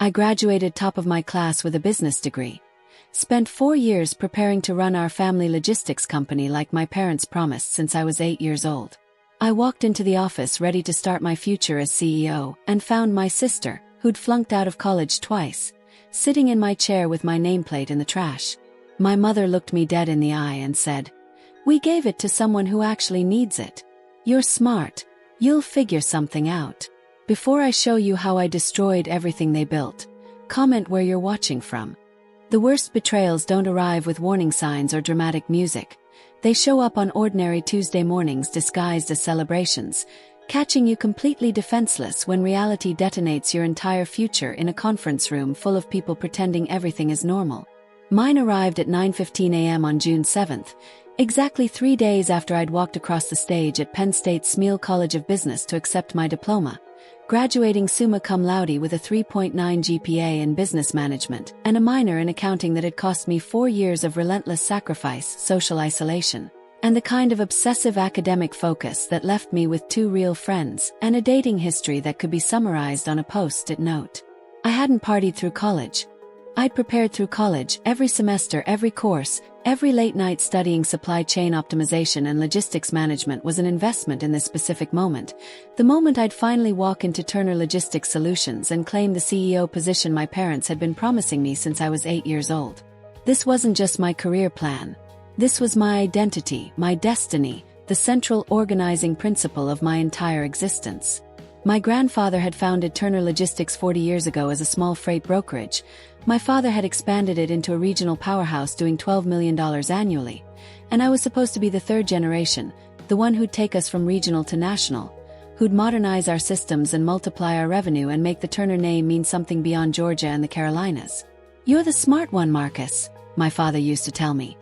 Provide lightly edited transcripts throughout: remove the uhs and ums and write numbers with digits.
I graduated top of my class with a business degree. Spent 4 years preparing to run our family logistics company like my parents promised since I was 8 years old. I walked into the office ready to start my future as CEO and found my sister, who'd flunked out of college twice, sitting in my chair with my nameplate in the trash. My mother looked me dead in the eye and said, "We gave it to someone who actually needs it. You're smart. You'll figure something out. Before I show you how I destroyed everything they built, comment where you're watching from." The worst betrayals don't arrive with warning signs or dramatic music. They show up on ordinary Tuesday mornings disguised as celebrations, catching you completely defenseless when reality detonates your entire future in a conference room full of people pretending everything is normal. Mine arrived at 9:15 a.m. on June 7th, exactly 3 days after I'd walked across the stage at Penn State Smeal College of Business to accept my diploma, graduating summa cum laude with a 3.9 GPA in business management and a minor in accounting that had cost me 4 years of relentless sacrifice, social isolation, and the kind of obsessive academic focus that left me with 2 real friends and a dating history that could be summarized on a post-it note. I hadn't partied through college. I'd prepared through college, every semester, every course, every late night studying supply chain optimization and logistics management was an investment in this specific moment, the moment I'd finally walk into Turner Logistics Solutions and claim the CEO position my parents had been promising me since I was 8 years old. This wasn't just my career plan. This was my identity, my destiny, the central organizing principle of my entire existence. My grandfather had founded Turner Logistics 40 years ago as a small freight brokerage. My father had expanded it into a regional powerhouse doing $12 million annually. And I was supposed to be the third generation, the one who'd take us from regional to national, who'd modernize our systems and multiply our revenue and make the Turner name mean something beyond Georgia and the Carolinas. "You're the smart one, Marcus," my father used to tell me,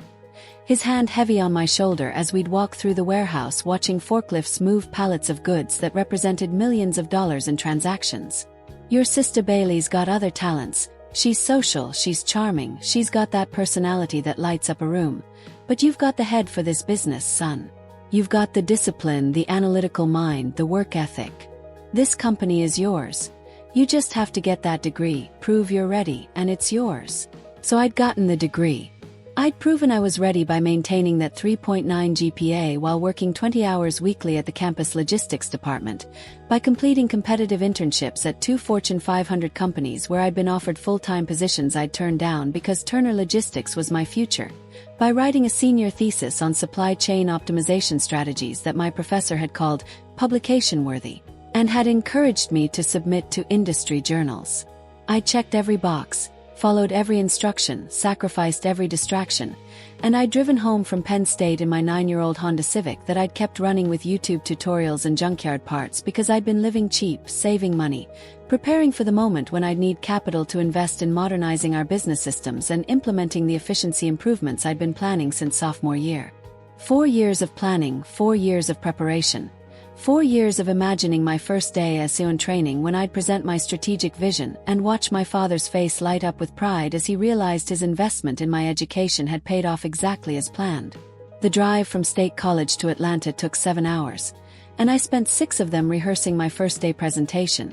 his hand heavy on my shoulder as we'd walk through the warehouse watching forklifts move pallets of goods that represented millions of dollars in transactions. "Your sister Bailey's got other talents. She's social, she's charming, she's got that personality that lights up a room. But you've got the head for this business, son. You've got the discipline, the analytical mind, the work ethic. This company is yours. You just have to get that degree, prove you're ready, and it's yours." So I'd gotten the degree. I'd proven I was ready by maintaining that 3.9 GPA while working 20 hours weekly at the campus logistics department, by completing competitive internships at 2 Fortune 500 companies where I'd been offered full-time positions I'd turned down because Turner Logistics was my future, by writing a senior thesis on supply chain optimization strategies that my professor had called publication-worthy, and had encouraged me to submit to industry journals. I checked every box, followed every instruction, sacrificed every distraction, and I'd driven home from Penn State in my 9-year-old Honda Civic that I'd kept running with YouTube tutorials and junkyard parts because I'd been living cheap, saving money, preparing for the moment when I'd need capital to invest in modernizing our business systems and implementing the efficiency improvements I'd been planning since sophomore year. 4 years of planning, 4 years of preparation. 4 years of imagining my first day as CEO in training when I'd present my strategic vision and watch my father's face light up with pride as he realized his investment in my education had paid off exactly as planned. The drive from State College to Atlanta took 7 hours, and I spent 6 of them rehearsing my first day presentation,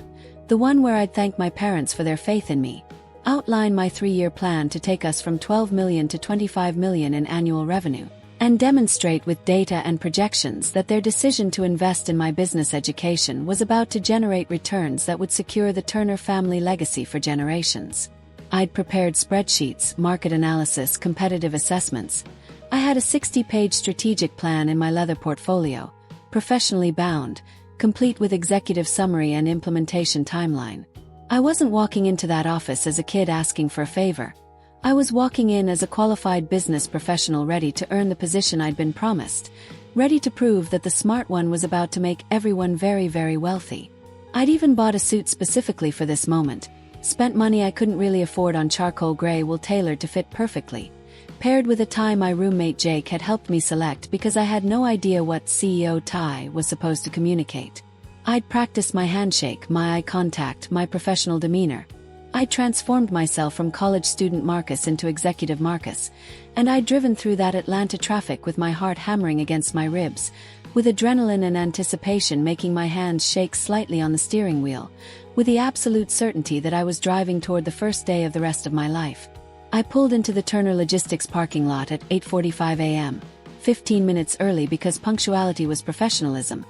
the one where I'd thank my parents for their faith in me, outline my 3-year plan to take us from 12 million to 25 million in annual revenue, and demonstrate with data and projections that their decision to invest in my business education was about to generate returns that would secure the Turner family legacy for generations. I'd prepared spreadsheets, market analysis, competitive assessments. I had a 60-page strategic plan in my leather portfolio, professionally bound, complete with executive summary and implementation timeline. I wasn't walking into that office as a kid asking for a favor. I was walking in as a qualified business professional ready to earn the position I'd been promised, ready to prove that the smart one was about to make everyone very, very wealthy. I'd even bought a suit specifically for this moment, spent money I couldn't really afford on charcoal gray wool tailored to fit perfectly, paired with a tie my roommate Jake had helped me select because I had no idea what CEO tie was supposed to communicate. I'd practiced my handshake, my eye contact, my professional demeanor. I transformed myself from college student Marcus into executive Marcus, and I'd driven through that Atlanta traffic with my heart hammering against my ribs, with adrenaline and anticipation making my hands shake slightly on the steering wheel, with the absolute certainty that I was driving toward the first day of the rest of my life. I pulled into the Turner Logistics parking lot at 8:45 a.m., 15 minutes early because punctuality was professionalism,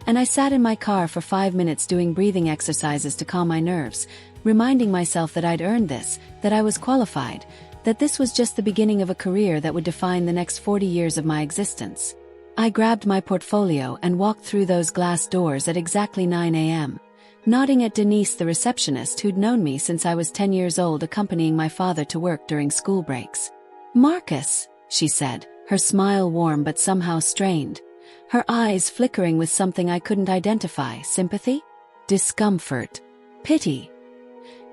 and I sat in my car for 5 minutes doing breathing exercises to calm my nerves, reminding myself that I'd earned this, that I was qualified, that this was just the beginning of a career that would define the next 40 years of my existence. I grabbed my portfolio and walked through those glass doors at exactly 9 a.m., nodding at Denise, the receptionist who'd known me since I was 10 years old, accompanying my father to work during school breaks. "Marcus," she said, her smile warm but somehow strained, her eyes flickering with something I couldn't identify: sympathy? Discomfort? Pity?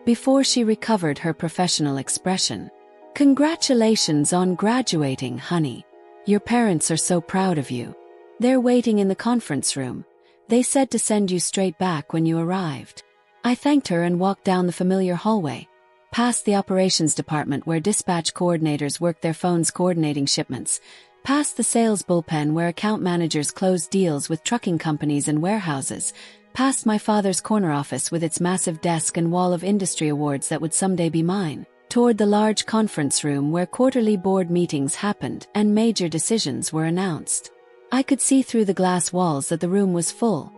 Before she recovered her professional expression. "Congratulations on graduating, honey. Your parents are so proud of you. They're waiting in the conference room. They said to send you straight back when you arrived." I thanked her and walked down the familiar hallway, past the operations department where dispatch coordinators worked their phones coordinating shipments, past the sales bullpen where account managers closed deals with trucking companies and warehouses, past my father's corner office with its massive desk and wall of industry awards that would someday be mine, toward the large conference room where quarterly board meetings happened and major decisions were announced. I could see through the glass walls that the room was full.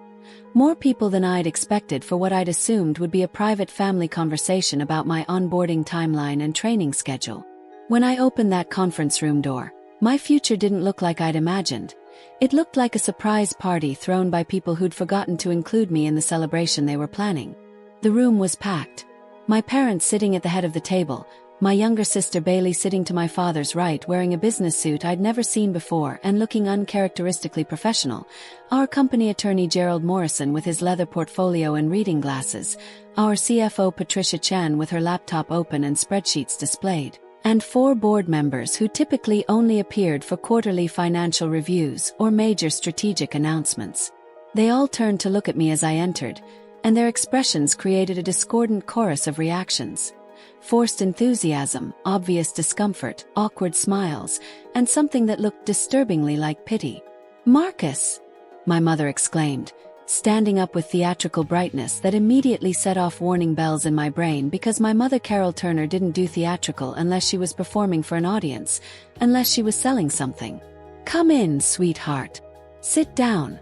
More people than I'd expected for what I'd assumed would be a private family conversation about my onboarding timeline and training schedule. When I opened that conference room door, my future didn't look like I'd imagined. It looked like a surprise party thrown by people who'd forgotten to include me in the celebration they were planning. The room was packed. My parents sitting at the head of the table, my younger sister Bailey sitting to my father's right wearing a business suit I'd never seen before and looking uncharacteristically professional, our company attorney Gerald Morrison with his leather portfolio and reading glasses, our CFO Patricia Chen with her laptop open and spreadsheets displayed, and 4 board members who typically only appeared for quarterly financial reviews or major strategic announcements. They all turned to look at me as I entered, and their expressions created a discordant chorus of reactions. Forced enthusiasm, obvious discomfort, awkward smiles, and something that looked disturbingly like pity. "Marcus!" my mother exclaimed, standing up with theatrical brightness that immediately set off warning bells in my brain because my mother Carol Turner didn't do theatrical unless she was performing for an audience, unless she was selling something. "Come in, sweetheart. Sit down.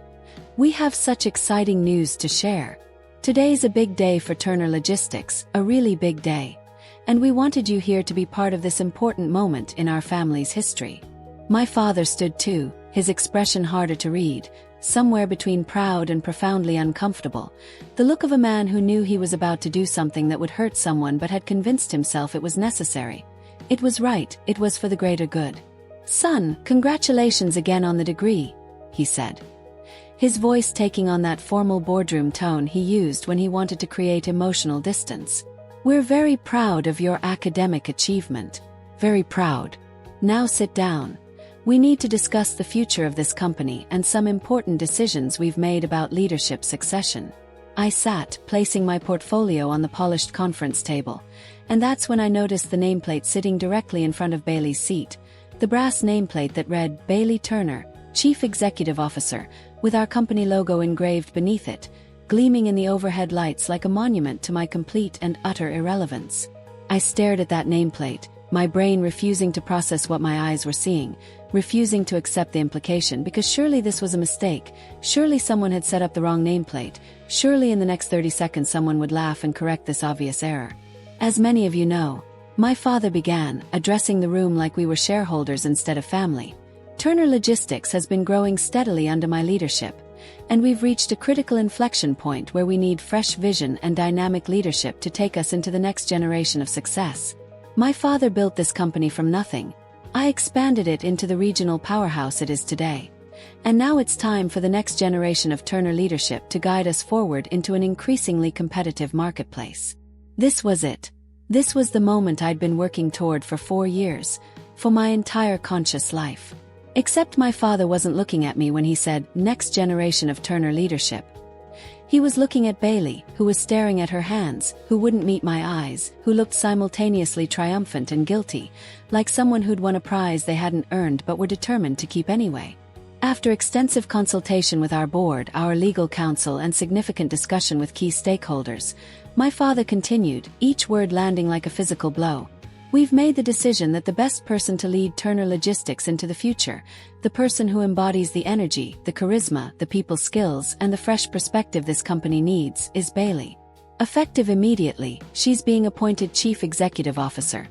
We have such exciting news to share. Today's a big day for Turner Logistics, a really big day. And we wanted you here to be part of this important moment in our family's history." My father stood too, his expression harder to read, somewhere between proud and profoundly uncomfortable, the look of a man who knew he was about to do something that would hurt someone but had convinced himself it was necessary. It was right, it was for the greater good. "Son, congratulations again on the degree," he said, his voice taking on that formal boardroom tone he used when he wanted to create emotional distance. "We're very proud of your academic achievement. Very proud. Now sit down. We need to discuss the future of this company and some important decisions we've made about leadership succession." I sat, placing my portfolio on the polished conference table, and that's when I noticed the nameplate sitting directly in front of Bailey's seat, the brass nameplate that read Bailey Turner, Chief Executive Officer, with our company logo engraved beneath it, gleaming in the overhead lights like a monument to my complete and utter irrelevance. I stared at that nameplate, my brain refusing to process what my eyes were seeing, refusing to accept the implication because surely this was a mistake, surely someone had set up the wrong nameplate, surely in the next 30 seconds someone would laugh and correct this obvious error. "As many of you know," my father began, addressing the room like we were shareholders instead of family, "Turner Logistics has been growing steadily under my leadership, and we've reached a critical inflection point where we need fresh vision and dynamic leadership to take us into the next generation of success. My father built this company from nothing. I expanded it into the regional powerhouse it is today. And now it's time for the next generation of Turner leadership to guide us forward into an increasingly competitive marketplace." This was it. This was the moment I'd been working toward for 4 years, for my entire conscious life. Except my father wasn't looking at me when he said, "next generation of Turner leadership." He was looking at Bailey, who was staring at her hands, who wouldn't meet my eyes, who looked simultaneously triumphant and guilty, like someone who'd won a prize they hadn't earned but were determined to keep anyway. After extensive consultation with our board, our legal counsel, and significant discussion with key stakeholders, my father continued, each word landing like a physical blow. We've made the decision that the best person to lead Turner Logistics into the future, the person who embodies the energy, the charisma, the people skills, and the fresh perspective this company needs, is Bailey. Effective immediately, she's being appointed Chief Executive Officer.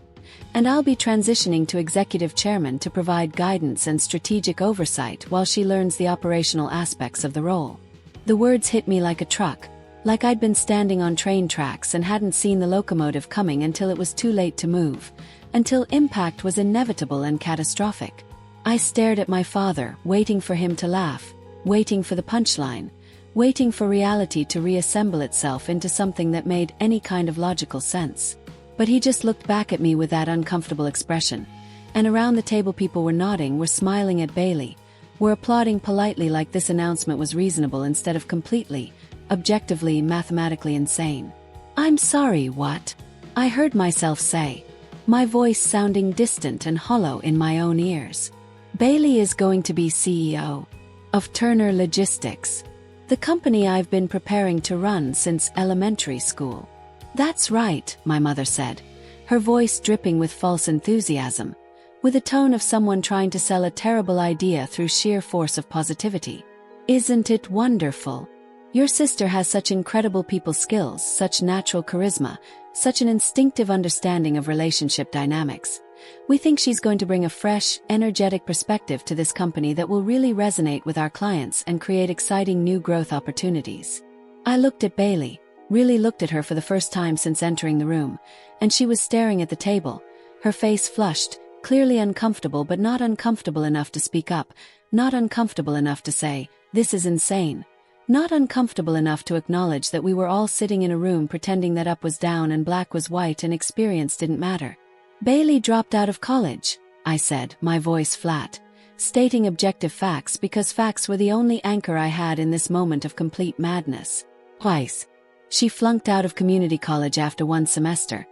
And I'll be transitioning to Executive Chairman to provide guidance and strategic oversight while she learns the operational aspects of the role. The words hit me like a truck, like I'd been standing on train tracks and hadn't seen the locomotive coming until it was too late to move, until impact was inevitable and catastrophic. I stared at my father, waiting for him to laugh, waiting for the punchline, waiting for reality to reassemble itself into something that made any kind of logical sense. But he just looked back at me with that uncomfortable expression, and around the table people were nodding, were smiling at Bailey, were applauding politely like this announcement was reasonable instead of completely, objectively, mathematically insane. "I'm sorry, what?" I heard myself say, my voice sounding distant and hollow in my own ears. "Bailey is going to be CEO of Turner Logistics, the company I've been preparing to run since elementary school." "That's right," my mother said, her voice dripping with false enthusiasm, with a tone of someone trying to sell a terrible idea through sheer force of positivity. "Isn't it wonderful? Your sister has such incredible people skills, such natural charisma, such an instinctive understanding of relationship dynamics. We think she's going to bring a fresh, energetic perspective to this company that will really resonate with our clients and create exciting new growth opportunities." I looked at Bailey, really looked at her for the first time since entering the room, and she was staring at the table, her face flushed, clearly uncomfortable, but not uncomfortable enough to speak up, not uncomfortable enough to say, "This is insane." Not uncomfortable enough to acknowledge that we were all sitting in a room pretending that up was down and black was white and experience didn't matter. "Bailey dropped out of college," I said, my voice flat, stating objective facts because facts were the only anchor I had in this moment of complete madness. "Twice. She flunked out of community college after one semester,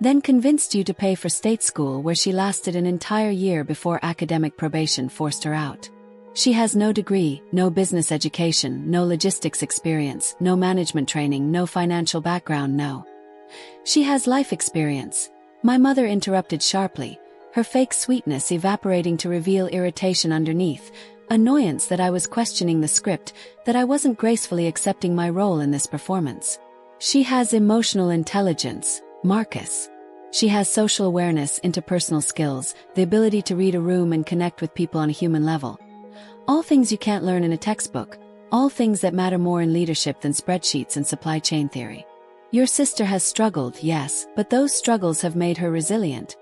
then convinced you to pay for state school where she lasted an entire year before academic probation forced her out. She has no degree, no business education, no logistics experience, no management training, no financial background, no. She has life experience." My mother interrupted sharply, her fake sweetness evaporating to reveal irritation underneath, annoyance that I was questioning the script, that I wasn't gracefully accepting my role in this performance. "She has emotional intelligence, Marcus. She has social awareness, interpersonal skills, the ability to read a room and connect with people on a human level. All things you can't learn in a textbook, all things that matter more in leadership than spreadsheets and supply chain theory. Your sister has struggled, yes, but those struggles have made her resilient,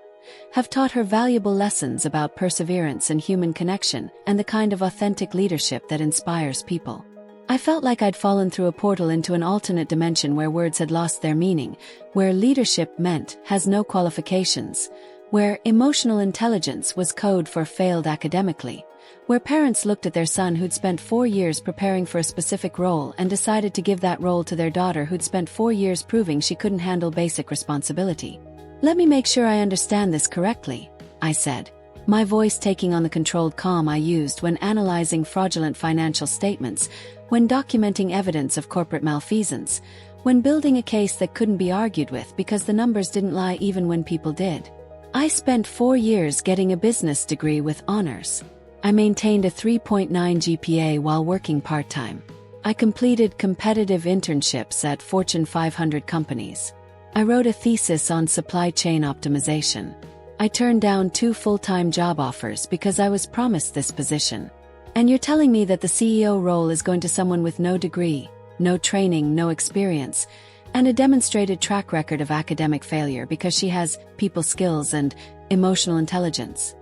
have taught her valuable lessons about perseverance and human connection and the kind of authentic leadership that inspires people." I felt like I'd fallen through a portal into an alternate dimension where words had lost their meaning, where leadership meant has no qualifications, where emotional intelligence was code for failed academically, where parents looked at their son who'd spent 4 years preparing for a specific role and decided to give that role to their daughter who'd spent 4 years proving she couldn't handle basic responsibility. "Let me make sure I understand this correctly," I said, my voice taking on the controlled calm I used when analyzing fraudulent financial statements, when documenting evidence of corporate malfeasance, when building a case that couldn't be argued with because the numbers didn't lie even when people did. "I spent 4 years getting a business degree with honors. I maintained a 3.9 GPA while working part-time. I completed competitive internships at Fortune 500 companies. I wrote a thesis on supply chain optimization. I turned down 2 full-time job offers because I was promised this position. And you're telling me that the CEO role is going to someone with no degree, no training, no experience, and a demonstrated track record of academic failure because she has people skills and emotional intelligence."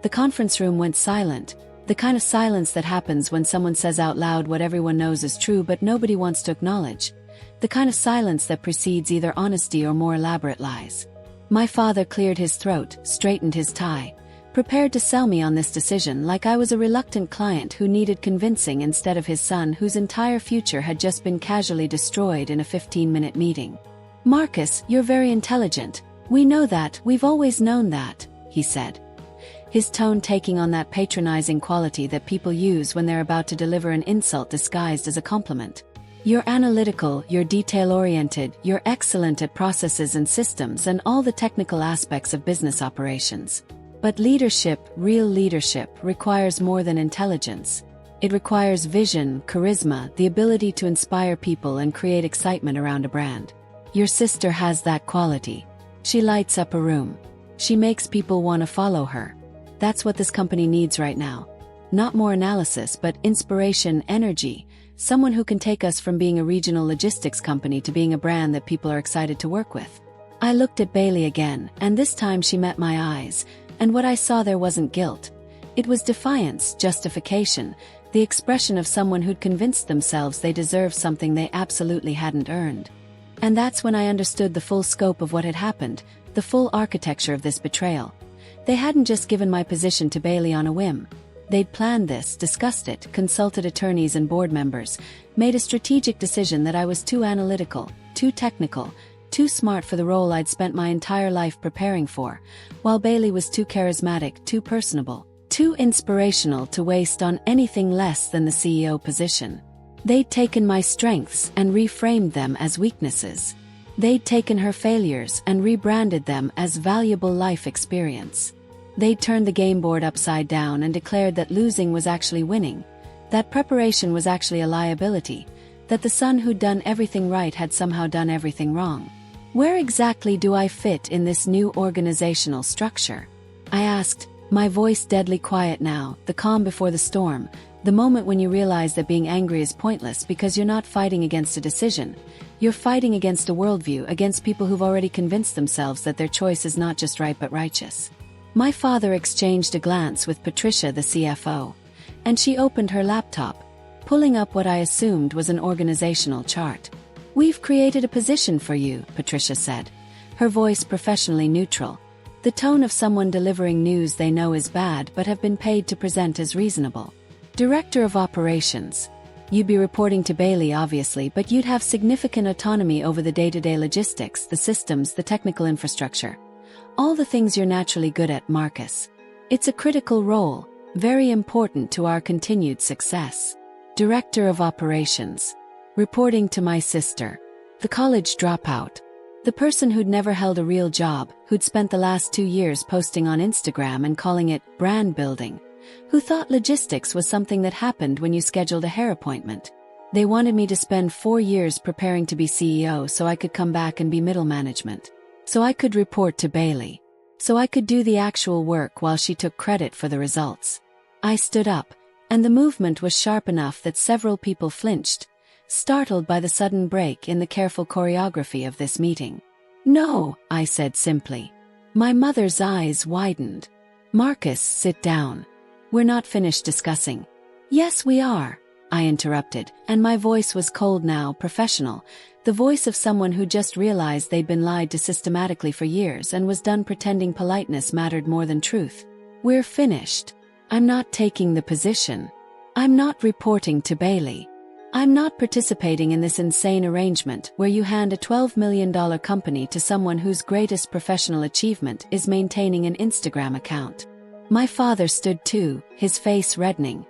The conference room went silent, the kind of silence that happens when someone says out loud what everyone knows is true but nobody wants to acknowledge, the kind of silence that precedes either honesty or more elaborate lies. My father cleared his throat, straightened his tie, prepared to sell me on this decision like I was a reluctant client who needed convincing instead of his son whose entire future had just been casually destroyed in a 15-minute meeting. "Marcus, you're very intelligent. We know that, we've always known that," he said. his tone taking on that patronizing quality that people use when they're about to deliver an insult disguised as a compliment. "You're analytical, you're detail-oriented, you're excellent at processes and systems and all the technical aspects of business operations. But leadership, real leadership, requires more than intelligence. It requires vision, charisma, the ability to inspire people and create excitement around a brand. Your sister has that quality. She lights up a room. She makes people want to follow her. That's what this company needs right now. Not more analysis, but inspiration, energy. Someone who can take us from being a regional logistics company to being a brand that people are excited to work with." I looked at Bailey again, and this time she met my eyes, and what I saw there wasn't guilt. It was defiance, justification, the expression of someone who'd convinced themselves they deserved something they absolutely hadn't earned. And that's when I understood the full scope of what had happened, the full architecture of this betrayal. They hadn't just given my position to Bailey on a whim. They'd planned this, discussed it, consulted attorneys and board members, made a strategic decision that I was too analytical, too technical, too smart for the role I'd spent my entire life preparing for, while Bailey was too charismatic, too personable, too inspirational to waste on anything less than the CEO position. They'd taken my strengths and reframed them as weaknesses. They'd taken her failures and rebranded them as valuable life experience. They'd turned the game board upside down and declared that losing was actually winning, that preparation was actually a liability, that the son who'd done everything right had somehow done everything wrong. Where exactly do I fit in this new organizational structure? I asked, my voice deadly quiet now, the calm before the storm, the moment when you realize that being angry is pointless because you're not fighting against a decision. You're fighting against a worldview, against people who've already convinced themselves that their choice is not just right but righteous. My father exchanged a glance with Patricia, the CFO, and she opened her laptop, pulling up what I assumed was an organizational chart. "We've created a position for you," Patricia said, her voice professionally neutral, the tone of someone delivering news they know is bad but have been paid to present as reasonable. "Director of Operations. You'd be reporting to Bailey, obviously, but you'd have significant autonomy over the day-to-day logistics, the systems, the technical infrastructure. All the things you're naturally good at, Marcus. It's a critical role, very important to our continued success. Director of Operations. Reporting to my sister. The college dropout. The person who'd never held a real job, who'd spent the last 2 years posting on Instagram and calling it brand building. Who thought logistics was something that happened when you scheduled a hair appointment. They wanted me to spend 4 years preparing to be CEO so I could come back and be middle management. So I could report to Bailey. So I could do the actual work while she took credit for the results." I stood up, and the movement was sharp enough that several people flinched, startled by the sudden break in the careful choreography of this meeting. "No," I said simply. My mother's eyes widened. "Marcus, sit down. We're not finished discussing." "Yes, we are," I interrupted, and my voice was cold now, professional, the voice of someone who just realized they'd been lied to systematically for years and was done pretending politeness mattered more than truth. "We're finished. I'm not taking the position. I'm not reporting to Bailey. I'm not participating in this insane arrangement where you hand a $12 million company to someone whose greatest professional achievement is maintaining an Instagram account." My father stood too, his face reddening.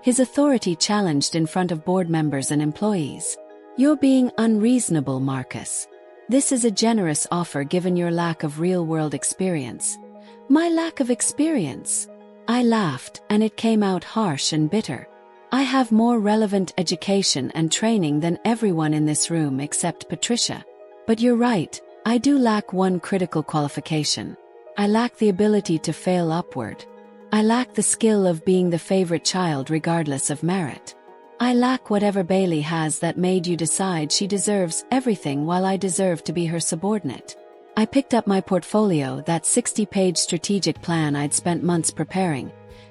His authority challenged in front of board members and employees. "You're being unreasonable, Marcus. This is a generous offer given your lack of real-world experience." "My lack of experience?" I laughed, and it came out harsh and bitter. "I have more relevant education and training than everyone in this room except Patricia. But you're right, I do lack one critical qualification. I lack the ability to fail upward. I lack the skill of being the favorite child regardless of merit. I lack whatever Bailey has that made you decide she deserves everything while I deserve to be her subordinate." I picked up my portfolio, that 60-page strategic plan I'd spent months preparing,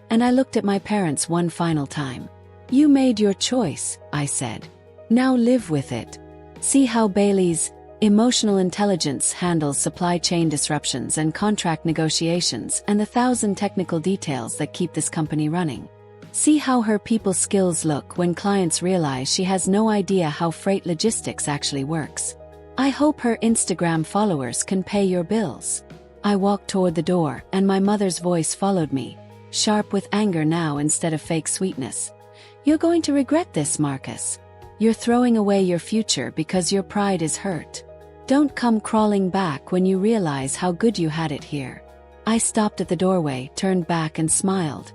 and I looked at my parents one final time. "You made your choice," I said. "Now live with it. See how Bailey's emotional intelligence handles supply chain disruptions and contract negotiations and the 1,000 technical details that keep this company running. See how her people skills look when clients realize she has no idea how freight logistics actually works. I hope her Instagram followers can pay your bills." I walked toward the door, and my mother's voice followed me, sharp with anger now instead of fake sweetness. "You're going to regret this, Marcus. You're throwing away your future because your pride is hurt. Don't come crawling back when you realize how good you had it here." I stopped at the doorway, turned back and smiled.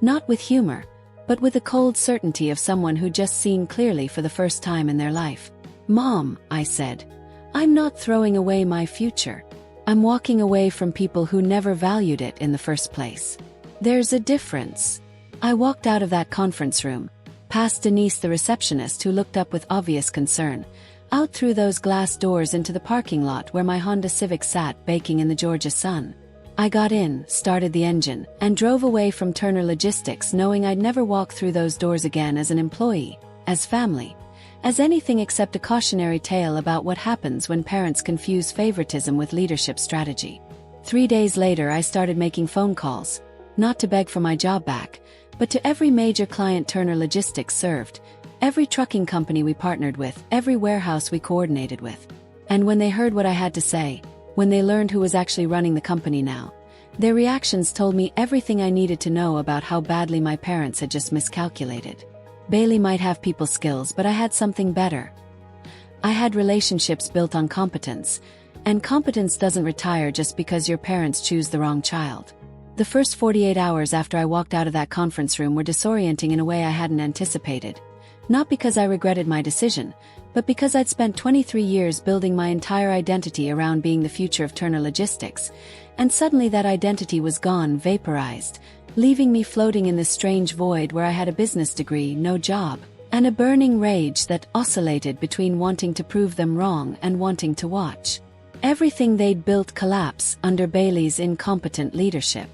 Not with humor, but with the cold certainty of someone who'd just seen clearly for the first time in their life. "Mom," I said, "I'm not throwing away my future. I'm walking away from people who never valued it in the first place. There's a difference." I walked out of that conference room, past Denise the receptionist who looked up with obvious concern, out through those glass doors into the parking lot where my Honda Civic sat baking in the Georgia sun. I got in, started the engine, and drove away from Turner Logistics knowing I'd never walk through those doors again as an employee, as family, as anything except a cautionary tale about what happens when parents confuse favoritism with leadership strategy. 3 days later I started making phone calls, not to beg for my job back, but to every major client Turner Logistics served, every trucking company we partnered with, every warehouse we coordinated with. And when they heard what I had to say, when they learned who was actually running the company now, their reactions told me everything I needed to know about how badly my parents had just miscalculated. Bailey might have people skills, but I had something better. I had relationships built on competence, and competence doesn't retire just because your parents choose the wrong child. The first 48 hours after I walked out of that conference room were disorienting in a way I hadn't anticipated. Not because I regretted my decision, but because I'd spent 23 years building my entire identity around being the future of Turner Logistics, and suddenly that identity was gone, vaporized, leaving me floating in this strange void where I had a business degree, no job, and a burning rage that oscillated between wanting to prove them wrong and wanting to watch everything they'd built collapse under Bailey's incompetent leadership.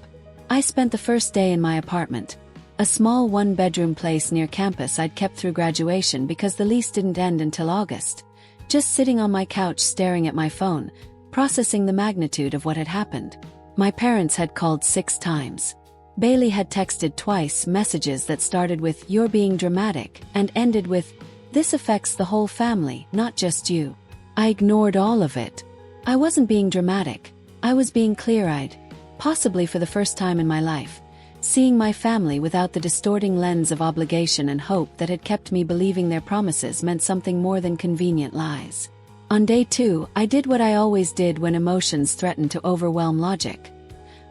I spent the first day in my apartment, a small one-bedroom place near campus I'd kept through graduation because the lease didn't end until August, just sitting on my couch staring at my phone, processing the magnitude of what had happened. My parents had called 6 times. Bailey had texted twice, messages that started with "You're being dramatic" and ended with "This affects the whole family, not just you." I ignored all of it. I wasn't being dramatic. I was being clear-eyed, possibly for the first time in my life, seeing my family without the distorting lens of obligation and hope that had kept me believing their promises meant something more than convenient lies. On day 2, I did what I always did when emotions threatened to overwhelm logic.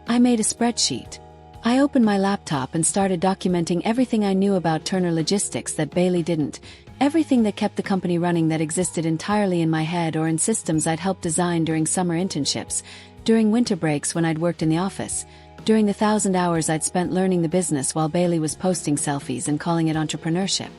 I made a spreadsheet. I opened my laptop and started documenting everything I knew about Turner Logistics that Bailey didn't, everything that kept the company running that existed entirely in my head or in systems I'd helped design during summer internships, during winter breaks when I'd worked in the office, during the 1,000 hours I'd spent learning the business while Bailey was posting selfies and calling it entrepreneurship.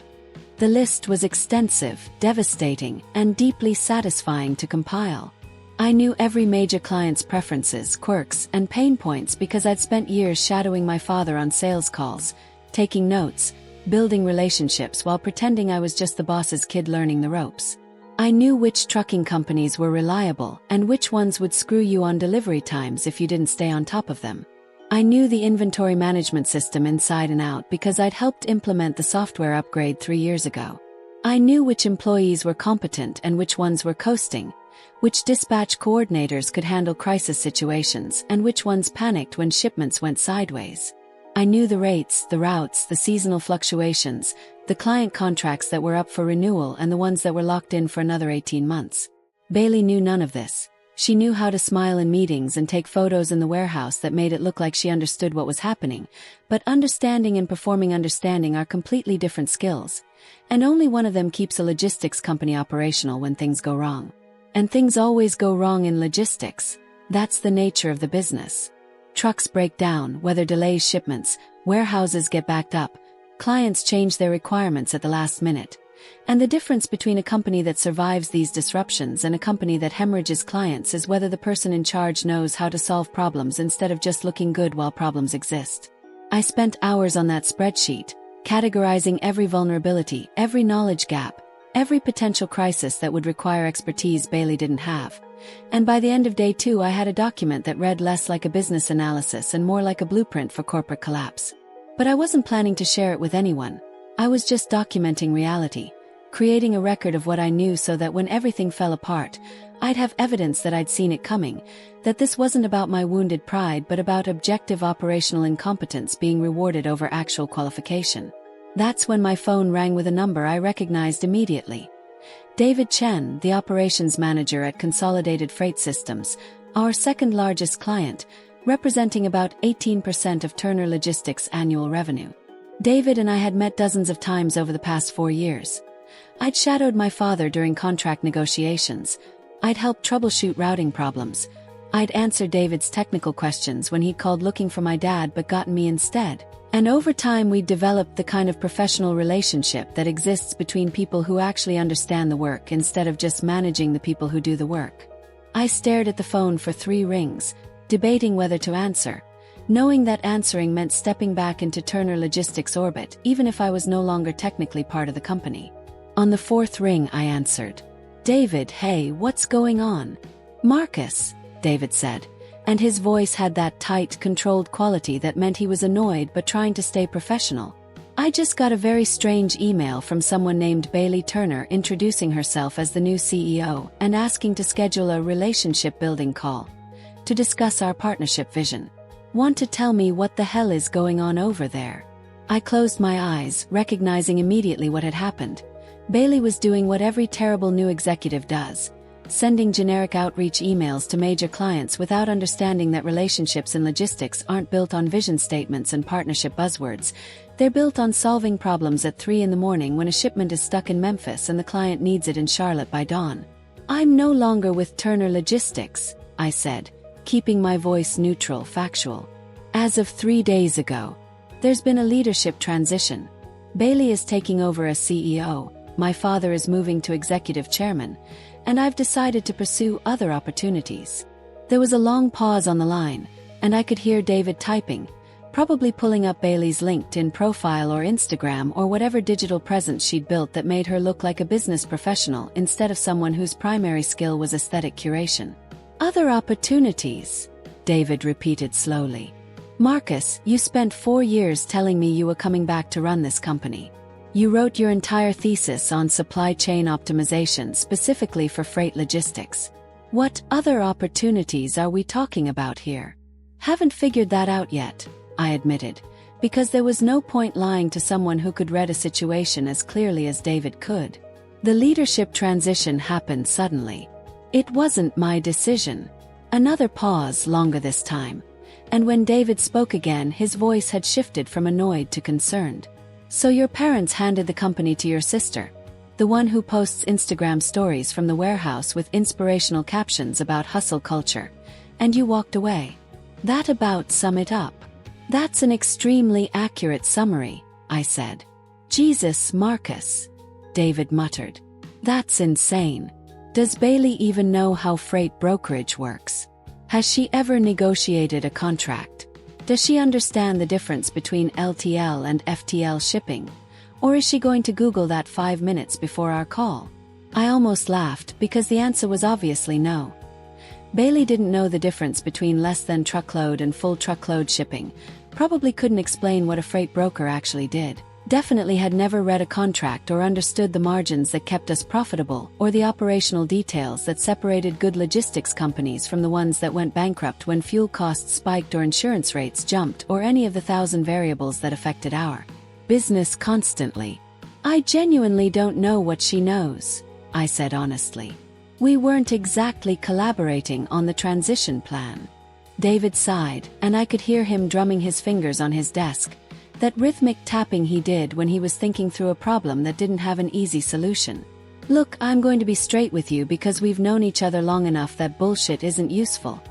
The list was extensive, devastating, and deeply satisfying to compile. I knew every major client's preferences, quirks, and pain points because I'd spent years shadowing my father on sales calls, taking notes, building relationships while pretending I was just the boss's kid learning the ropes. I knew which trucking companies were reliable and which ones would screw you on delivery times if you didn't stay on top of them. I knew the inventory management system inside and out because I'd helped implement the software upgrade 3 years ago. I knew which employees were competent and which ones were coasting, which dispatch coordinators could handle crisis situations and which ones panicked when shipments went sideways. I knew the rates, the routes, the seasonal fluctuations, the client contracts that were up for renewal and the ones that were locked in for another 18 months. Bailey knew none of this. She knew how to smile in meetings and take photos in the warehouse that made it look like she understood what was happening, but understanding and performing understanding are completely different skills, and only one of them keeps a logistics company operational when things go wrong. And things always go wrong in logistics. That's the nature of the business. Trucks break down, weather delays shipments, warehouses get backed up, clients change their requirements at the last minute. And the difference between a company that survives these disruptions and a company that hemorrhages clients is whether the person in charge knows how to solve problems instead of just looking good while problems exist. I spent hours on that spreadsheet, categorizing every vulnerability, every knowledge gap, every potential crisis that would require expertise Bailey didn't have. And by the end of day 2 I had a document that read less like a business analysis and more like a blueprint for corporate collapse. But I wasn't planning to share it with anyone. I was just documenting reality. creating a record of what I knew so that when everything fell apart, I'd have evidence that I'd seen it coming, that this wasn't about my wounded pride but about objective operational incompetence being rewarded over actual qualification. That's when my phone rang with a number I recognized immediately. David Chen, the operations manager at Consolidated Freight Systems, our second largest client, representing about 18% of Turner Logistics' annual revenue. David and I had met dozens of times over the past 4 years. I'd shadowed my father during contract negotiations. I'd helped troubleshoot routing problems. I'd answered David's technical questions when he'd called looking for my dad but gotten me instead. And over time we'd developed the kind of professional relationship that exists between people who actually understand the work instead of just managing the people who do the work. I stared at the phone for 3 rings, debating whether to answer, knowing that answering meant stepping back into Turner Logistics' orbit even if I was no longer technically part of the company. On the 4th ring I answered. "David, hey, what's going on?" "Marcus," David said, and his voice had that tight, controlled quality that meant he was annoyed but trying to stay professional. "I just got a very strange email from someone named Bailey Turner introducing herself as the new CEO and asking to schedule a relationship-building call to discuss our partnership vision. Want to tell me what the hell is going on over there?" I closed my eyes, recognizing immediately what had happened. Bailey was doing what every terrible new executive does, sending generic outreach emails to major clients without understanding that relationships in logistics aren't built on vision statements and partnership buzzwords. They're built on solving problems at 3 in the morning when a shipment is stuck in Memphis and the client needs it in Charlotte by dawn. "I'm no longer with Turner Logistics," I said, keeping my voice neutral, factual. "As of 3 days ago, there's been a leadership transition. Bailey is taking over as CEO, my father is moving to executive chairman, and I've decided to pursue other opportunities." There was a long pause on the line, and I could hear David typing, probably pulling up Bailey's LinkedIn profile or Instagram or whatever digital presence she'd built that made her look like a business professional instead of someone whose primary skill was aesthetic curation. "Other opportunities," David repeated slowly. "Marcus, you spent 4 years telling me you were coming back to run this company. You wrote your entire thesis on supply chain optimization specifically for freight logistics. What other opportunities are we talking about here?" "Haven't figured that out yet," I admitted, because there was no point lying to someone who could read a situation as clearly as David could. The leadership transition happened suddenly. It wasn't my decision. Another pause, longer this time, and when David spoke again his voice had shifted from annoyed to concerned. "So your parents handed the company to your sister, the one who posts Instagram stories from the warehouse with inspirational captions about hustle culture, and you walked away. That about sum it up." "That's an extremely accurate summary," I said. "Jesus, Marcus," David muttered. "That's insane. Does Bailey even know how freight brokerage works? Has she ever negotiated a contract? Does she understand the difference between LTL and FTL shipping? Or is she going to Google that 5 minutes before our call?" I almost laughed because the answer was obviously no. Bailey didn't know the difference between less than truckload and full truckload shipping, probably couldn't explain what a freight broker actually did, definitely had never read a contract or understood the margins that kept us profitable or the operational details that separated good logistics companies from the ones that went bankrupt when fuel costs spiked or insurance rates jumped or any of the 1,000 variables that affected our business constantly. "I genuinely don't know what she knows," I said honestly. "We weren't exactly collaborating on the transition plan." David sighed, and I could hear him drumming his fingers on his desk, that rhythmic tapping he did when he was thinking through a problem that didn't have an easy solution. "Look, I'm going to be straight with you because we've known each other long enough that bullshit isn't useful.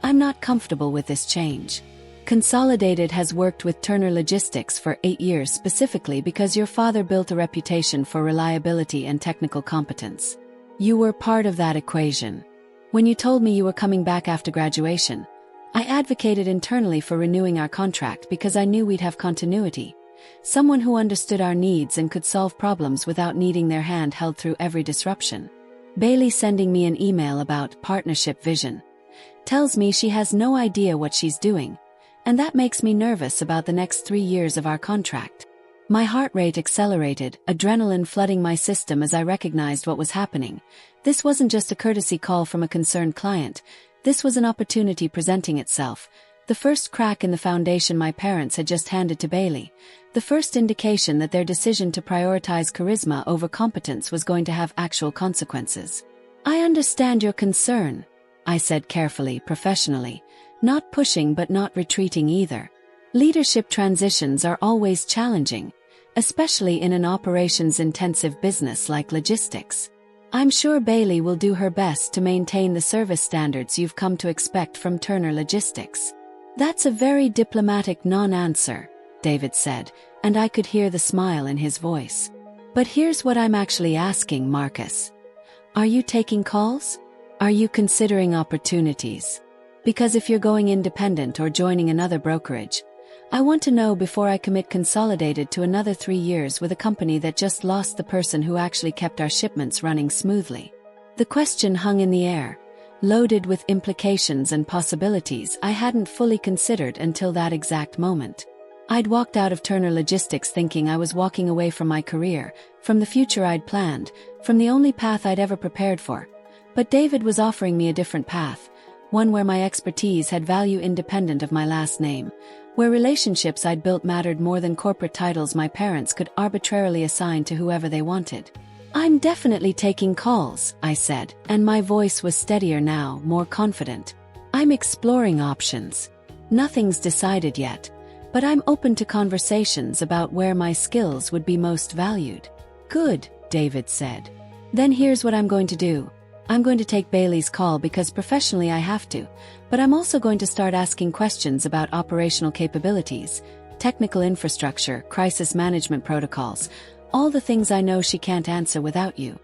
I'm not comfortable with this change. Consolidated has worked with Turner Logistics for 8 years specifically because your father built a reputation for reliability and technical competence. You were part of that equation. When you told me you were coming back after graduation, I advocated internally for renewing our contract because I knew we'd have continuity, someone who understood our needs and could solve problems without needing their hand held through every disruption. Bailey sending me an email about partnership vision tells me she has no idea what she's doing, and that makes me nervous about the next 3 years of our contract. My heart rate accelerated, adrenaline flooding my system as I recognized what was happening. This wasn't just a courtesy call from a concerned client. This was an opportunity presenting itself. The first crack in the foundation my parents had just handed to Bailey. The first indication that their decision to prioritize charisma over competence was going to have actual consequences. "I understand your concern," I said carefully, professionally, not pushing but not retreating either. Leadership transitions are always challenging, especially in an operations-intensive business like logistics. "I'm sure Bailey will do her best to maintain the service standards you've come to expect from Turner Logistics." "That's a very diplomatic non-answer," David said, and I could hear the smile in his voice. "But here's what I'm actually asking, Marcus. Are you taking calls? Are you considering opportunities? Because if you're going independent or joining another brokerage, I want to know before I commit Consolidated to another 3 years with a company that just lost the person who actually kept our shipments running smoothly." The question hung in the air, loaded with implications and possibilities I hadn't fully considered until that exact moment. I'd walked out of Turner Logistics thinking I was walking away from my career, from the future I'd planned, from the only path I'd ever prepared for. But David was offering me a different path, one where my expertise had value independent of my last name, where relationships I'd built mattered more than corporate titles my parents could arbitrarily assign to whoever they wanted. "I'm definitely taking calls," I said, and my voice was steadier now, more confident. "I'm exploring options. Nothing's decided yet, but I'm open to conversations about where my skills would be most valued." "Good," David said. "Then here's what I'm going to do. I'm going to take Bailey's call because professionally I have to, but I'm also going to start asking questions about operational capabilities, technical infrastructure, crisis management protocols, all the things I know she can't answer without you.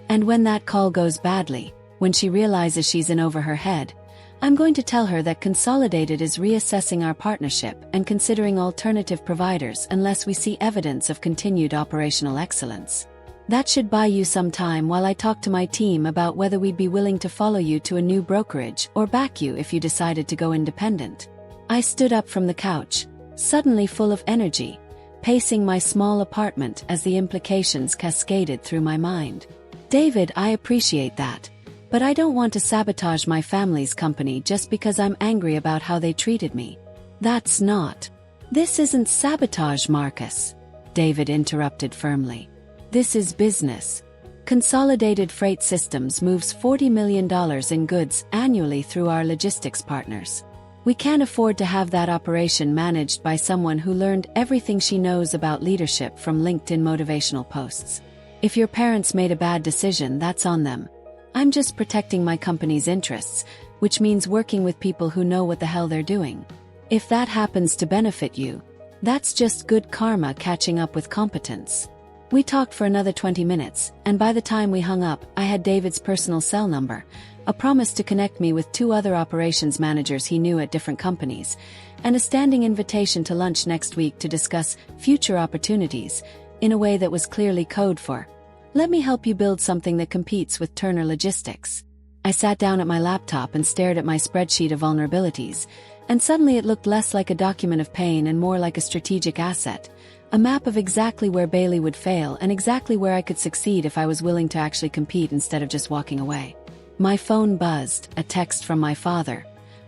And when that call goes badly, when she realizes she's in over her head, I'm going to tell her that Consolidated is reassessing our partnership and considering alternative providers unless we see evidence of continued operational excellence. That should buy you some time while I talk to my team about whether we'd be willing to follow you to a new brokerage or back you if you decided to go independent." I stood up from the couch, suddenly full of energy, pacing my small apartment as the implications cascaded through my mind. "David, I appreciate that, but I don't want to sabotage my family's company just because I'm angry about how they treated me. That's not." "This isn't sabotage, Marcus," David interrupted firmly. "This is business. Consolidated Freight Systems moves $40 million in goods annually through our logistics partners. We can't afford to have that operation managed by someone who learned everything she knows about leadership from LinkedIn motivational posts. If your parents made a bad decision, that's on them. I'm just protecting my company's interests, which means working with people who know what the hell they're doing. If that happens to benefit you, that's just good karma catching up with competence." We talked for another 20 minutes, and by the time we hung up, I had David's personal cell number, a promise to connect me with 2 other operations managers he knew at different companies, and a standing invitation to lunch next week to discuss future opportunities, in a way that was clearly code for, "Let me help you build something that competes with Turner Logistics." I sat down at my laptop and stared at my spreadsheet of vulnerabilities, and suddenly it looked less like a document of pain and more like a strategic asset, a map of exactly where Bailey would fail and exactly where I could succeed if I was willing to actually compete instead of just walking away. My phone buzzed, a text from my father.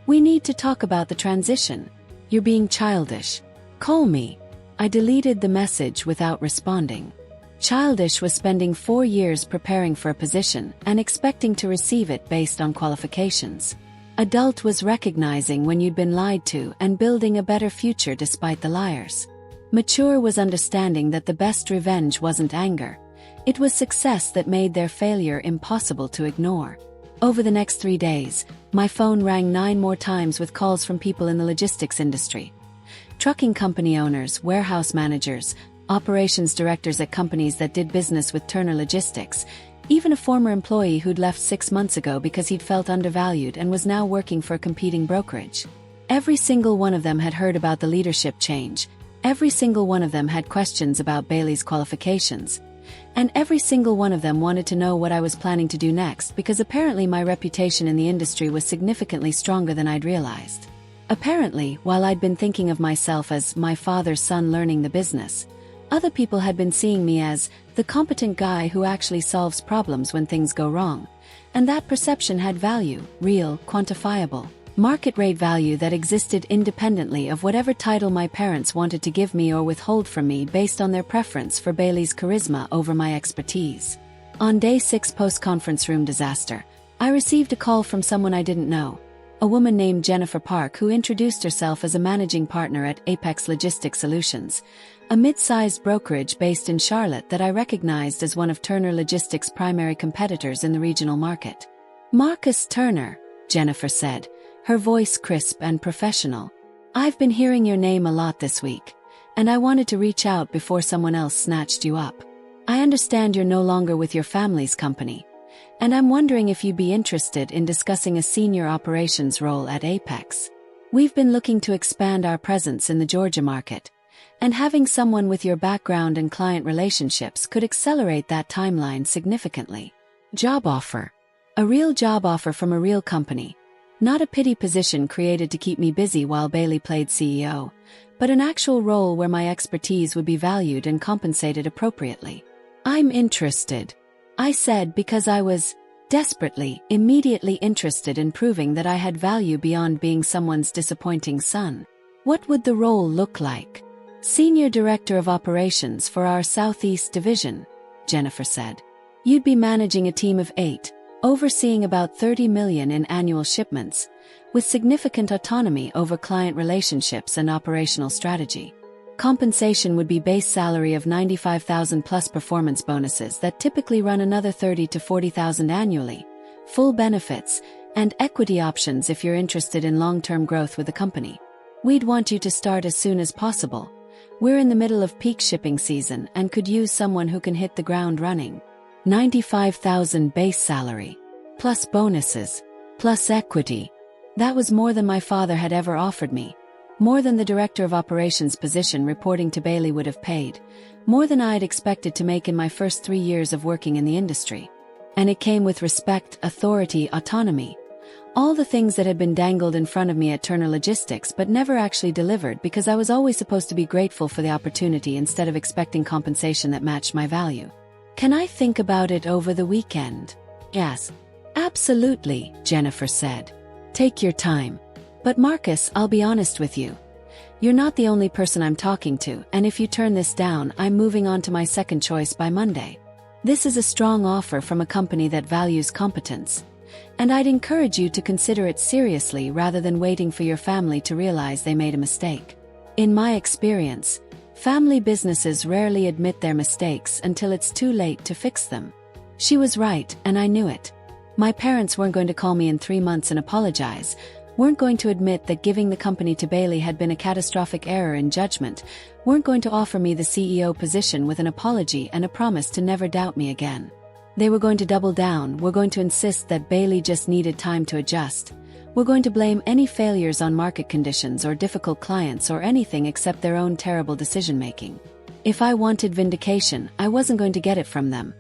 "We need to talk about the transition. You're being childish. Call me." I deleted the message without responding. Childish was spending 4 years preparing for a position and expecting to receive it based on qualifications. Adult was recognizing when you'd been lied to and building a better future despite the liars. Mature was understanding that the best revenge wasn't anger. It was success that made their failure impossible to ignore. Over the next 3 days, my phone rang 9 more times with calls from people in the logistics industry. Trucking company owners, warehouse managers, operations directors at companies that did business with Turner Logistics, even a former employee who'd left 6 months ago because he'd felt undervalued and was now working for a competing brokerage. Every single one of them had heard about the leadership change. Every single one of them had questions about Bailey's qualifications. And every single one of them wanted to know what I was planning to do next because apparently my reputation in the industry was significantly stronger than I'd realized. Apparently, while I'd been thinking of myself as my father's son learning the business, Other people had been seeing me as the competent guy who actually solves problems when things go wrong. And that perception had value, real, quantifiable, market rate value that existed independently of whatever title my parents wanted to give me or withhold from me based on their preference for Bailey's charisma over my expertise. On day 6 post-conference room disaster, I received a call from someone I didn't know. A woman named Jennifer Park who introduced herself as a managing partner at Apex Logistics Solutions, a mid-sized brokerage based in Charlotte that I recognized as one of Turner Logistics' primary competitors in the regional market. "Marcus Turner," Jennifer said, her voice crisp and professional. "I've been hearing your name a lot this week, and I wanted to reach out before someone else snatched you up. I understand you're no longer with your family's company, and I'm wondering if you'd be interested in discussing a senior operations role at Apex. We've been looking to expand our presence in the Georgia market, and having someone with your background and client relationships could accelerate that timeline significantly." Job offer. A real job offer from a real company. Not a pity position created to keep me busy while Bailey played CEO, but an actual role where my expertise would be valued and compensated appropriately. "I'm interested," I said, because I was desperately, immediately interested in proving that I had value beyond being someone's disappointing son. "What would the role look like?" "Senior Director of Operations for our Southeast Division," Jennifer said. "You'd be managing a team of 8, overseeing about 30 million in annual shipments, with significant autonomy over client relationships and operational strategy. Compensation would be base salary of $95,000 plus performance bonuses that typically run another $30,000 to $40,000 annually, full benefits, and equity options if you're interested in long-term growth with the company. We'd want you to start as soon as possible. We're in the middle of peak shipping season and could use someone who can hit the ground running. $95,000 base salary, plus bonuses, plus equity. That was more than my father had ever offered me. More than the Director of Operations position reporting to Bailey would have paid. More than I had expected to make in my first 3 years of working in the industry. And it came with respect, authority, autonomy. All the things that had been dangled in front of me at Turner Logistics but never actually delivered because I was always supposed to be grateful for the opportunity instead of expecting compensation that matched my value. "Can I think about it over the weekend?" "Yes." "Absolutely," Jennifer said. "Take your time. But Marcus, I'll be honest with you. You're not the only person I'm talking to, and if you turn this down, I'm moving on to my second choice by Monday. This is a strong offer from a company that values competence, and I'd encourage you to consider it seriously rather than waiting for your family to realize they made a mistake. In my experience, family businesses rarely admit their mistakes until it's too late to fix them." She was right, and I knew it. My parents weren't going to call me in 3 months and apologize, weren't going to admit that giving the company to Bailey had been a catastrophic error in judgment, weren't going to offer me the CEO position with an apology and a promise to never doubt me again. They were going to double down, were going to insist that Bailey just needed time to adjust, were going to blame any failures on market conditions or difficult clients or anything except their own terrible decision-making. If I wanted vindication, I wasn't going to get it from them.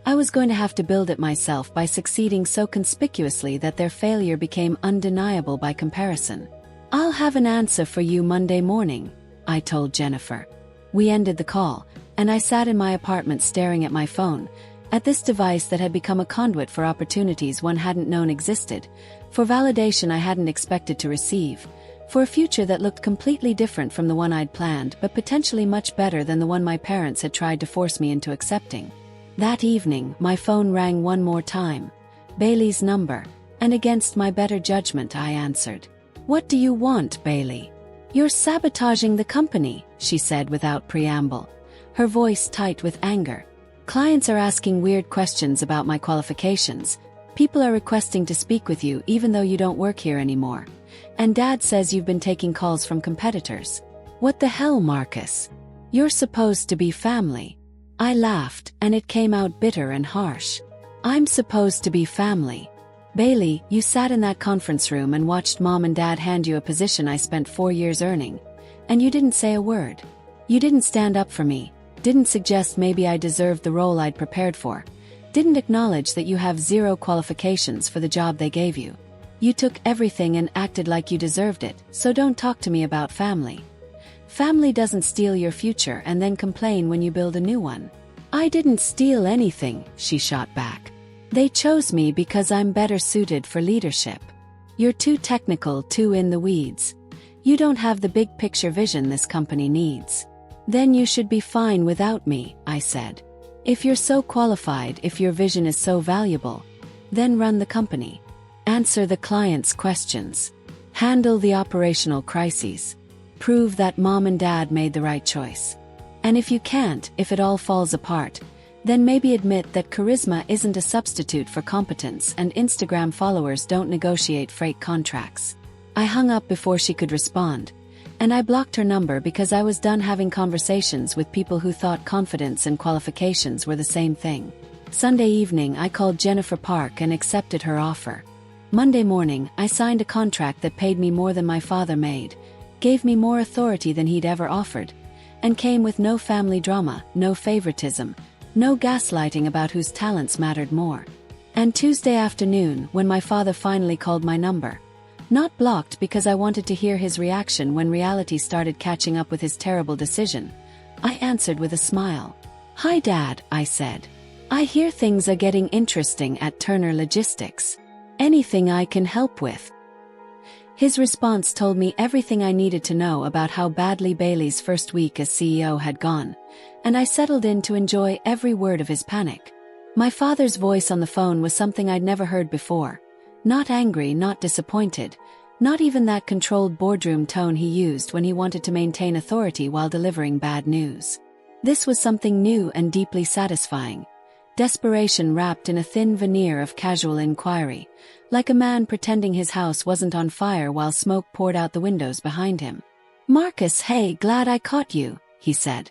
I was going to have to build it myself by succeeding so conspicuously that their failure became undeniable by comparison. "I'll have an answer for you Monday morning," I told Jennifer. We ended the call, and I sat in my apartment staring at my phone, at this device that had become a conduit for opportunities one hadn't known existed, for validation I hadn't expected to receive, for a future that looked completely different from the one I'd planned but potentially much better than the one my parents had tried to force me into accepting. That evening, my phone rang one more time. Bailey's number, and against my better judgment I answered. "What do you want, Bailey?" "You're sabotaging the company," she said without preamble, her voice tight with anger. "Clients are asking weird questions about my qualifications. People are requesting to speak with you even though you don't work here anymore. And Dad says you've been taking calls from competitors. What the hell, Marcus? You're supposed to be family." I laughed, and it came out bitter and harsh. "I'm supposed to be family. Bailey, you sat in that conference room and watched Mom and Dad hand you a position I spent 4 years earning. And you didn't say a word. You didn't stand up for me, didn't suggest maybe I deserved the role I'd prepared for, didn't acknowledge that you have 0 qualifications for the job they gave you. You took everything and acted like you deserved it, so don't talk to me about family. Family doesn't steal your future and then complain when you build a new one. I didn't steal anything, she shot back. They chose me because I'm better suited for leadership. You're too technical, too in the weeds. You don't have the big picture vision this company needs. Then you should be fine without me, I said. If you're so qualified, if your vision is so valuable, then run the company. Answer the client's questions. Handle the operational crises. Prove that mom and dad made the right choice. And if you can't, if it all falls apart, then maybe admit that charisma isn't a substitute for competence and Instagram followers don't negotiate freight contracts. I hung up before she could respond, and I blocked her number because I was done having conversations with people who thought confidence and qualifications were the same thing. Sunday evening, I called Jennifer Park and accepted her offer. Monday morning, I signed a contract that paid me more than my father made, gave me more authority than he'd ever offered, and came with no family drama, no favoritism, no gaslighting about whose talents mattered more. And Tuesday afternoon, when my father finally called my number, not blocked because I wanted to hear his reaction when reality started catching up with his terrible decision, I answered with a smile. "Hi Dad," I said. "I hear things are getting interesting at Turner Logistics. Anything I can help with?" His response told me everything I needed to know about how badly Bailey's first week as CEO had gone, and I settled in to enjoy every word of his panic. My father's voice on the phone was something I'd never heard before. Not angry, not disappointed, not even that controlled boardroom tone he used when he wanted to maintain authority while delivering bad news. This was something new and deeply satisfying. Desperation wrapped in a thin veneer of casual inquiry, like a man pretending his house wasn't on fire while smoke poured out the windows behind him. "Marcus, hey, glad I caught you," he said.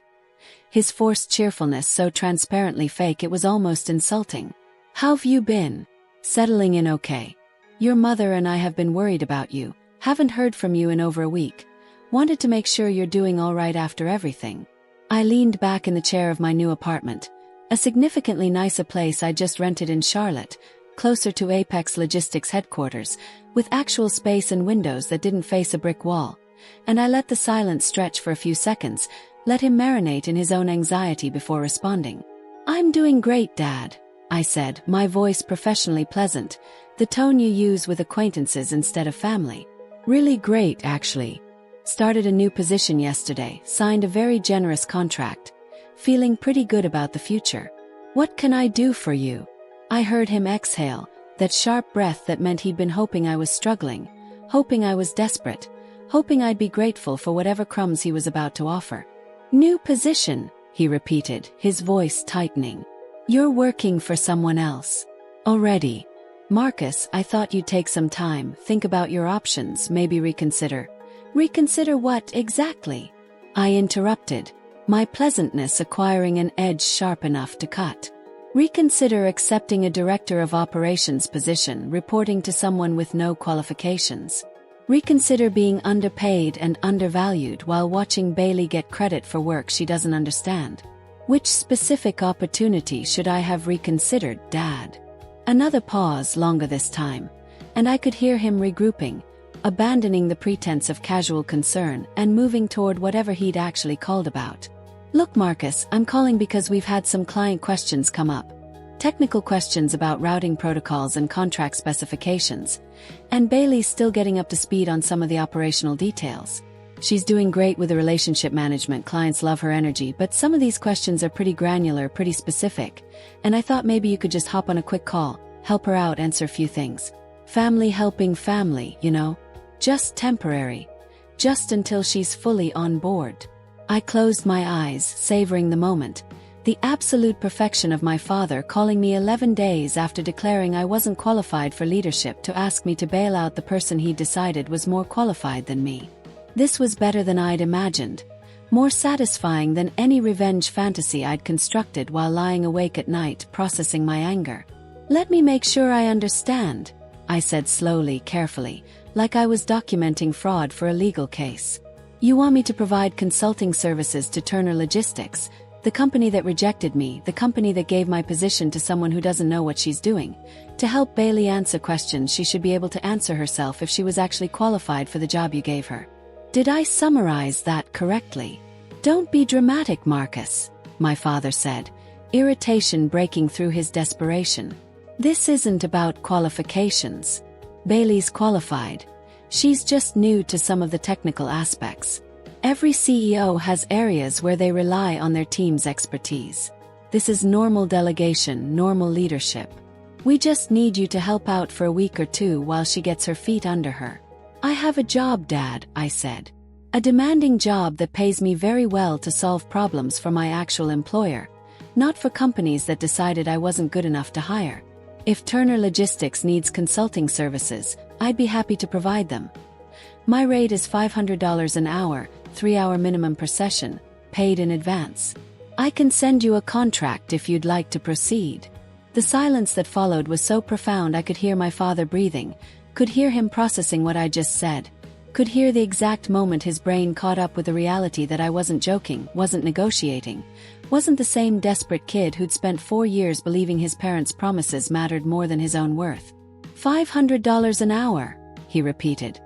His forced cheerfulness so transparently fake it was almost insulting. "How've you been? Settling in okay? Your mother and I have been worried about you, haven't heard from you in over a week. Wanted to make sure you're doing all right after everything." I leaned back in the chair of my new apartment, a significantly nicer place I just rented in Charlotte, closer to Apex Logistics headquarters, with actual space and windows that didn't face a brick wall, and I let the silence stretch for a few seconds, let him marinate in his own anxiety before responding. "I'm doing great, Dad," I said, my voice professionally pleasant, the tone you use with acquaintances instead of family. "Really great, actually. Started a new position yesterday, signed a very generous contract. Feeling pretty good about the future. What can I do for you?" I heard him exhale, that sharp breath that meant he'd been hoping I was struggling, hoping I was desperate, hoping I'd be grateful for whatever crumbs he was about to offer. "New position," he repeated, his voice tightening. "You're working for someone else. Already. Marcus, I thought you'd take some time, think about your options, maybe reconsider." "Reconsider what, exactly?" I interrupted, my pleasantness acquiring an edge sharp enough to cut. "Reconsider accepting a director of operations position reporting to someone with no qualifications. Reconsider being underpaid and undervalued while watching Bailey get credit for work she doesn't understand. Which specific opportunity should I have reconsidered, Dad?" Another pause, longer this time, and I could hear him regrouping, abandoning the pretense of casual concern and moving toward whatever he'd actually called about. "Look, Marcus, I'm calling because we've had some client questions come up. Technical questions about routing protocols and contract specifications, and Bailey's still getting up to speed on some of the operational details. She's doing great with the relationship management, clients love her energy, but some of these questions are pretty granular, pretty specific, and I thought maybe you could just hop on a quick call, help her out, answer a few things. Family helping family, you know? Just temporary. Just until she's fully on board." I closed my eyes, savoring the moment. The absolute perfection of my father calling me 11 days after declaring I wasn't qualified for leadership to ask me to bail out the person he decided was more qualified than me. This was better than I'd imagined, more satisfying than any revenge fantasy I'd constructed while lying awake at night processing my anger. "Let me make sure I understand," I said slowly, carefully, like I was documenting fraud for a legal case. "You want me to provide consulting services to Turner Logistics, the company that rejected me, the company that gave my position to someone who doesn't know what she's doing, to help Bailey answer questions she should be able to answer herself if she was actually qualified for the job you gave her?" Did I summarize that correctly? Don't be dramatic, Marcus, my father said, irritation breaking through his desperation. This isn't about qualifications. Bailey's qualified. She's just new to some of the technical aspects. Every CEO has areas where they rely on their team's expertise. This is normal delegation, normal leadership. We just need you to help out for a week or two while she gets her feet under her. I have a job, Dad, I said. A demanding job that pays me very well to solve problems for my actual employer, not for companies that decided I wasn't good enough to hire. If Turner Logistics needs consulting services, I'd be happy to provide them. My rate is $500 an hour, 3-hour minimum per session, paid in advance. I can send you a contract if you'd like to proceed. The silence that followed was so profound I could hear my father breathing, could hear him processing what I just said, could hear the exact moment his brain caught up with the reality that I wasn't joking, wasn't negotiating, wasn't the same desperate kid who'd spent 4 years believing his parents' promises mattered more than his own worth. $500 an hour, he repeated,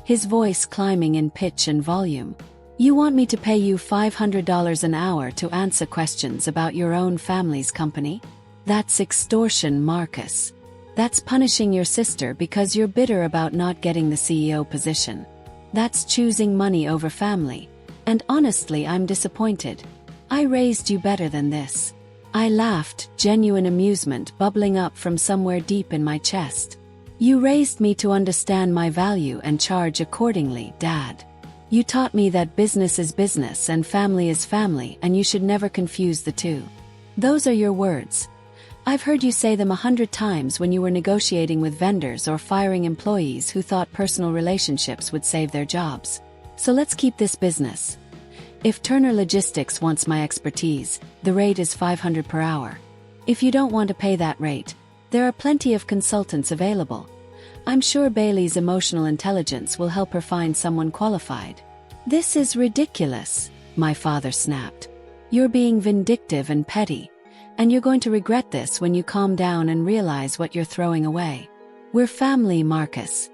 his voice climbing in pitch and volume. You want me to pay you $500 an hour to answer questions about your own family's company? That's extortion, Marcus. That's punishing your sister because you're bitter about not getting the CEO position. That's choosing money over family. And honestly, I'm disappointed. I raised you better than this. I laughed, genuine amusement bubbling up from somewhere deep in my chest. You raised me to understand my value and charge accordingly, Dad. You taught me that business is business and family is family, and you should never confuse the two. Those are your words. I've heard you say them 100 times when you were negotiating with vendors or firing employees who thought personal relationships would save their jobs. So let's keep this business. If Turner Logistics wants my expertise, the rate is $500 per hour. If you don't want to pay that rate, there are plenty of consultants available. I'm sure Bailey's emotional intelligence will help her find someone qualified. This is ridiculous, my father snapped. You're being vindictive and petty. And you're going to regret this when you calm down and realize what you're throwing away. We're family, Marcus.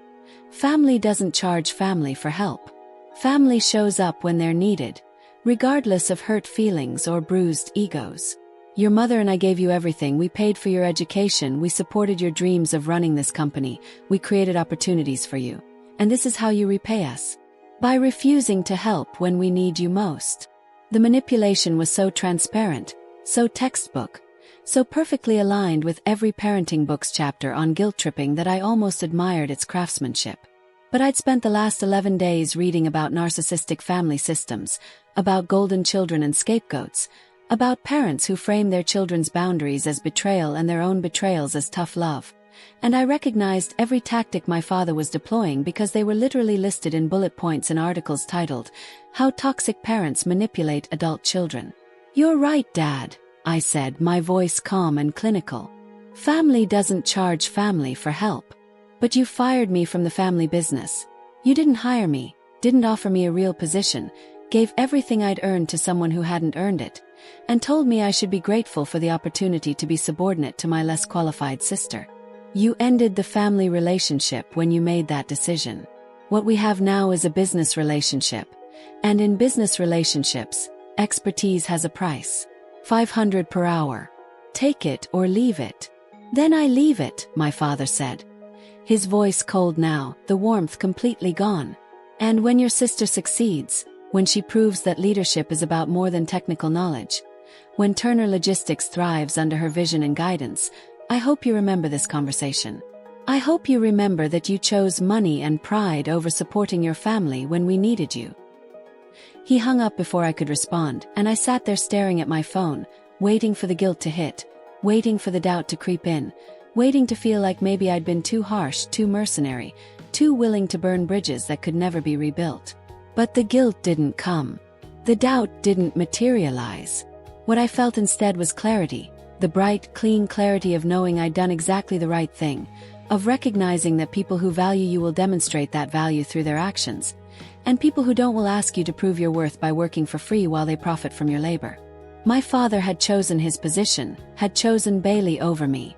Family doesn't charge family for help. Family shows up when they're needed, regardless of hurt feelings or bruised egos. Your mother and I gave you everything. We paid for your education. We supported your dreams of running this company. We created opportunities for you. And this is how you repay us. By refusing to help when we need you most. The manipulation was so transparent, so textbook, so perfectly aligned with every parenting book's chapter on guilt tripping that I almost admired its craftsmanship. But I'd spent the last 11 days reading about narcissistic family systems, about golden children and scapegoats, about parents who frame their children's boundaries as betrayal and their own betrayals as tough love. And I recognized every tactic my father was deploying because they were literally listed in bullet points in articles titled, "How Toxic Parents Manipulate Adult Children." You're right, Dad, I said, my voice calm and clinical. Family doesn't charge family for help. But you fired me from the family business. You didn't hire me, didn't offer me a real position, gave everything I'd earned to someone who hadn't earned it, and told me I should be grateful for the opportunity to be subordinate to my less qualified sister. You ended the family relationship when you made that decision. What we have now is a business relationship. And in business relationships, expertise has a price. $500 per hour. Take it or leave it. Then I leave it, my father said. His voice cold now, the warmth completely gone. And when your sister succeeds, when she proves that leadership is about more than technical knowledge, when Turner Logistics thrives under her vision and guidance, I hope you remember this conversation. I hope you remember that you chose money and pride over supporting your family when we needed you. He hung up before I could respond, and I sat there staring at my phone, waiting for the guilt to hit, waiting for the doubt to creep in, waiting to feel like maybe I'd been too harsh, too mercenary, too willing to burn bridges that could never be rebuilt. But the guilt didn't come. The doubt didn't materialize. What I felt instead was clarity, the bright, clean clarity of knowing I'd done exactly the right thing, of recognizing that people who value you will demonstrate that value through their actions, and people who don't will ask you to prove your worth by working for free while they profit from your labor. My father had chosen his position, had chosen Bailey over me,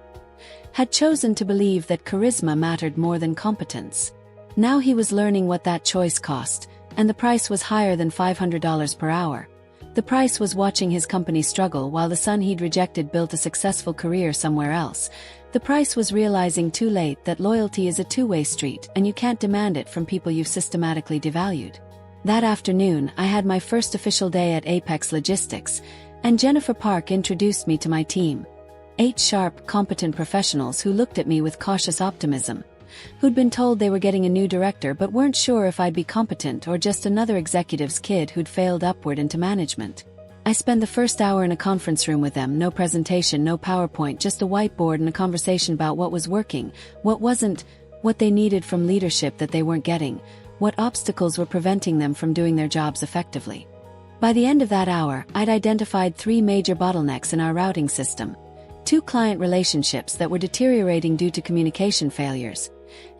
had chosen to believe that charisma mattered more than competence. Now he was learning what that choice cost, and the price was higher than $500 per hour. The price was watching his company struggle while the son he'd rejected built a successful career somewhere else. The price was realizing too late that loyalty is a two-way street and you can't demand it from people you've systematically devalued. That afternoon, I had my first official day at Apex Logistics, and Jennifer Park introduced me to my team. 8 sharp, competent professionals who looked at me with cautious optimism, who'd been told they were getting a new director but weren't sure if I'd be competent or just another executive's kid who'd failed upward into management. I spent the first hour in a conference room with them, no presentation, no PowerPoint, just a whiteboard and a conversation about what was working, what wasn't, what they needed from leadership that they weren't getting, what obstacles were preventing them from doing their jobs effectively. By the end of that hour, I'd identified 3 major bottlenecks in our routing system, 2 client relationships that were deteriorating due to communication failures,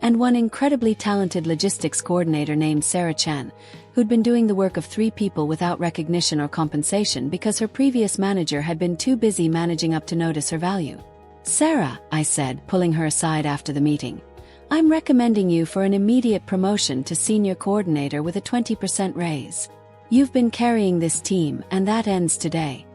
and 1 incredibly talented logistics coordinator named Sarah Chan, who'd been doing the work of 3 people without recognition or compensation because her previous manager had been too busy managing up to notice her value. "Sarah," I said, pulling her aside after the meeting, "I'm recommending you for an immediate promotion to senior coordinator with a 20% raise. You've been carrying this team, and that ends today.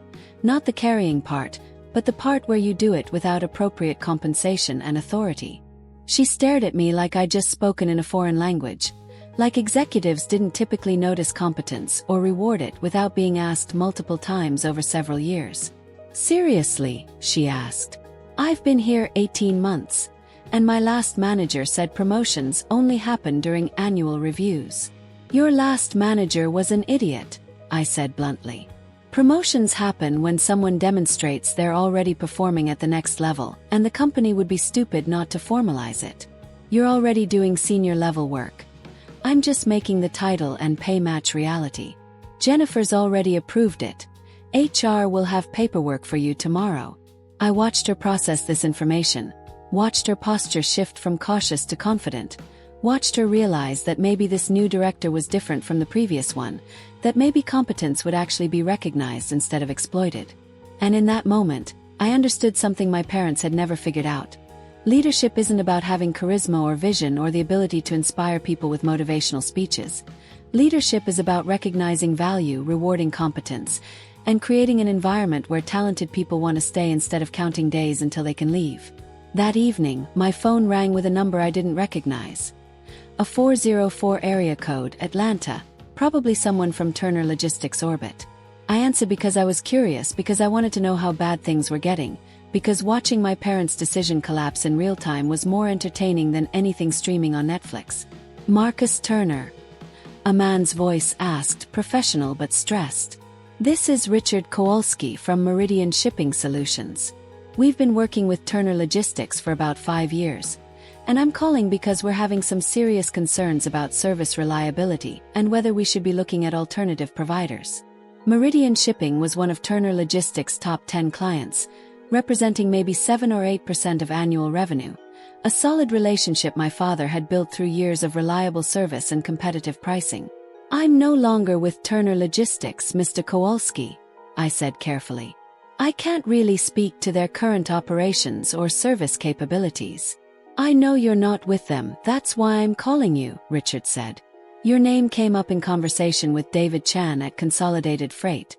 Not the carrying part, but the part where you do it without appropriate compensation and authority." She stared at me like I'd just spoken in a foreign language, like executives didn't typically notice competence or reward it without being asked multiple times over several years. "Seriously?" she asked. "I've been here 18 months, and my last manager said promotions only happen during annual reviews." "Your last manager was an idiot," I said bluntly. "Promotions happen when someone demonstrates they're already performing at the next level, and the company would be stupid not to formalize it. You're already doing senior level work. I'm just making the title and pay match reality. Jennifer's already approved it. HR will have paperwork for you tomorrow." I watched her process this information, watched her posture shift from cautious to confident, watched her realize that maybe this new director was different from the previous one, that maybe competence would actually be recognized instead of exploited. And in that moment, I understood something my parents had never figured out. Leadership isn't about having charisma or vision or the ability to inspire people with motivational speeches. Leadership is about recognizing value, rewarding competence, and creating an environment where talented people want to stay instead of counting days until they can leave. That evening, my phone rang with a number I didn't recognize. A 404 area code, Atlanta, probably someone from Turner Logistics orbit. I answered because I was curious, because I wanted to know how bad things were getting, because watching my parents' decision collapse in real time was more entertaining than anything streaming on Netflix. "Marcus Turner?" a man's voice asked, professional but stressed. "This is Richard Kowalski from Meridian Shipping Solutions. We've been working with Turner Logistics for about 5 years. And I'm calling because we're having some serious concerns about service reliability and whether we should be looking at alternative providers." Meridian Shipping was one of Turner Logistics' top 10 clients, representing maybe 7 or 8% of annual revenue, a solid relationship my father had built through years of reliable service and competitive pricing. "I'm no longer with Turner Logistics, Mr. Kowalski," I said carefully. "I can't really speak to their current operations or service capabilities." "I know you're not with them, that's why I'm calling you," Richard said. "Your name came up in conversation with David Chan at Consolidated Freight,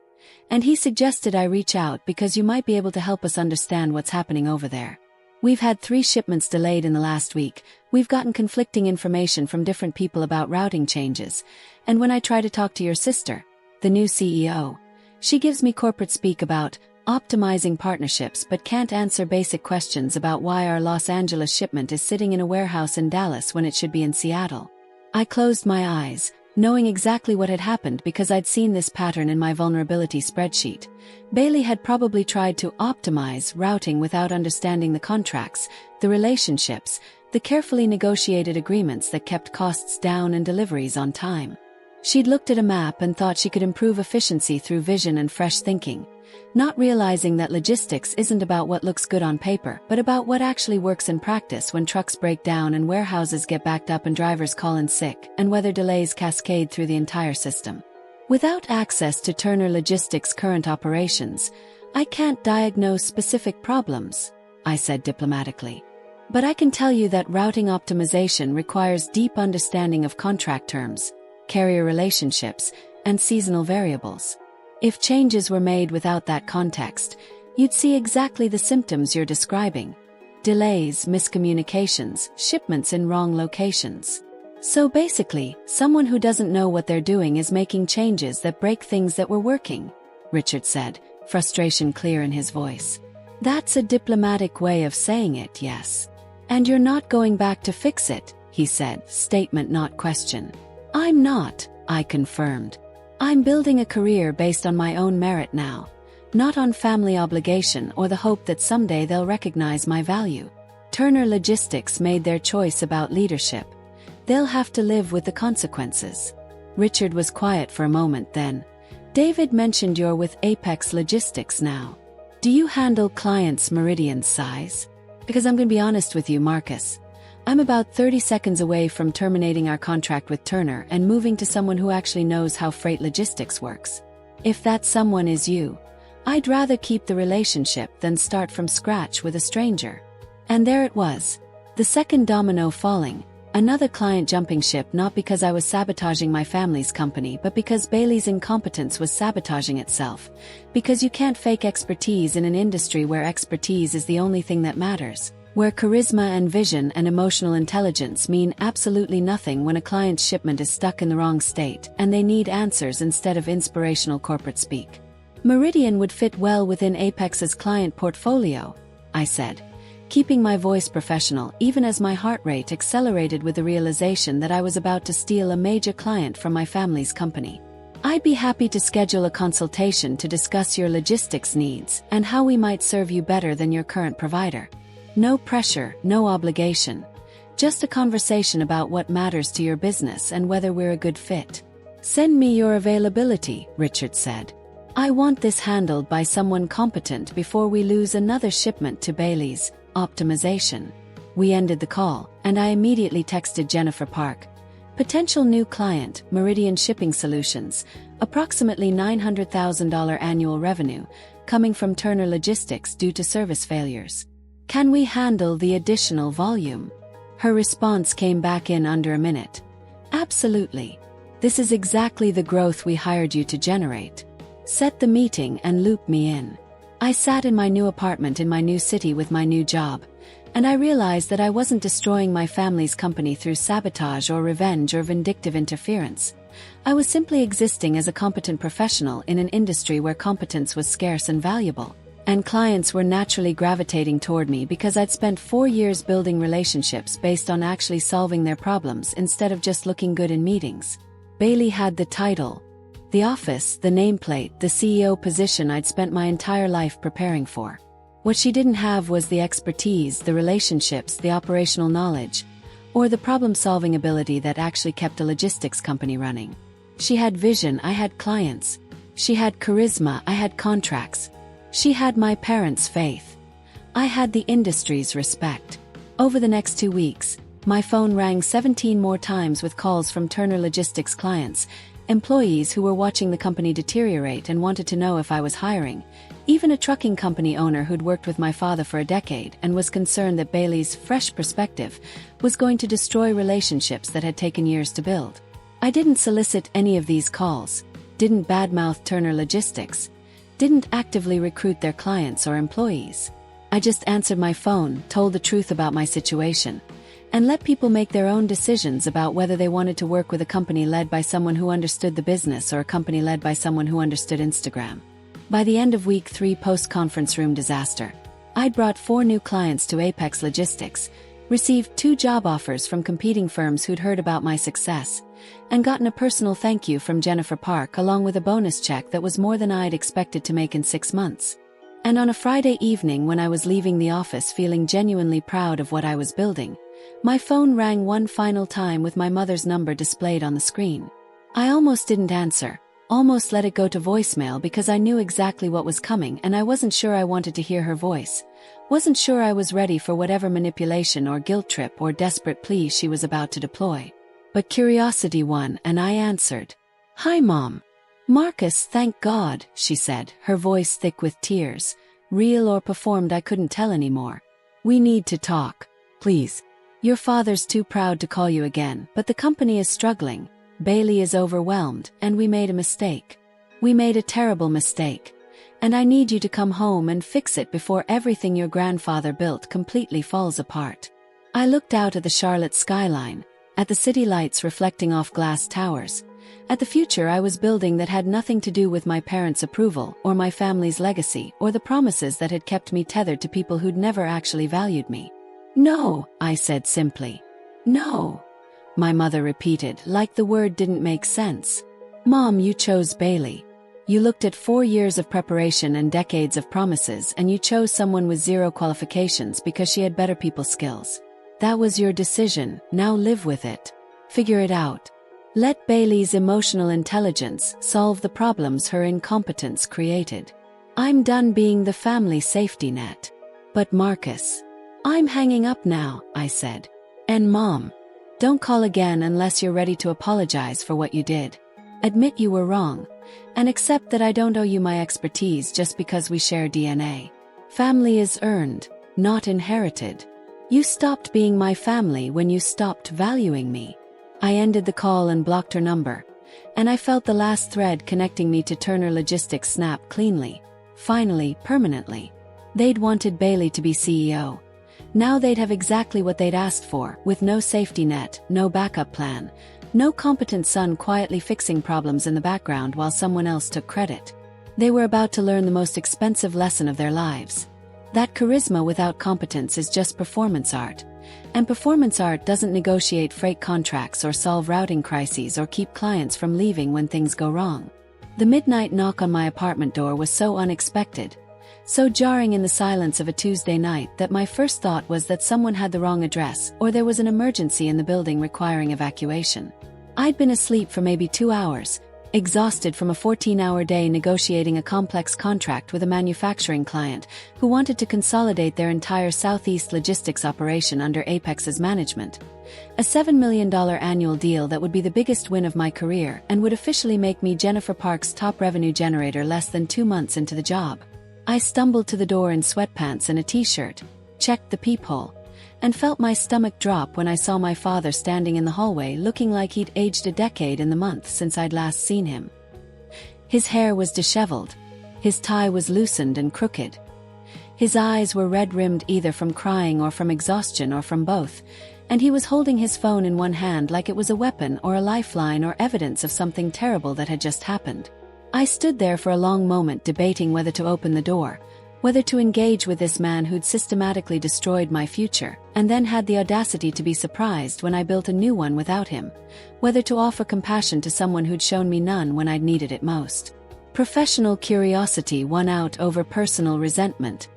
and he suggested I reach out because you might be able to help us understand what's happening over there. We've had 3 shipments delayed in the last week, we've gotten conflicting information from different people about routing changes, and when I try to talk to your sister, the new CEO, she gives me corporate speak about optimizing partnerships but can't answer basic questions about why our Los Angeles shipment is sitting in a warehouse in Dallas when it should be in Seattle." I closed my eyes, knowing exactly what had happened because I'd seen this pattern in my vulnerability spreadsheet. Bailey had probably tried to optimize routing without understanding the contracts, the relationships, the carefully negotiated agreements that kept costs down and deliveries on time. She'd looked at a map and thought she could improve efficiency through vision and fresh thinking, not realizing that logistics isn't about what looks good on paper, but about what actually works in practice when trucks break down and warehouses get backed up and drivers call in sick, and whether delays cascade through the entire system. Without access to Turner Logistics' current operations, I can't diagnose specific problems, I said diplomatically. But I can tell you that routing optimization requires deep understanding of contract terms, carrier relationships, and seasonal variables. If changes were made without that context, you'd see exactly the symptoms you're describing: delays, miscommunications, shipments in wrong locations. So basically, someone who doesn't know what they're doing is making changes that break things that were working, Richard said, frustration clear in his voice. That's a diplomatic way of saying it, yes. And you're not going back to fix it, he said, statement not question. I'm not, I confirmed. I'm building a career based on my own merit now, not on family obligation or the hope that someday they'll recognize my value. Turner Logistics made their choice about leadership. They'll have to live with the consequences. Richard was quiet for a moment then. David mentioned you're with Apex Logistics now. Do you handle clients' meridian size? Because I'm going to be honest with you, Marcus. I'm about 30 seconds away from terminating our contract with Turner and moving to someone who actually knows how freight logistics works. If that someone is you, I'd rather keep the relationship than start from scratch with a stranger. And there it was. The second domino falling. Another client jumping ship, not because I was sabotaging my family's company but because Bailey's incompetence was sabotaging itself. Because you can't fake expertise in an industry where expertise is the only thing that matters. Where charisma and vision and emotional intelligence mean absolutely nothing when a client's shipment is stuck in the wrong state and they need answers instead of inspirational corporate speak. Meridian would fit well within Apex's client portfolio, I said, keeping my voice professional even as my heart rate accelerated with the realization that I was about to steal a major client from my family's company. I'd be happy to schedule a consultation to discuss your logistics needs and how we might serve you better than your current provider. No pressure, no obligation. Just a conversation about what matters to your business and whether we're a good fit. Send me your availability, Richard said. I want this handled by someone competent before we lose another shipment to Bailey's optimization. We ended the call, and I immediately texted Jennifer Park. Potential new client, Meridian Shipping Solutions, approximately $900,000 annual revenue, coming from Turner Logistics due to service failures. Can we handle the additional volume? Her response came back in under a minute. Absolutely. This is exactly the growth we hired you to generate. Set the meeting and loop me in. I sat in my new apartment in my new city with my new job, and I realized that I wasn't destroying my family's company through sabotage or revenge or vindictive interference. I was simply existing as a competent professional in an industry where competence was scarce and valuable, and clients were naturally gravitating toward me because I'd spent 4 years building relationships based on actually solving their problems instead of just looking good in meetings. Bailey had the title, the office, the nameplate, the CEO position I'd spent my entire life preparing for. What she didn't have was the expertise, the relationships, the operational knowledge, or the problem-solving ability that actually kept a logistics company running. She had vision, I had clients. She had charisma, I had contracts. She had my parents' faith. I had the industry's respect. Over the next 2 weeks, my phone rang 17 more times with calls from Turner Logistics clients, employees who were watching the company deteriorate and wanted to know if I was hiring, even a trucking company owner who'd worked with my father for a decade and was concerned that Bailey's fresh perspective was going to destroy relationships that had taken years to build. I didn't solicit any of these calls, didn't badmouth Turner Logistics, didn't actively recruit their clients or employees. I just answered my phone, told the truth about my situation, and let people make their own decisions about whether they wanted to work with a company led by someone who understood the business or a company led by someone who understood Instagram. By the end of week 3 post-conference room disaster, I'd brought 4 new clients to Apex Logistics, received 2 job offers from competing firms who'd heard about my success, and gotten a personal thank you from Jennifer Park along with a bonus check that was more than I'd expected to make in 6 months. And on a Friday evening when I was leaving the office feeling genuinely proud of what I was building, my phone rang one final time with my mother's number displayed on the screen. I almost didn't answer, almost let it go to voicemail because I knew exactly what was coming and I wasn't sure I wanted to hear her voice. Wasn't sure I was ready for whatever manipulation or guilt trip or desperate plea she was about to deploy. But curiosity won and I answered. "Hi, Mom." "Marcus, thank God," she said, her voice thick with tears. Real or performed I couldn't tell anymore. "We need to talk. Please. Your father's too proud to call you again, but the company is struggling. Bailey is overwhelmed, and we made a mistake. We made a terrible mistake. And I need you to come home and fix it before everything your grandfather built completely falls apart." I looked out at the Charlotte skyline, at the city lights reflecting off glass towers, at the future I was building that had nothing to do with my parents' approval or my family's legacy or the promises that had kept me tethered to people who'd never actually valued me. "No," I said simply. "No," my mother repeated, like the word didn't make sense. "Mom, you chose Bailey. You looked at 4 years of preparation and decades of promises, and you chose someone with 0 qualifications because she had better people skills. That was your decision, now live with it. Figure it out. Let Bailey's emotional intelligence solve the problems her incompetence created. I'm done being the family safety net." "But Marcus." "I'm hanging up now," I said. "And Mom, don't call again unless you're ready to apologize for what you did. Admit you were wrong, and accept that I don't owe you my expertise just because we share DNA. Family is earned, not inherited. You stopped being my family when you stopped valuing me." I ended the call and blocked her number, and I felt the last thread connecting me to Turner Logistics snap cleanly. Finally, permanently. They'd wanted Bailey to be CEO. Now they'd have exactly what they'd asked for, with no safety net, no backup plan, no competent son quietly fixing problems in the background while someone else took credit. They were about to learn the most expensive lesson of their lives. That charisma without competence is just performance art. And performance art doesn't negotiate freight contracts or solve routing crises or keep clients from leaving when things go wrong. The midnight knock on my apartment door was so unexpected, so jarring in the silence of a Tuesday night, that my first thought was that someone had the wrong address or there was an emergency in the building requiring evacuation. I'd been asleep for maybe 2 hours, exhausted from a 14-hour day negotiating a complex contract with a manufacturing client who wanted to consolidate their entire Southeast logistics operation under Apex's management. A $7 million annual deal that would be the biggest win of my career and would officially make me Jennifer Park's top revenue generator less than 2 months into the job. I stumbled to the door in sweatpants and a t-shirt, checked the peephole, and felt my stomach drop when I saw my father standing in the hallway looking like he'd aged a decade in the month since I'd last seen him. His hair was disheveled. His tie was loosened and crooked. His eyes were red-rimmed either from crying or from exhaustion or from both, and he was holding his phone in one hand like it was a weapon or a lifeline or evidence of something terrible that had just happened. I stood there for a long moment debating whether to open the door, whether to engage with this man who'd systematically destroyed my future, and then had the audacity to be surprised when I built a new one without him, whether to offer compassion to someone who'd shown me none when I'd needed it most. Professional curiosity won out over personal resentment,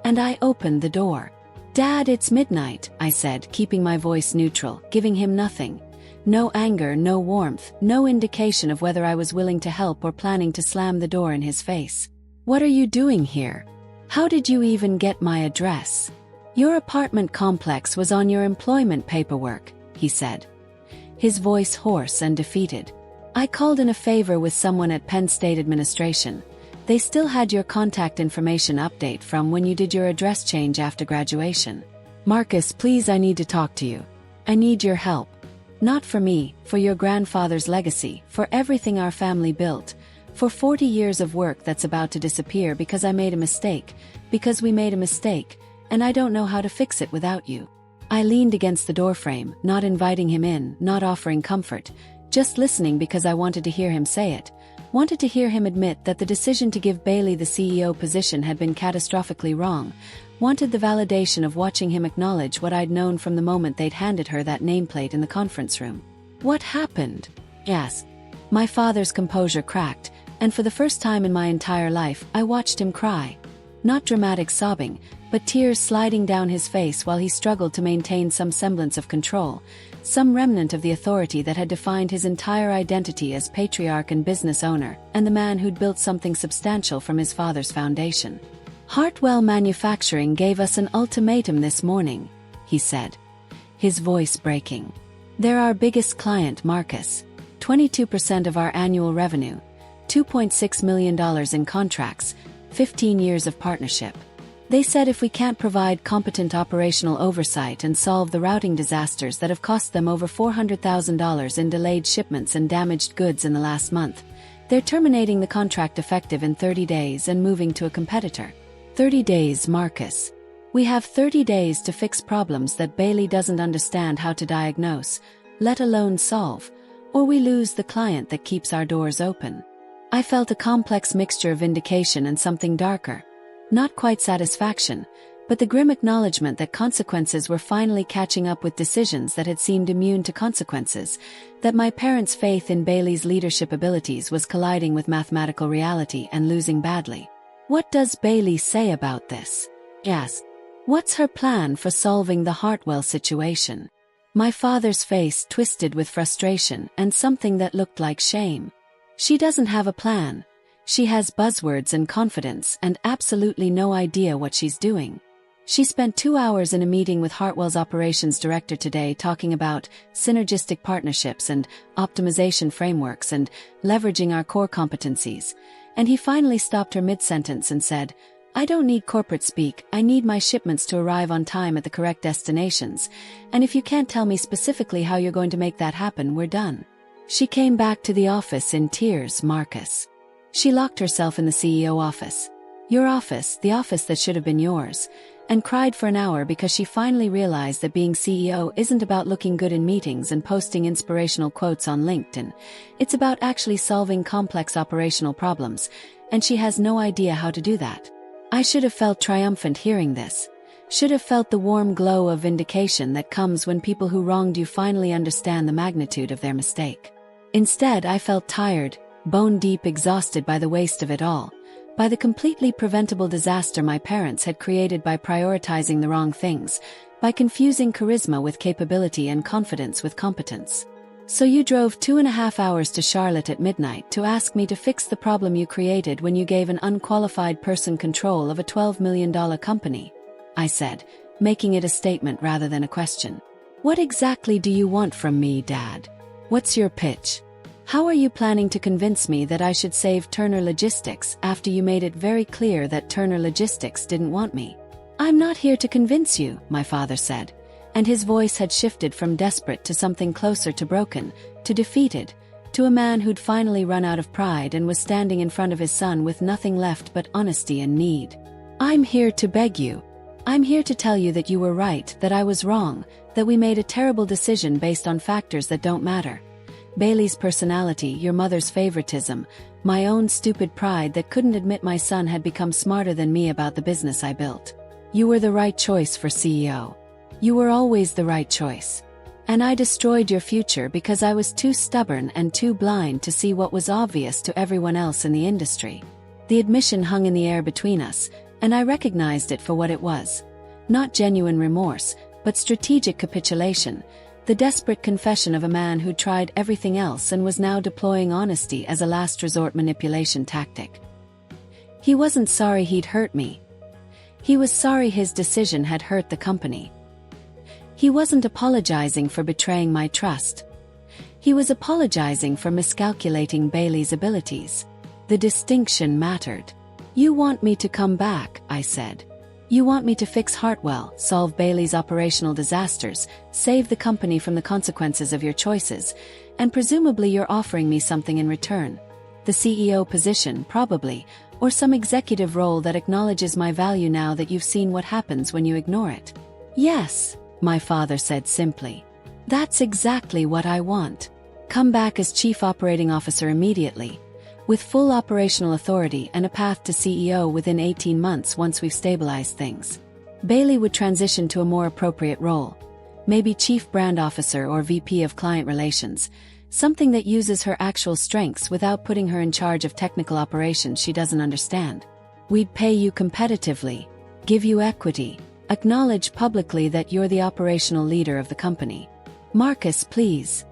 and I opened the door. "Dad, it's midnight," I said, keeping my voice neutral, giving him nothing. No anger, no warmth, no indication of whether I was willing to help or planning to slam the door in his face. "What are you doing here? How did you even get my address? Your apartment complex was on your employment paperwork," he said, his voice hoarse and defeated. "I called in a favor with someone at Penn State Administration. They still had your contact information update from when you did your address change after graduation. Marcus, please, I need to talk to you. I need your help. Not for me, for your grandfather's legacy, for everything our family built, for 40 years of work that's about to disappear because I made a mistake, because we made a mistake, and I don't know how to fix it without you." I leaned against the doorframe, not inviting him in, not offering comfort, just listening because I wanted to hear him say it, wanted to hear him admit that the decision to give Bailey the CEO position had been catastrophically wrong, wanted the validation of watching him acknowledge what I'd known from the moment they'd handed her that nameplate in the conference room. "What happened?" I asked. My father's composure cracked, and for the first time in my entire life, I watched him cry. Not dramatic sobbing, but tears sliding down his face while he struggled to maintain some semblance of control, some remnant of the authority that had defined his entire identity as patriarch and business owner, and the man who'd built something substantial from his father's foundation. "Hartwell Manufacturing gave us an ultimatum this morning," he said, his voice breaking. "They're our biggest client, Marcus. 22% of our annual revenue, $2.6 million in contracts, 15 years of partnership. They said if we can't provide competent operational oversight and solve the routing disasters that have cost them over $400,000 in delayed shipments and damaged goods in the last month, they're terminating the contract effective in 30 days and moving to a competitor. 30 days, Marcus. We have 30 days to fix problems that Bailey doesn't understand how to diagnose, let alone solve, or we lose the client that keeps our doors open. I felt a complex mixture of vindication and something darker. Not quite satisfaction, but the grim acknowledgement that consequences were finally catching up with decisions that had seemed immune to consequences, that my parents' faith in Bailey's leadership abilities was colliding with mathematical reality and losing badly. What does Bailey say about this? Yes. What's her plan for solving the Hartwell situation? My father's face twisted with frustration and something that looked like shame. She doesn't have a plan. She has buzzwords and confidence and absolutely no idea what she's doing. She spent 2 hours in a meeting with Hartwell's operations director today talking about synergistic partnerships and optimization frameworks and leveraging our core competencies, and he finally stopped her mid-sentence and said, "I don't need corporate speak, I need my shipments to arrive on time at the correct destinations, and if you can't tell me specifically how you're going to make that happen, we're done." She came back to the office in tears, Marcus. She locked herself in the CEO office. Your office, the office that should have been yours, and cried for an hour because she finally realized that being CEO isn't about looking good in meetings and posting inspirational quotes on LinkedIn. It's about actually solving complex operational problems, and she has no idea how to do that. I should have felt triumphant hearing this. Should have felt the warm glow of vindication that comes when people who wronged you finally understand the magnitude of their mistake. Instead, I felt tired, bone-deep exhausted by the waste of it all, by the completely preventable disaster my parents had created by prioritizing the wrong things, by confusing charisma with capability and confidence with competence. So you drove 2.5 hours to Charlotte at midnight to ask me to fix the problem you created when you gave an unqualified person control of a $12 million company, I said, making it a statement rather than a question. What exactly do you want from me, Dad? What's your pitch? How are you planning to convince me that I should save Turner Logistics after you made it very clear that Turner Logistics didn't want me? I'm not here to convince you, my father said, and his voice had shifted from desperate to something closer to broken, to defeated, to a man who'd finally run out of pride and was standing in front of his son with nothing left but honesty and need. I'm here to beg you. I'm here to tell you that you were right, that I was wrong, that we made a terrible decision based on factors that don't matter. Bailey's personality, your mother's favoritism, my own stupid pride that couldn't admit my son had become smarter than me about the business I built. You were the right choice for CEO. You were always the right choice. And I destroyed your future because I was too stubborn and too blind to see what was obvious to everyone else in the industry. The admission hung in the air between us, and I recognized it for what it was. Not genuine remorse, but strategic capitulation, the desperate confession of a man who tried everything else and was now deploying honesty as a last resort manipulation tactic. He wasn't sorry he'd hurt me. He was sorry his decision had hurt the company. He wasn't apologizing for betraying my trust. He was apologizing for miscalculating Bailey's abilities. The distinction mattered. You want me to come back, I said. You want me to fix Hartwell, solve Bailey's operational disasters, save the company from the consequences of your choices, and presumably you're offering me something in return. The CEO position, probably, or some executive role that acknowledges my value now that you've seen what happens when you ignore it. Yes, my father said simply. That's exactly what I want. Come back as Chief Operating Officer immediately, with full operational authority and a path to CEO within 18 months once we've stabilized things. Bailey would transition to a more appropriate role, maybe Chief Brand Officer or VP of Client Relations, something that uses her actual strengths without putting her in charge of technical operations she doesn't understand. We'd pay you competitively, give you equity, acknowledge publicly that you're the operational leader of the company. Marcus, please.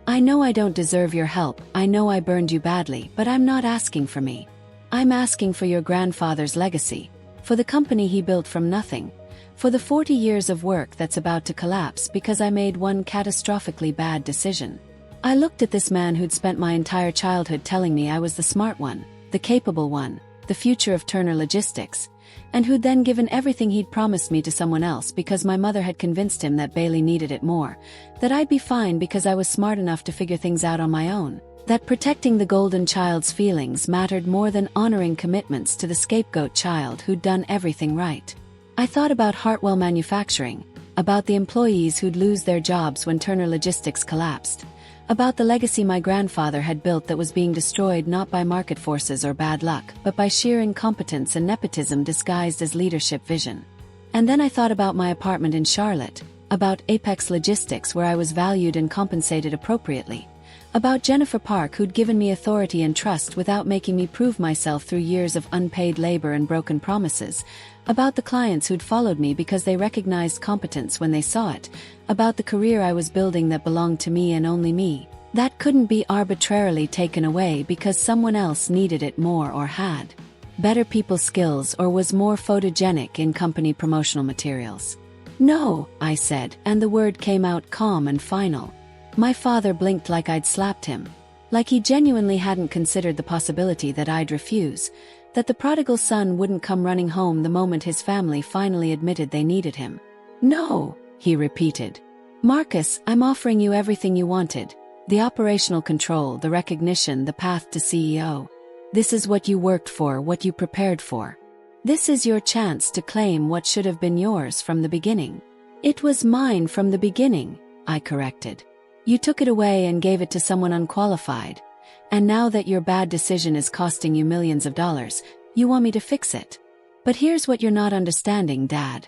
I know I don't deserve your help, I know I burned you badly, but I'm not asking for me. I'm asking for your grandfather's legacy, for the company he built from nothing, for the 40 years of work that's about to collapse because I made one catastrophically bad decision. I looked at this man who'd spent my entire childhood telling me I was the smart one, the capable one, the future of Turner Logistics, and who'd then given everything he'd promised me to someone else because my mother had convinced him that Bailey needed it more, that I'd be fine because I was smart enough to figure things out on my own, that protecting the golden child's feelings mattered more than honoring commitments to the scapegoat child who'd done everything right. I thought about Hartwell Manufacturing, about the employees who'd lose their jobs when Turner Logistics collapsed, about the legacy my grandfather had built that was being destroyed not by market forces or bad luck, but by sheer incompetence and nepotism disguised as leadership vision. And then I thought about my apartment in Charlotte, about Apex Logistics where I was valued and compensated appropriately, about Jennifer Park who'd given me authority and trust without making me prove myself through years of unpaid labor and broken promises, about the clients who'd followed me because they recognized competence when they saw it, about the career I was building that belonged to me and only me, that couldn't be arbitrarily taken away because someone else needed it more or had better people skills or was more photogenic in company promotional materials. No, I said, and the word came out calm and final. My father blinked like I'd slapped him, like he genuinely hadn't considered the possibility that I'd refuse, that the prodigal son wouldn't come running home the moment his family finally admitted they needed him. No, he repeated. Marcus, I'm offering you everything you wanted. The operational control, the recognition, the path to CEO. This is what you worked for, what you prepared for. This is your chance to claim what should have been yours from the beginning. It was mine from the beginning, I corrected. You took it away and gave it to someone unqualified. And now that your bad decision is costing you millions of dollars, you want me to fix it. But here's what you're not understanding, Dad.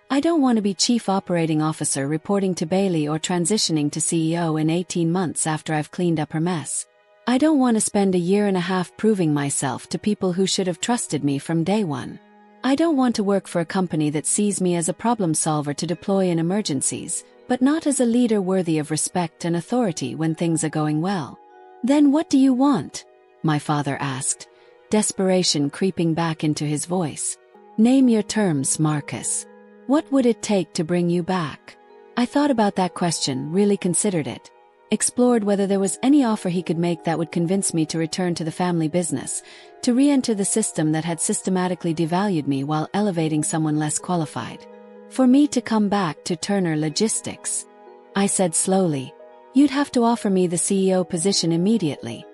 I don't want to be Chief Operating Officer reporting to Bailey or transitioning to CEO in 18 months after I've cleaned up her mess. I don't want to spend a year and a half proving myself to people who should have trusted me from day one. I don't want to work for a company that sees me as a problem solver to deploy in emergencies, but not as a leader worthy of respect and authority when things are going well. Then what do you want? My father asked, desperation creeping back into his voice. Name your terms, Marcus. What would it take to bring you back? I thought about that question, really considered it. Explored whether there was any offer he could make that would convince me to return to the family business, to re-enter the system that had systematically devalued me while elevating someone less qualified. For me to come back to Turner Logistics. I said slowly, you'd have to offer me the CEO position immediately.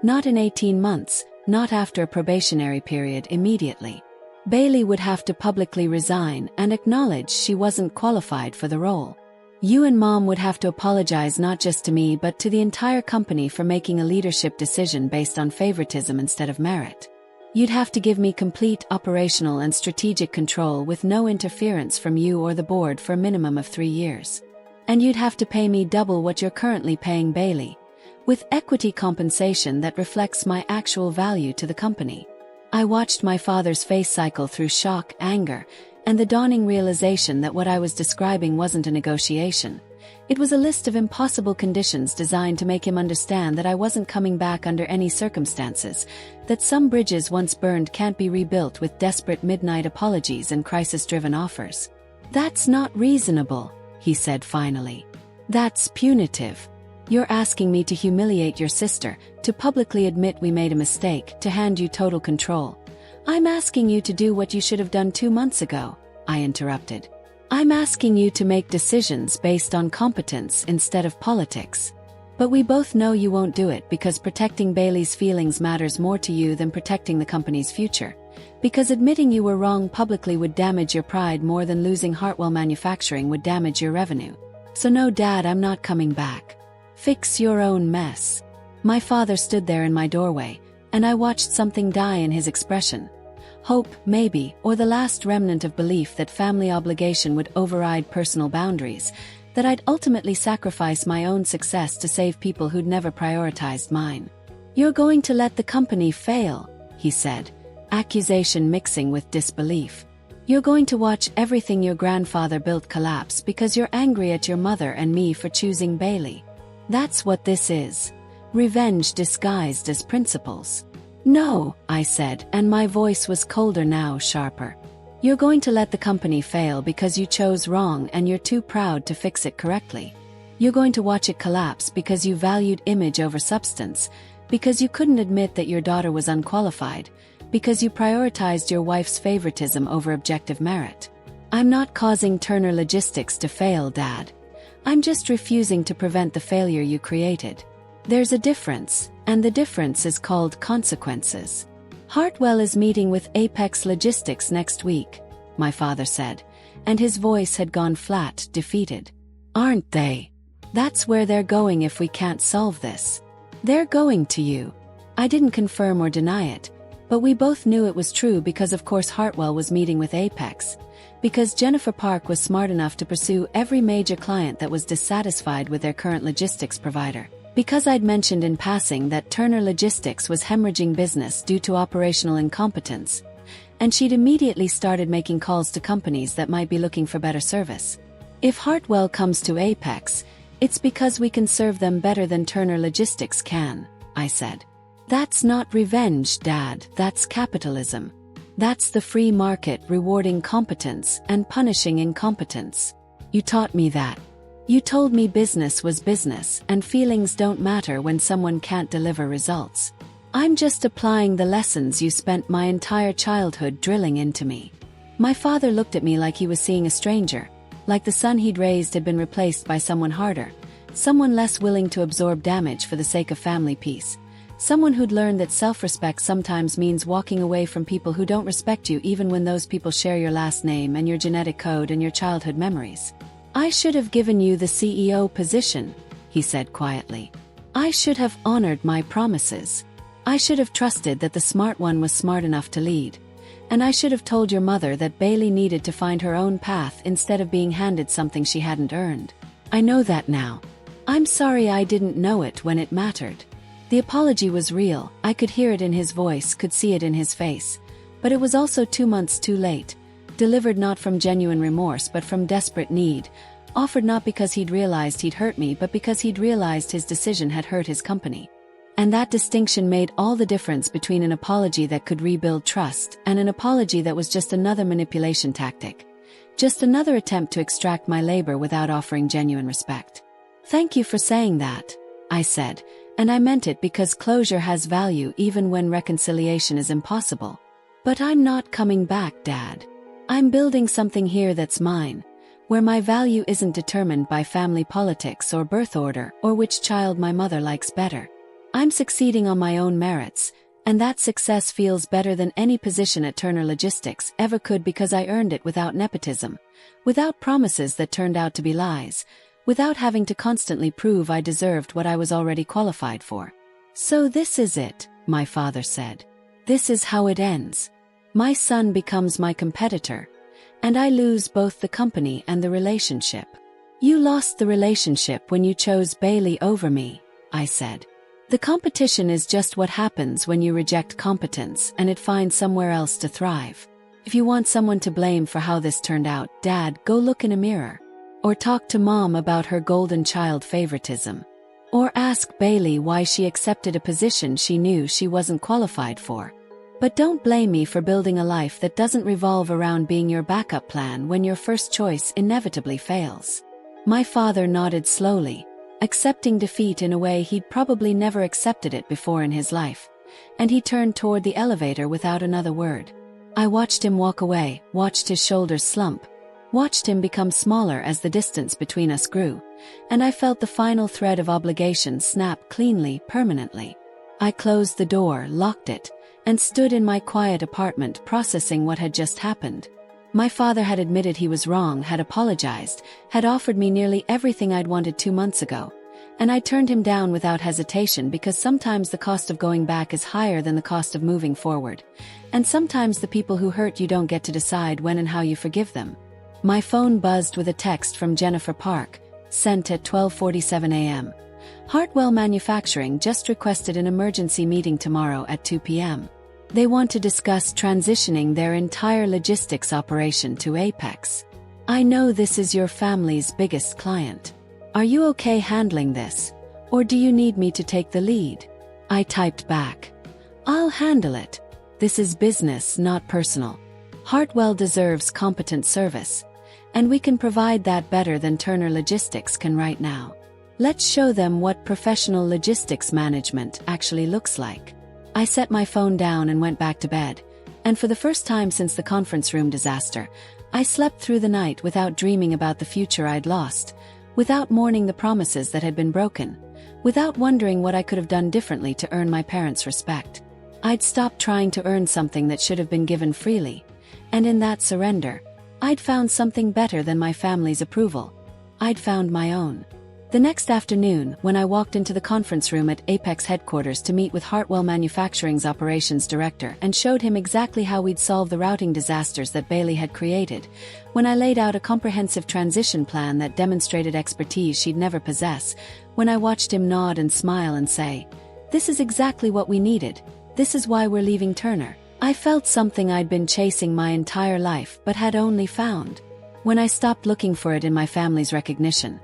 Not in 18 months, not after a probationary period, immediately. Bailey would have to publicly resign and acknowledge she wasn't qualified for the role. You and Mom would have to apologize not just to me but to the entire company for making a leadership decision based on favoritism instead of merit. You'd have to give me complete operational and strategic control with no interference from you or the board for a minimum of 3 years. And you'd have to pay me double what you're currently paying Bailey, with equity compensation that reflects my actual value to the company. I watched my father's face cycle through shock, anger, and the dawning realization that what I was describing wasn't a negotiation. It was a list of impossible conditions designed to make him understand that I wasn't coming back under any circumstances, that some bridges once burned can't be rebuilt with desperate midnight apologies and crisis-driven offers. That's not reasonable, he said finally. That's punitive. You're asking me to humiliate your sister, to publicly admit we made a mistake, to hand you total control. I'm asking you to do what you should have done 2 months ago, I interrupted. I'm asking you to make decisions based on competence instead of politics. But we both know you won't do it because protecting Bailey's feelings matters more to you than protecting the company's future. Because admitting you were wrong publicly would damage your pride more than losing Hartwell Manufacturing would damage your revenue. So no, Dad, I'm not coming back. Fix your own mess. My father stood there in my doorway, and I watched something die in his expression. Hope, maybe, or the last remnant of belief that family obligation would override personal boundaries, that I'd ultimately sacrifice my own success to save people who'd never prioritized mine. You're going to let the company fail, he said, accusation mixing with disbelief. You're going to watch everything your grandfather built collapse because you're angry at your mother and me for choosing Bailey. That's what this is. Revenge disguised as principles. No, I said, and my voice was colder now, sharper. You're going to let the company fail because you chose wrong and you're too proud to fix it correctly. You're going to watch it collapse because you valued image over substance, because you couldn't admit that your daughter was unqualified, Because you prioritized your wife's favoritism over objective merit. I'm not causing Turner Logistics to fail, Dad. I'm just refusing to prevent the failure you created. There's a difference, and the difference is called consequences. Hartwell is meeting with Apex Logistics next week, my father said, and his voice had gone flat, defeated. Aren't they? That's where they're going if we can't solve this. They're going to you. I didn't confirm or deny it, but we both knew it was true because of course Hartwell was meeting with Apex, because Jennifer Park was smart enough to pursue every major client that was dissatisfied with their current logistics provider. Because I'd mentioned in passing that Turner Logistics was hemorrhaging business due to operational incompetence, and she'd immediately started making calls to companies that might be looking for better service. If Hartwell comes to Apex, it's because we can serve them better than Turner Logistics can, I said. That's not revenge, Dad, that's capitalism. That's the free market rewarding competence and punishing incompetence. You taught me that. You told me business was business and feelings don't matter when someone can't deliver results. I'm just applying the lessons you spent my entire childhood drilling into me. My father looked at me like he was seeing a stranger, like the son he'd raised had been replaced by someone harder, someone less willing to absorb damage for the sake of family peace, someone who'd learned that self-respect sometimes means walking away from people who don't respect you even when those people share your last name and your genetic code and your childhood memories. I should have given you the CEO position, he said quietly. I should have honored my promises. I should have trusted that the smart one was smart enough to lead. And I should have told your mother that Bailey needed to find her own path instead of being handed something she hadn't earned. I know that now. I'm sorry I didn't know it when it mattered. The apology was real, I could hear it in his voice, could see it in his face. But it was also 2 months too late. Delivered not from genuine remorse but from desperate need, offered not because he'd realized he'd hurt me but because he'd realized his decision had hurt his company. And that distinction made all the difference between an apology that could rebuild trust and an apology that was just another manipulation tactic. Just another attempt to extract my labor without offering genuine respect. Thank you for saying that, I said, and I meant it because closure has value even when reconciliation is impossible. But I'm not coming back, Dad. I'm building something here that's mine, where my value isn't determined by family politics or birth order or which child my mother likes better. I'm succeeding on my own merits, and that success feels better than any position at Turner Logistics ever could because I earned it without nepotism, without promises that turned out to be lies, without having to constantly prove I deserved what I was already qualified for. So this is it, my father said. This is how it ends. My son becomes my competitor, and I lose both the company and the relationship. You lost the relationship when you chose Bailey over me, I said. The competition is just what happens when you reject competence and it finds somewhere else to thrive. If you want someone to blame for how this turned out, Dad, go look in a mirror. Or talk to Mom about her golden child favoritism. Or ask Bailey why she accepted a position she knew she wasn't qualified for. But don't blame me for building a life that doesn't revolve around being your backup plan when your first choice inevitably fails. My father nodded slowly, accepting defeat in a way he'd probably never accepted it before in his life, and he turned toward the elevator without another word. I watched him walk away, watched his shoulders slump, watched him become smaller as the distance between us grew, and I felt the final thread of obligation snap cleanly, permanently. I closed the door, locked it, and stood in my quiet apartment processing what had just happened. My father had admitted he was wrong, had apologized, had offered me nearly everything I'd wanted 2 months ago, and I turned him down without hesitation because sometimes the cost of going back is higher than the cost of moving forward, and sometimes the people who hurt you don't get to decide when and how you forgive them. My phone buzzed with a text from Jennifer Park, sent at 12:47 a.m. Hartwell Manufacturing just requested an emergency meeting tomorrow at 2 p.m. They want to discuss transitioning their entire logistics operation to Apex. I know this is your family's biggest client. Are you okay handling this? Or do you need me to take the lead? I typed back. I'll handle it. This is business, not personal. Hartwell deserves competent service, and we can provide that better than Turner Logistics can right now. Let's show them what professional logistics management actually looks like. I set my phone down and went back to bed, and for the first time since the conference room disaster, I slept through the night without dreaming about the future I'd lost, without mourning the promises that had been broken, without wondering what I could have done differently to earn my parents' respect. I'd stopped trying to earn something that should have been given freely, and in that surrender, I'd found something better than my family's approval. I'd found my own. The next afternoon, when I walked into the conference room at Apex headquarters to meet with Hartwell Manufacturing's operations director and showed him exactly how we'd solve the routing disasters that Bailey had created, when I laid out a comprehensive transition plan that demonstrated expertise she'd never possess, when I watched him nod and smile and say, "This is exactly what we needed. This is why we're leaving Turner," I felt something I'd been chasing my entire life but had only found. When I stopped looking for it in my family's recognition,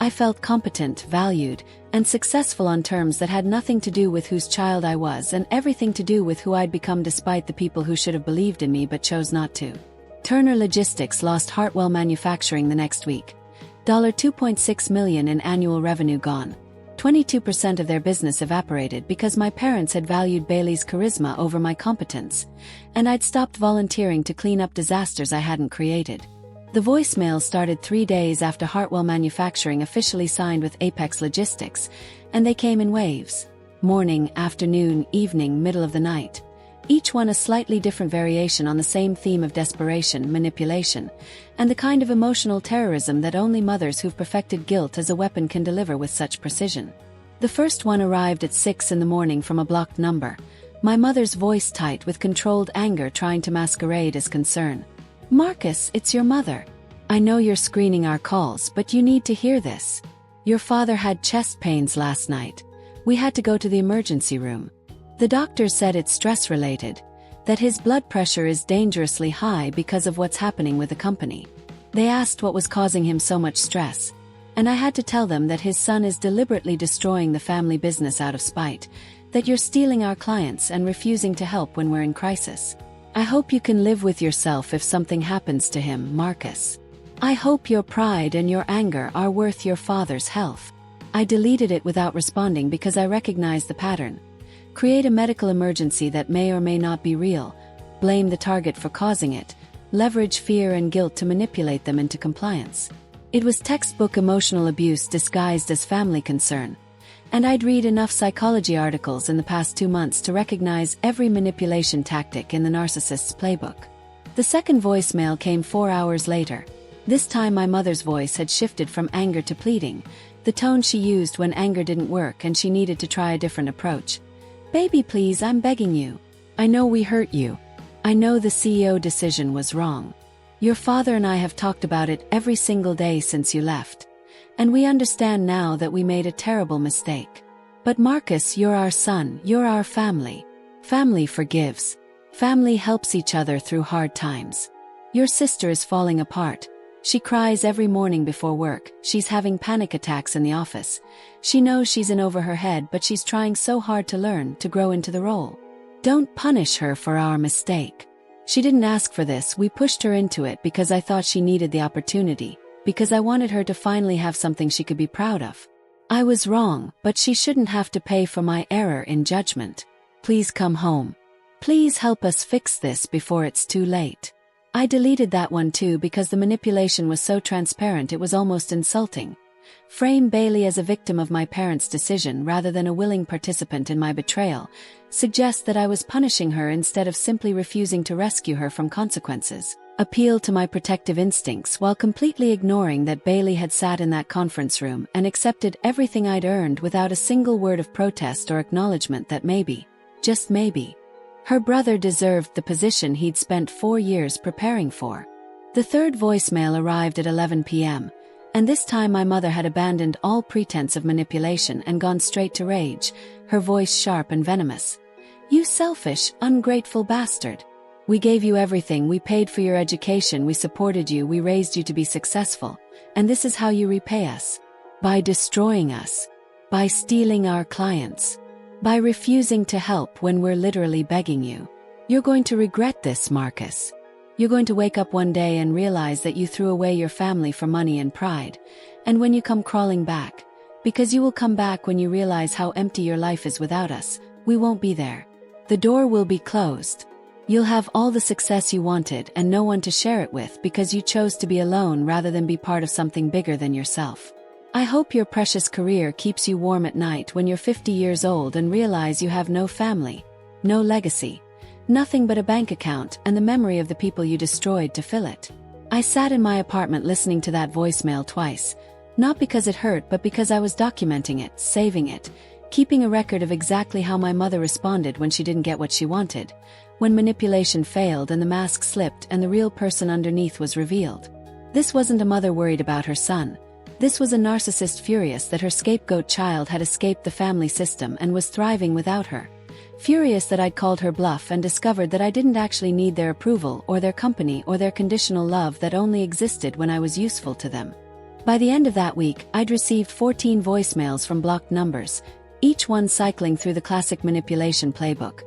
I felt competent, valued, and successful on terms that had nothing to do with whose child I was and everything to do with who I'd become despite the people who should have believed in me but chose not to. Turner Logistics lost Hartwell Manufacturing the next week. $2.6 million in annual revenue gone. 22% of their business evaporated because my parents had valued Bailey's charisma over my competence, and I'd stopped volunteering to clean up disasters I hadn't created. The voicemail started 3 days after Hartwell Manufacturing officially signed with Apex Logistics, and they came in waves. Morning, afternoon, evening, middle of the night. Each one a slightly different variation on the same theme of desperation, manipulation, and the kind of emotional terrorism that only mothers who've perfected guilt as a weapon can deliver with such precision. The first one arrived at 6 a.m. from a blocked number, my mother's voice tight with controlled anger trying to masquerade as concern. "Marcus, it's your mother. I know you're screening our calls, but you need to hear this. Your father had chest pains last night. We had to go to the emergency room. The doctors said it's stress-related, that his blood pressure is dangerously high because of what's happening with the company. They asked what was causing him so much stress, and I had to tell them that his son is deliberately destroying the family business out of spite, that you're stealing our clients and refusing to help when we're in crisis. I hope you can live with yourself if something happens to him, Marcus. I hope your pride and your anger are worth your father's health." I deleted it without responding because I recognized the pattern. Create a medical emergency that may or may not be real, blame the target for causing it, leverage fear and guilt to manipulate them into compliance. It was textbook emotional abuse disguised as family concern, and I'd read enough psychology articles in the past 2 months to recognize every manipulation tactic in the narcissist's playbook. The second voicemail came 4 hours later. This time my mother's voice had shifted from anger to pleading, the tone she used when anger didn't work and she needed to try a different approach. "Baby, please, I'm begging you. I know we hurt you. I know the CEO decision was wrong. Your father and I have talked about it every single day since you left. And we understand now that we made a terrible mistake. But Marcus, you're our son, you're our family. Family forgives. Family helps each other through hard times. Your sister is falling apart. She cries every morning before work, she's having panic attacks in the office. She knows she's in over her head, but she's trying so hard to learn, to grow into the role. Don't punish her for our mistake. She didn't ask for this, we pushed her into it because I thought she needed the opportunity, because I wanted her to finally have something she could be proud of. I was wrong, but she shouldn't have to pay for my error in judgment. Please come home. Please help us fix this before it's too late." I deleted that one too because the manipulation was so transparent it was almost insulting. Frame Bailey as a victim of my parents' decision rather than a willing participant in my betrayal, suggest that I was punishing her instead of simply refusing to rescue her from consequences. Appeal to my protective instincts while completely ignoring that Bailey had sat in that conference room and accepted everything I'd earned without a single word of protest or acknowledgement that maybe, just maybe, her brother deserved the position he'd spent 4 years preparing for. The third voicemail arrived at 11 p.m., and this time my mother had abandoned all pretense of manipulation and gone straight to rage, her voice sharp and venomous. "You selfish, ungrateful bastard. We gave you everything, we paid for your education, we supported you, we raised you to be successful, and this is how you repay us. By destroying us. By stealing our clients. By refusing to help when we're literally begging you. You're going to regret this, Marcus. You're going to wake up one day and realize that you threw away your family for money and pride, and when you come crawling back, because you will come back when you realize how empty your life is without us, we won't be there. The door will be closed. You'll have all the success you wanted and no one to share it with because you chose to be alone rather than be part of something bigger than yourself. I hope your precious career keeps you warm at night when you're 50 years old and realize you have no family, no legacy, nothing but a bank account and the memory of the people you destroyed to fill it. I sat in my apartment listening to that voicemail twice, not because it hurt but because I was documenting it, saving it, keeping a record of exactly how my mother responded when she didn't get what she wanted, when manipulation failed and the mask slipped and the real person underneath was revealed. This wasn't a mother worried about her son. This was a narcissist furious that her scapegoat child had escaped the family system and was thriving without her. Furious that I'd called her bluff and discovered that I didn't actually need their approval or their company or their conditional love that only existed when I was useful to them. By the end of that week, I'd received 14 voicemails from blocked numbers, each one cycling through the classic manipulation playbook.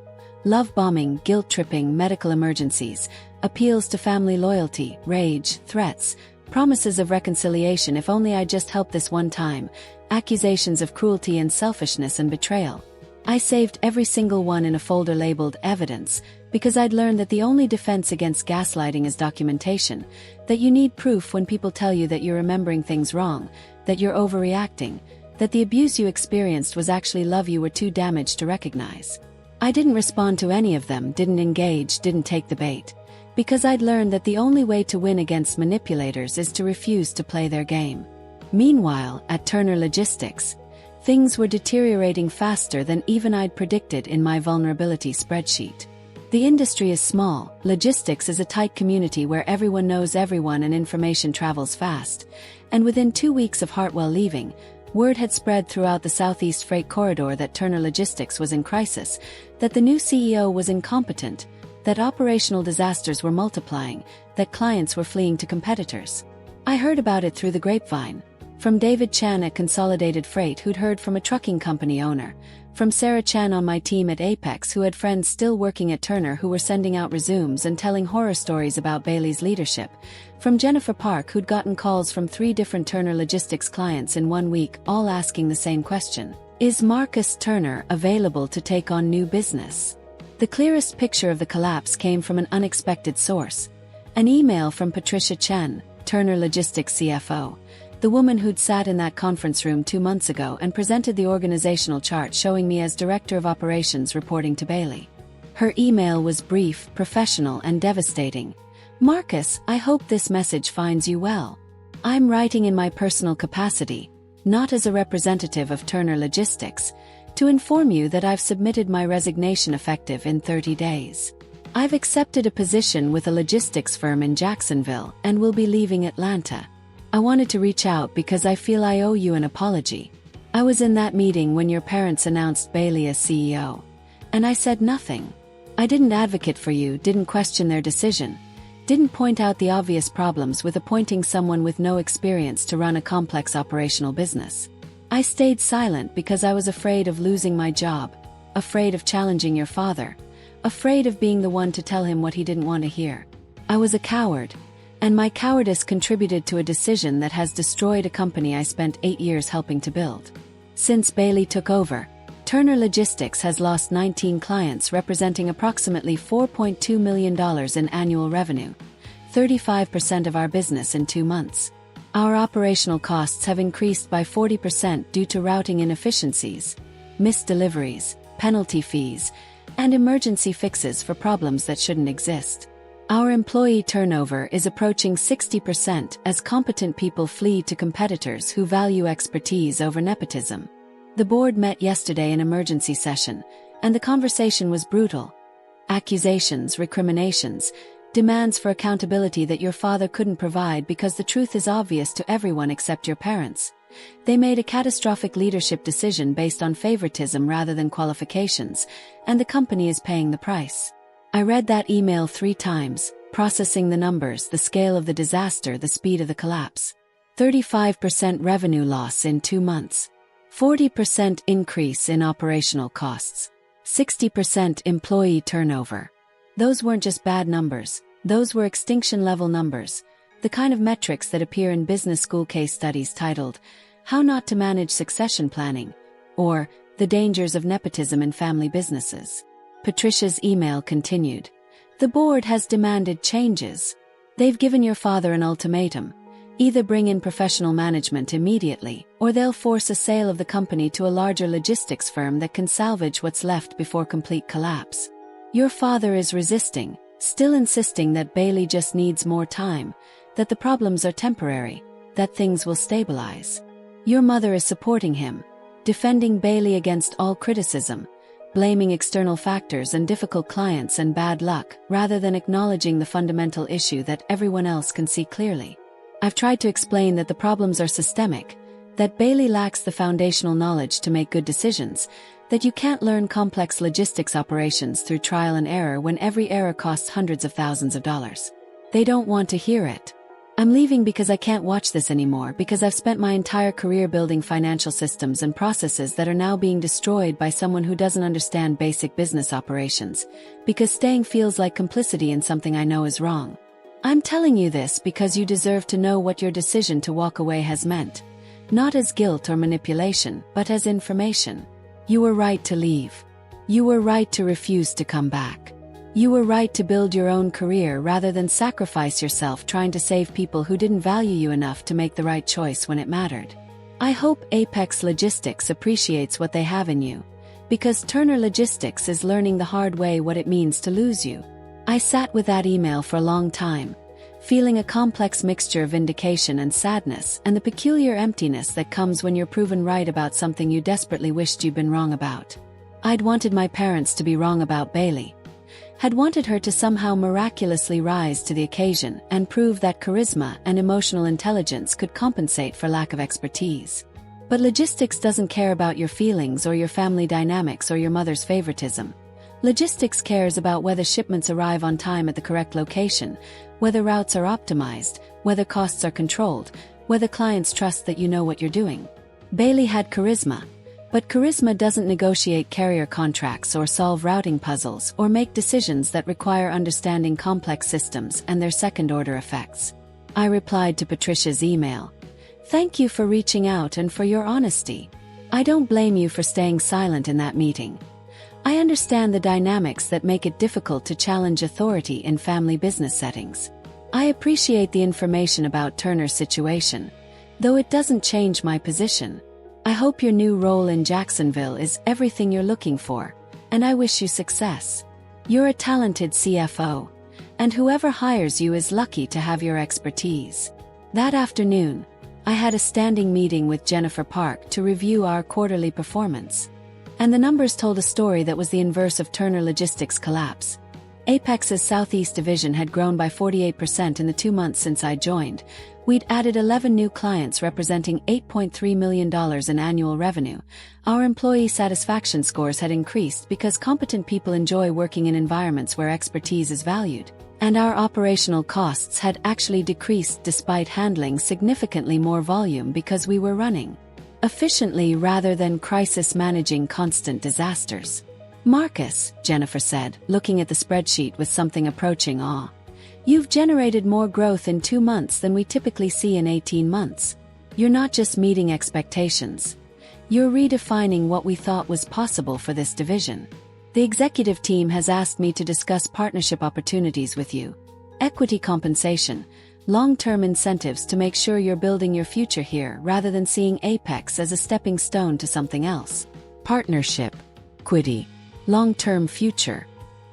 Love bombing, guilt-tripping, medical emergencies, appeals to family loyalty, rage, threats, promises of reconciliation if only I'd just helped this one time, accusations of cruelty and selfishness and betrayal. I saved every single one in a folder labeled evidence, because I'd learned that the only defense against gaslighting is documentation, that you need proof when people tell you that you're remembering things wrong, that you're overreacting, that the abuse you experienced was actually love you were too damaged to recognize. I didn't respond to any of them, didn't engage, didn't take the bait, because I'd learned that the only way to win against manipulators is to refuse to play their game. Meanwhile, at Turner Logistics, things were deteriorating faster than even I'd predicted in my vulnerability spreadsheet. The industry is small, logistics is a tight community where everyone knows everyone and information travels fast, and within 2 weeks of Hartwell leaving, word had spread throughout the Southeast Freight Corridor that Turner Logistics was in crisis, that the new CEO was incompetent, that operational disasters were multiplying, that clients were fleeing to competitors. I heard about it through the grapevine. From David Chan at Consolidated Freight, who'd heard from a trucking company owner. From Sarah Chan on my team at Apex, who had friends still working at Turner who were sending out resumes and telling horror stories about Bailey's leadership. From Jennifer Park, who'd gotten calls from 3 different Turner Logistics clients in 1 week, all asking the same question. Is Marcus Turner available to take on new business? The clearest picture of the collapse came from an unexpected source. An email from Patricia Chen, Turner Logistics CFO. The woman who'd sat in that conference room 2 months ago and presented the organizational chart showing me as Director of Operations reporting to Bailey. Her email was brief, professional, and devastating. Marcus, I hope this message finds you well. I'm writing in my personal capacity, not as a representative of Turner Logistics, to inform you that I've submitted my resignation effective in 30 days. I've accepted a position with a logistics firm in Jacksonville and will be leaving Atlanta. I wanted to reach out because I feel I owe you an apology. I was in that meeting when your parents announced Bailey as CEO. And I said nothing. I didn't advocate for you, didn't question their decision, didn't point out the obvious problems with appointing someone with no experience to run a complex operational business. I stayed silent because I was afraid of losing my job, afraid of challenging your father, afraid of being the one to tell him what he didn't want to hear. I was a coward. And my cowardice contributed to a decision that has destroyed a company I spent 8 years helping to build. Since Bailey took over, Turner Logistics has lost 19 clients representing approximately $4.2 million in annual revenue, 35% of our business in 2 months. Our operational costs have increased by 40% due to routing inefficiencies, missed deliveries, penalty fees, and emergency fixes for problems that shouldn't exist. Our employee turnover is approaching 60% as competent people flee to competitors who value expertise over nepotism. The board met yesterday in emergency session, and the conversation was brutal. Accusations, recriminations, demands for accountability that your father couldn't provide because the truth is obvious to everyone except your parents. They made a catastrophic leadership decision based on favoritism rather than qualifications, and the company is paying the price. I read that email 3 times, processing the numbers, the scale of the disaster, the speed of the collapse. 35% revenue loss in 2 months. 40% increase in operational costs. 60% employee turnover. Those weren't just bad numbers, those were extinction-level numbers, the kind of metrics that appear in business school case studies titled, How Not to Manage Succession Planning, or The Dangers of Nepotism in Family Businesses. Patricia's email continued. The board has demanded changes. They've given your father an ultimatum. Either bring in professional management immediately, or they'll force a sale of the company to a larger logistics firm that can salvage what's left before complete collapse. Your father is resisting, still insisting that Bailey just needs more time, that the problems are temporary, that things will stabilize. Your mother is supporting him, defending Bailey against all criticism, blaming external factors and difficult clients and bad luck, rather than acknowledging the fundamental issue that everyone else can see clearly. I've tried to explain that the problems are systemic, that Bailey lacks the foundational knowledge to make good decisions, that you can't learn complex logistics operations through trial and error when every error costs hundreds of thousands of dollars. They don't want to hear it. I'm leaving because I can't watch this anymore, because I've spent my entire career building financial systems and processes that are now being destroyed by someone who doesn't understand basic business operations, because staying feels like complicity in something I know is wrong. I'm telling you this because you deserve to know what your decision to walk away has meant, not as guilt or manipulation, but as information. You were right to leave. You were right to refuse to come back. You were right to build your own career rather than sacrifice yourself trying to save people who didn't value you enough to make the right choice when it mattered. I hope Apex Logistics appreciates what they have in you, because Turner Logistics is learning the hard way what it means to lose you. I sat with that email for a long time, feeling a complex mixture of vindication and sadness and the peculiar emptiness that comes when you're proven right about something you desperately wished you'd been wrong about. I'd wanted my parents to be wrong about Bailey. Had wanted her to somehow miraculously rise to the occasion and prove that charisma and emotional intelligence could compensate for lack of expertise. But logistics doesn't care about your feelings or your family dynamics or your mother's favoritism. Logistics cares about whether shipments arrive on time at the correct location, whether routes are optimized, whether costs are controlled, whether clients trust that you know what you're doing. Bailey had charisma, but charisma doesn't negotiate carrier contracts or solve routing puzzles or make decisions that require understanding complex systems and their second-order effects. I replied to Patricia's email. Thank you for reaching out and for your honesty. I don't blame you for staying silent in that meeting. I understand the dynamics that make it difficult to challenge authority in family business settings. I appreciate the information about Turner's situation, though it doesn't change my position. I hope your new role in Jacksonville is everything you're looking for, and I wish you success. You're a talented CFO, and whoever hires you is lucky to have your expertise. That afternoon, I had a standing meeting with Jennifer Park to review our quarterly performance. And the numbers told a story that was the inverse of Turner Logistics' collapse. Apex's Southeast division had grown by 48% in the 2 months since I joined. We'd added 11 new clients representing $8.3 million in annual revenue. Our employee satisfaction scores had increased because competent people enjoy working in environments where expertise is valued. And our operational costs had actually decreased despite handling significantly more volume because we were running efficiently rather than crisis managing constant disasters. Marcus, Jennifer said, looking at the spreadsheet with something approaching awe. You've generated more growth in 2 months than we typically see in 18 months. You're not just meeting expectations. You're redefining what we thought was possible for this division. The executive team has asked me to discuss partnership opportunities with you. Equity compensation, long-term incentives to make sure you're building your future here rather than seeing Apex as a stepping stone to something else. Partnership, equity, long-term future.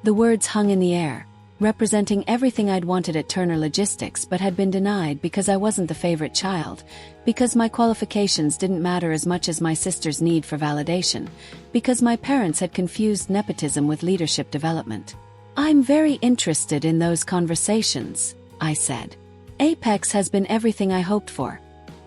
The words hung in the air, representing everything I'd wanted at Turner Logistics but had been denied because I wasn't the favorite child, because my qualifications didn't matter as much as my sister's need for validation, because my parents had confused nepotism with leadership development. I'm very interested in those conversations, I said. Apex has been everything I hoped for.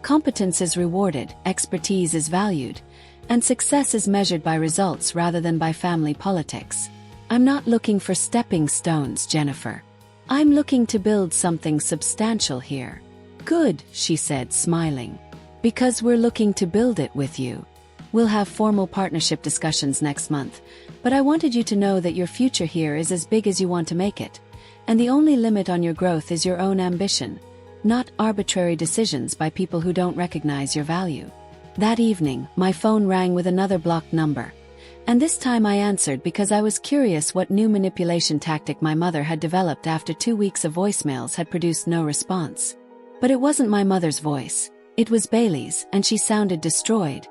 Competence is rewarded, expertise is valued, and success is measured by results rather than by family politics. I'm not looking for stepping stones, Jennifer. I'm looking to build something substantial here. Good, she said, smiling. Because we're looking to build it with you. We'll have formal partnership discussions next month, but I wanted you to know that your future here is as big as you want to make it. And the only limit on your growth is your own ambition, not arbitrary decisions by people who don't recognize your value. That evening, my phone rang with another blocked number. And this time I answered because I was curious what new manipulation tactic my mother had developed after 2 weeks of voicemails had produced no response. But it wasn't my mother's voice. It was Bailey's, and she sounded destroyed.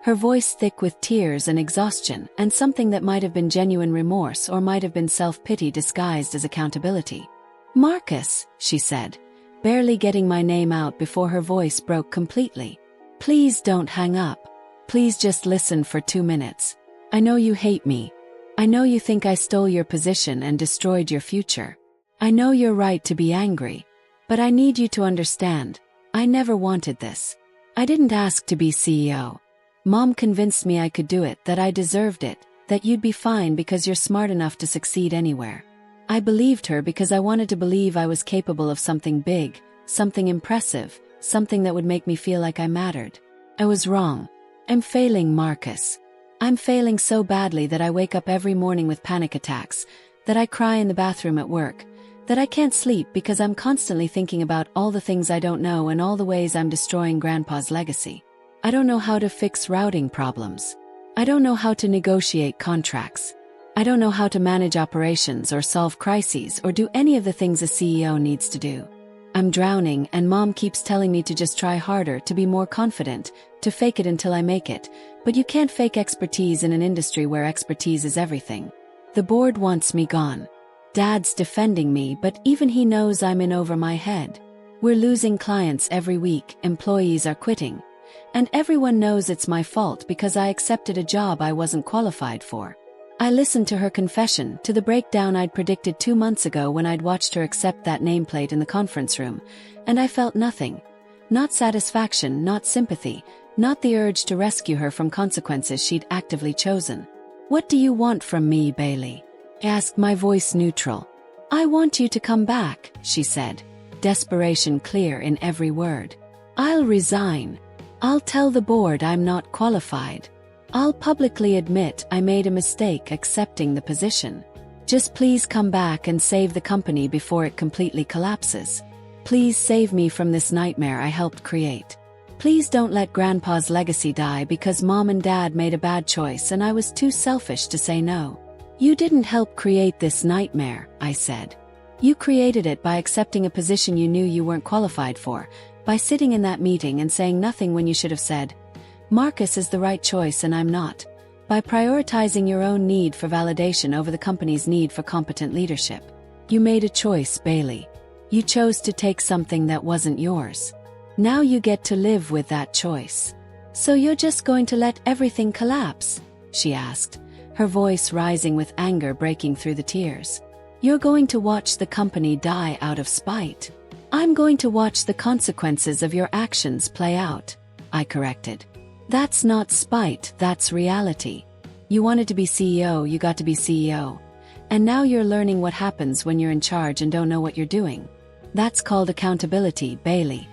Her voice thick with tears and exhaustion, and something that might have been genuine remorse or might have been self-pity disguised as accountability. "Marcus," she said, barely getting my name out before her voice broke completely. "Please don't hang up. Please just listen for 2 minutes. I know you hate me. I know you think I stole your position and destroyed your future. I know you're right to be angry. But I need you to understand, I never wanted this. I didn't ask to be CEO. Mom convinced me I could do it, that I deserved it, that you'd be fine because you're smart enough to succeed anywhere. I believed her because I wanted to believe I was capable of something big, something impressive, something that would make me feel like I mattered. I was wrong. I'm failing, Marcus. I'm failing so badly that I wake up every morning with panic attacks, that I cry in the bathroom at work, that I can't sleep because I'm constantly thinking about all the things I don't know and all the ways I'm destroying Grandpa's legacy. I don't know how to fix routing problems. I don't know how to negotiate contracts. I don't know how to manage operations or solve crises or do any of the things a CEO needs to do. I'm drowning, and Mom keeps telling me to just try harder, to be more confident, to fake it until I make it. But you can't fake expertise in an industry where expertise is everything. The board wants me gone. Dad's defending me, but even he knows I'm in over my head. We're losing clients every week, employees are quitting. And everyone knows it's my fault because I accepted a job I wasn't qualified for. I listened to her confession, to the breakdown I'd predicted 2 months ago when I'd watched her accept that nameplate in the conference room, and I felt nothing. Not satisfaction, not sympathy, not the urge to rescue her from consequences she'd actively chosen. "What do you want from me, Bailey?" I asked, my voice neutral. "I want you to come back," she said, desperation clear in every word. "I'll resign. I'll tell the board I'm not qualified. I'll publicly admit I made a mistake accepting the position. Just please come back and save the company before it completely collapses. Please save me from this nightmare I helped create. Please don't let Grandpa's legacy die because Mom and Dad made a bad choice and I was too selfish to say no." "You didn't help create this nightmare," I said. "You created it by accepting a position you knew you weren't qualified for, by sitting in that meeting and saying nothing when you should have said, 'Marcus is the right choice and I'm not,' by prioritizing your own need for validation over the company's need for competent leadership. You made a choice, Bailey. You chose to take something that wasn't yours. Now you get to live with that choice. So you're just going to let everything collapse?" she asked, her voice rising with anger breaking through the tears. "You're going to watch the company die out of spite?" "I'm going to watch the consequences of your actions play out," I corrected. "That's not spite, that's reality. You wanted to be CEO, you got to be CEO. And now you're learning what happens when you're in charge and don't know what you're doing. That's called accountability, Bailey.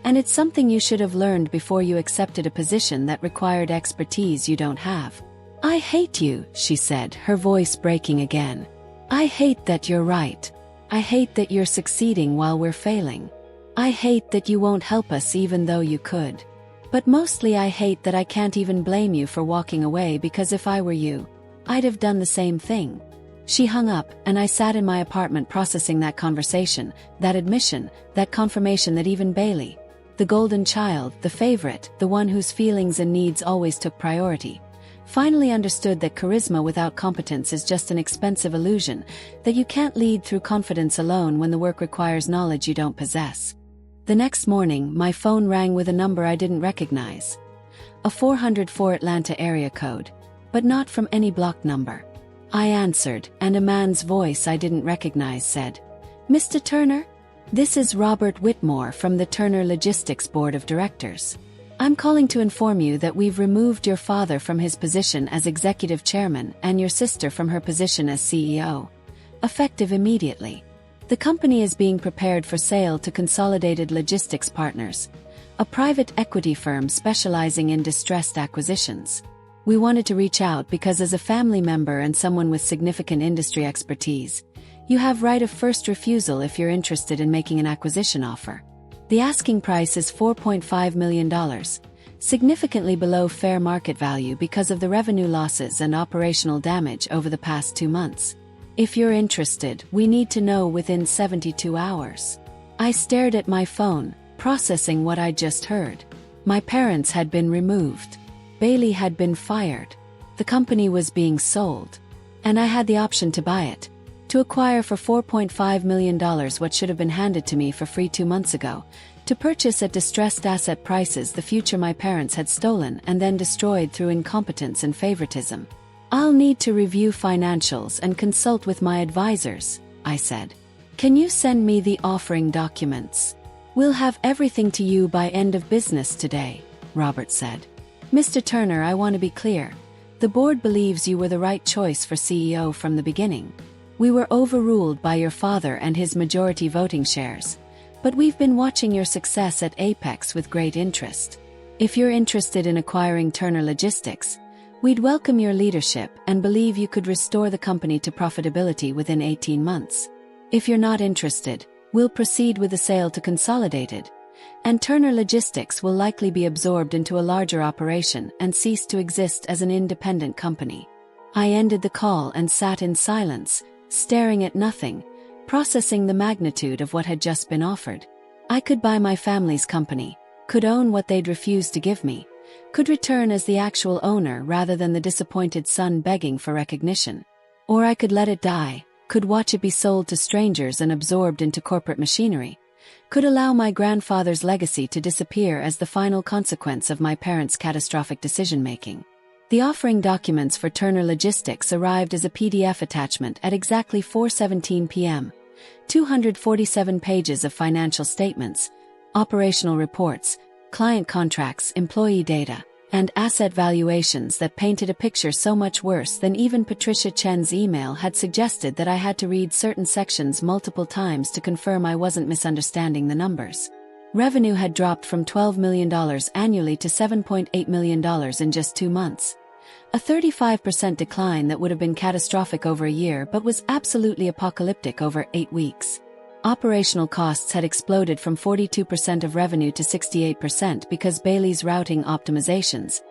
And it's something you should have learned before you accepted a position that required expertise you don't have." "I hate you," she said, her voice breaking again. "I hate that you're right. I hate that you're succeeding while we're failing. I hate that you won't help us even though you could. But mostly I hate that I can't even blame you for walking away because if I were you, I'd have done the same thing." She hung up, and I sat in my apartment processing that conversation, that admission, that confirmation that even Bailey, the golden child, the favorite, the one whose feelings and needs always took priority, finally understood that charisma without competence is just an expensive illusion, that you can't lead through confidence alone when the work requires knowledge you don't possess. The next morning, my phone rang with a number I didn't recognize. A 404 Atlanta area code, but not from any blocked number. I answered, and a man's voice I didn't recognize said, "Mr. Turner? This is Robert Whitmore from the Turner Logistics Board of Directors. I'm calling to inform you that we've removed your father from his position as executive chairman and your sister from her position as CEO. Effective immediately. The company is being prepared for sale to Consolidated Logistics Partners, a private equity firm specializing in distressed acquisitions. We wanted to reach out because as a family member and someone with significant industry expertise, you have right of first refusal if you're interested in making an acquisition offer. The asking price is $4.5 million, significantly below fair market value because of the revenue losses and operational damage over the past 2 months. If you're interested, we need to know within 72 hours. I stared at my phone, processing what I'd just heard. My parents had been removed. Bailey had been fired. The company was being sold. And I had the option to buy it. To acquire for $4.5 million what should have been handed to me for free 2 months ago. To purchase at distressed asset prices the future my parents had stolen and then destroyed through incompetence and favoritism. I'll need to review financials and consult with my advisors, I said. Can you send me the offering documents? We'll have everything to you by end of business today, Robert said. Mr. Turner, I want to be clear. The board believes you were the right choice for CEO from the beginning. We were overruled by your father and his majority voting shares. But we've been watching your success at Apex with great interest. If you're interested in acquiring Turner Logistics, we'd welcome your leadership and believe you could restore the company to profitability within 18 months. If you're not interested, we'll proceed with the sale to Consolidated, and Turner Logistics will likely be absorbed into a larger operation and cease to exist as an independent company. I ended the call and sat in silence, staring at nothing, processing the magnitude of what had just been offered. I could buy my family's company, could own what they'd refused to give me, could return as the actual owner rather than the disappointed son begging for recognition. Or I could let it die, could watch it be sold to strangers and absorbed into corporate machinery, could allow my grandfather's legacy to disappear as the final consequence of my parents' catastrophic decision-making. The offering documents for Turner Logistics arrived as a PDF attachment at exactly 4:17 p.m. 247 pages of financial statements, operational reports, client contracts, employee data, and asset valuations that painted a picture so much worse than even Patricia Chen's email had suggested that I had to read certain sections multiple times to confirm I wasn't misunderstanding the numbers. Revenue had dropped from $12 million annually to $7.8 million in just 2 months. A 35% decline that would have been catastrophic over a year but was absolutely apocalyptic over 8 weeks. Operational costs had exploded from 42% of revenue to 68% because Bailey's routing optimizations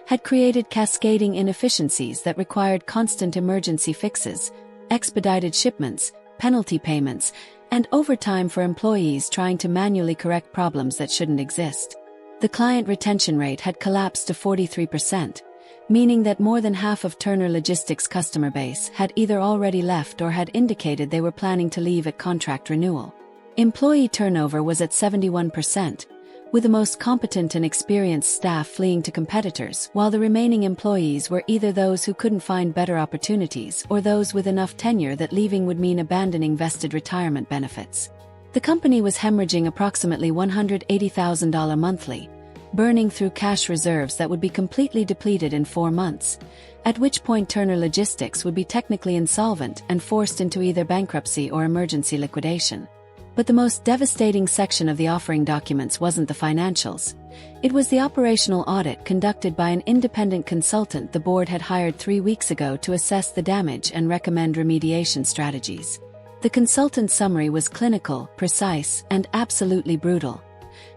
had created cascading inefficiencies that required constant emergency fixes, expedited shipments, penalty payments, and overtime for employees trying to manually correct problems that shouldn't exist. The client retention rate had collapsed to 43%, meaning that more than half of Turner Logistics' customer base had either already left or had indicated they were planning to leave at contract renewal. Employee turnover was at 71%, with the most competent and experienced staff fleeing to competitors, while the remaining employees were either those who couldn't find better opportunities or those with enough tenure that leaving would mean abandoning vested retirement benefits. The company was hemorrhaging approximately $180,000 monthly, burning through cash reserves that would be completely depleted in 4 months, at which point Turner Logistics would be technically insolvent and forced into either bankruptcy or emergency liquidation. But the most devastating section of the offering documents wasn't the financials. It was the operational audit conducted by an independent consultant the board had hired 3 weeks ago to assess the damage and recommend remediation strategies. The consultant's summary was clinical, precise, and absolutely brutal.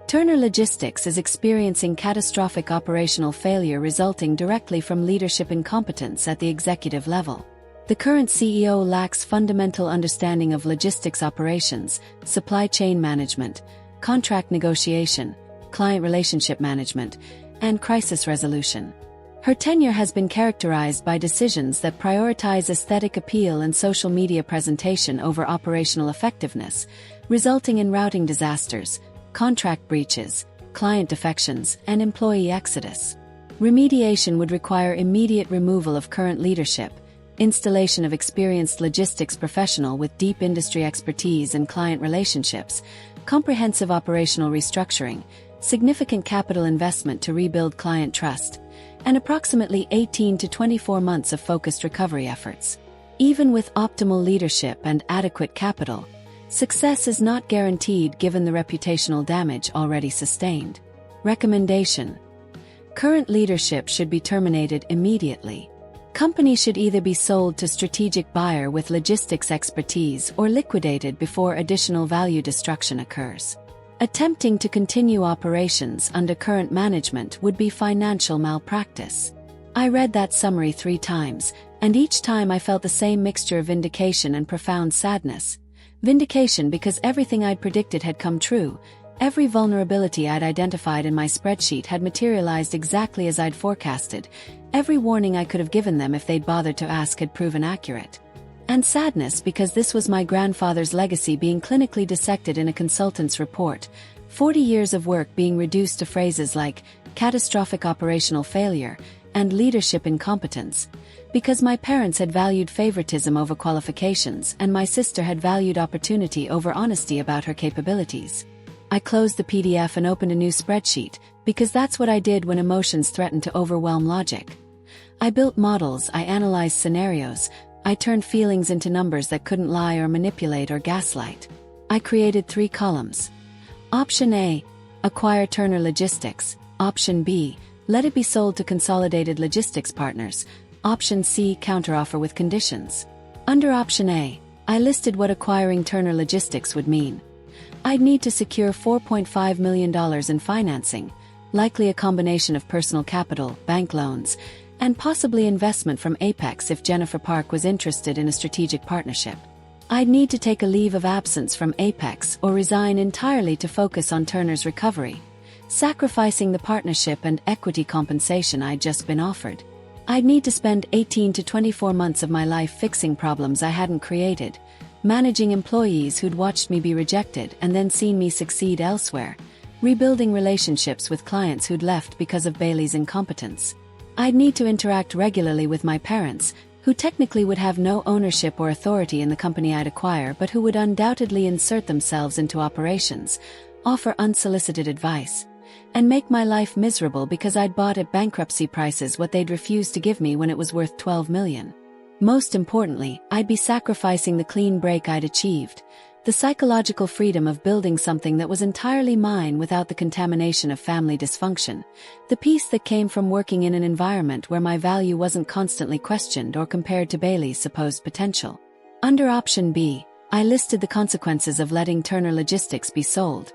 Turner Logistics is experiencing catastrophic operational failure resulting directly from leadership incompetence at the executive level. The current CEO lacks fundamental understanding of logistics operations, supply chain management, contract negotiation, client relationship management, and crisis resolution. Her tenure has been characterized by decisions that prioritize aesthetic appeal and social media presentation over operational effectiveness, resulting in routing disasters, contract breaches, client defections, and employee exodus. Remediation would require immediate removal of current leadership, installation of experienced logistics professional with deep industry expertise and client relationships, comprehensive operational restructuring, significant capital investment to rebuild client trust, and approximately 18 to 24 months of focused recovery efforts. Even with optimal leadership and adequate capital, success is not guaranteed given the reputational damage already sustained. Recommendation: current leadership should be terminated immediately. Company should either be sold to strategic buyer with logistics expertise or liquidated before additional value destruction occurs. Attempting to continue operations under current management would be financial malpractice. I read that summary 3 times, and each time I felt the same mixture of vindication and profound sadness. Vindication because everything I'd predicted had come true. Every vulnerability I'd identified in my spreadsheet had materialized exactly as I'd forecasted. Every warning I could have given them if they'd bothered to ask had proven accurate. And sadness because this was my grandfather's legacy being clinically dissected in a consultant's report, 40 years of work being reduced to phrases like catastrophic operational failure and leadership incompetence, because my parents had valued favoritism over qualifications and my sister had valued opportunity over honesty about her capabilities. I closed the PDF and opened a new spreadsheet, because that's what I did when emotions threatened to overwhelm logic. I built models, I analyzed scenarios, I turned feelings into numbers that couldn't lie or manipulate or gaslight. I created 3 columns. Option A, acquire Turner Logistics. Option B, let it be sold to Consolidated Logistics Partners. Option C, counteroffer with conditions. Under Option A, I listed what acquiring Turner Logistics would mean. I'd need to secure $4.5 million in financing, likely a combination of personal capital, bank loans, and possibly investment from Apex if Jennifer Park was interested in a strategic partnership. I'd need to take a leave of absence from Apex or resign entirely to focus on Turner's recovery, sacrificing the partnership and equity compensation I'd just been offered. I'd need to spend 18 to 24 months of my life fixing problems I hadn't created, managing employees who'd watched me be rejected and then seen me succeed elsewhere, rebuilding relationships with clients who'd left because of Bailey's incompetence. I'd need to interact regularly with my parents, who technically would have no ownership or authority in the company I'd acquire but who would undoubtedly insert themselves into operations, offer unsolicited advice, and make my life miserable because I'd bought at bankruptcy prices what they'd refused to give me when it was worth $12 million. Most importantly, I'd be sacrificing the clean break I'd achieved, the psychological freedom of building something that was entirely mine without the contamination of family dysfunction, the peace that came from working in an environment where my value wasn't constantly questioned or compared to Bailey's supposed potential. Under Option B, I listed the consequences of letting Turner Logistics be sold.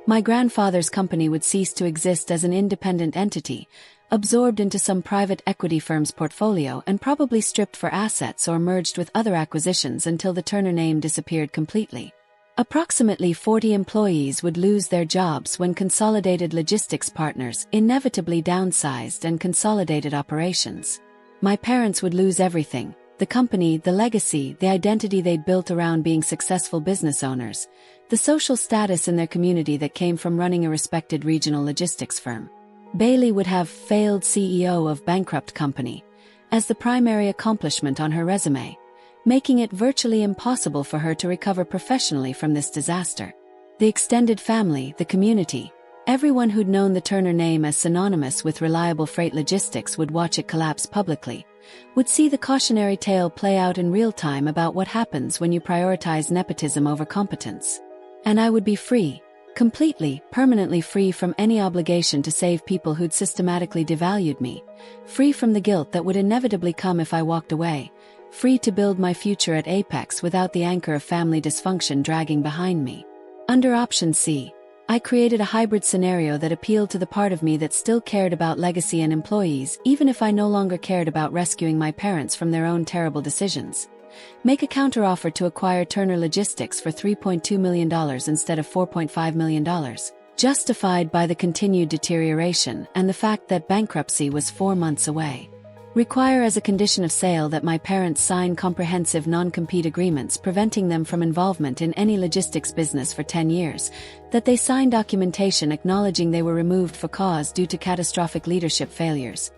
My grandfather's company would cease to exist as an independent entity, absorbed into some private equity firm's portfolio and probably stripped for assets or merged with other acquisitions until the Turner name disappeared completely. Approximately 40 employees would lose their jobs when Consolidated Logistics Partners inevitably downsized and consolidated operations. My parents would lose everything: the company, the legacy, the identity they'd built around being successful business owners, the social status in their community that came from running a respected regional logistics firm. Bailey would have failed CEO of bankrupt company as the primary accomplishment on her resume, making it virtually impossible for her to recover professionally from this disaster. The extended family, the community, everyone who'd known the Turner name as synonymous with reliable freight logistics would watch it collapse publicly, would see the cautionary tale play out in real time about what happens when you prioritize nepotism over competence. And I would be free, completely, permanently free from any obligation to save people who'd systematically devalued me, free from the guilt that would inevitably come if I walked away, free to build my future at Apex without the anchor of family dysfunction dragging behind me. Under Option C, I created a hybrid scenario that appealed to the part of me that still cared about legacy and employees even if I no longer cared about rescuing my parents from their own terrible decisions. Make a counteroffer to acquire Turner Logistics for $3.2 million instead of $4.5 million, justified by the continued deterioration and the fact that bankruptcy was 4 months away. Require as a condition of sale that my parents sign comprehensive non-compete agreements preventing them from involvement in any logistics business for 10 years, that they sign documentation acknowledging they were removed for cause due to catastrophic leadership failures,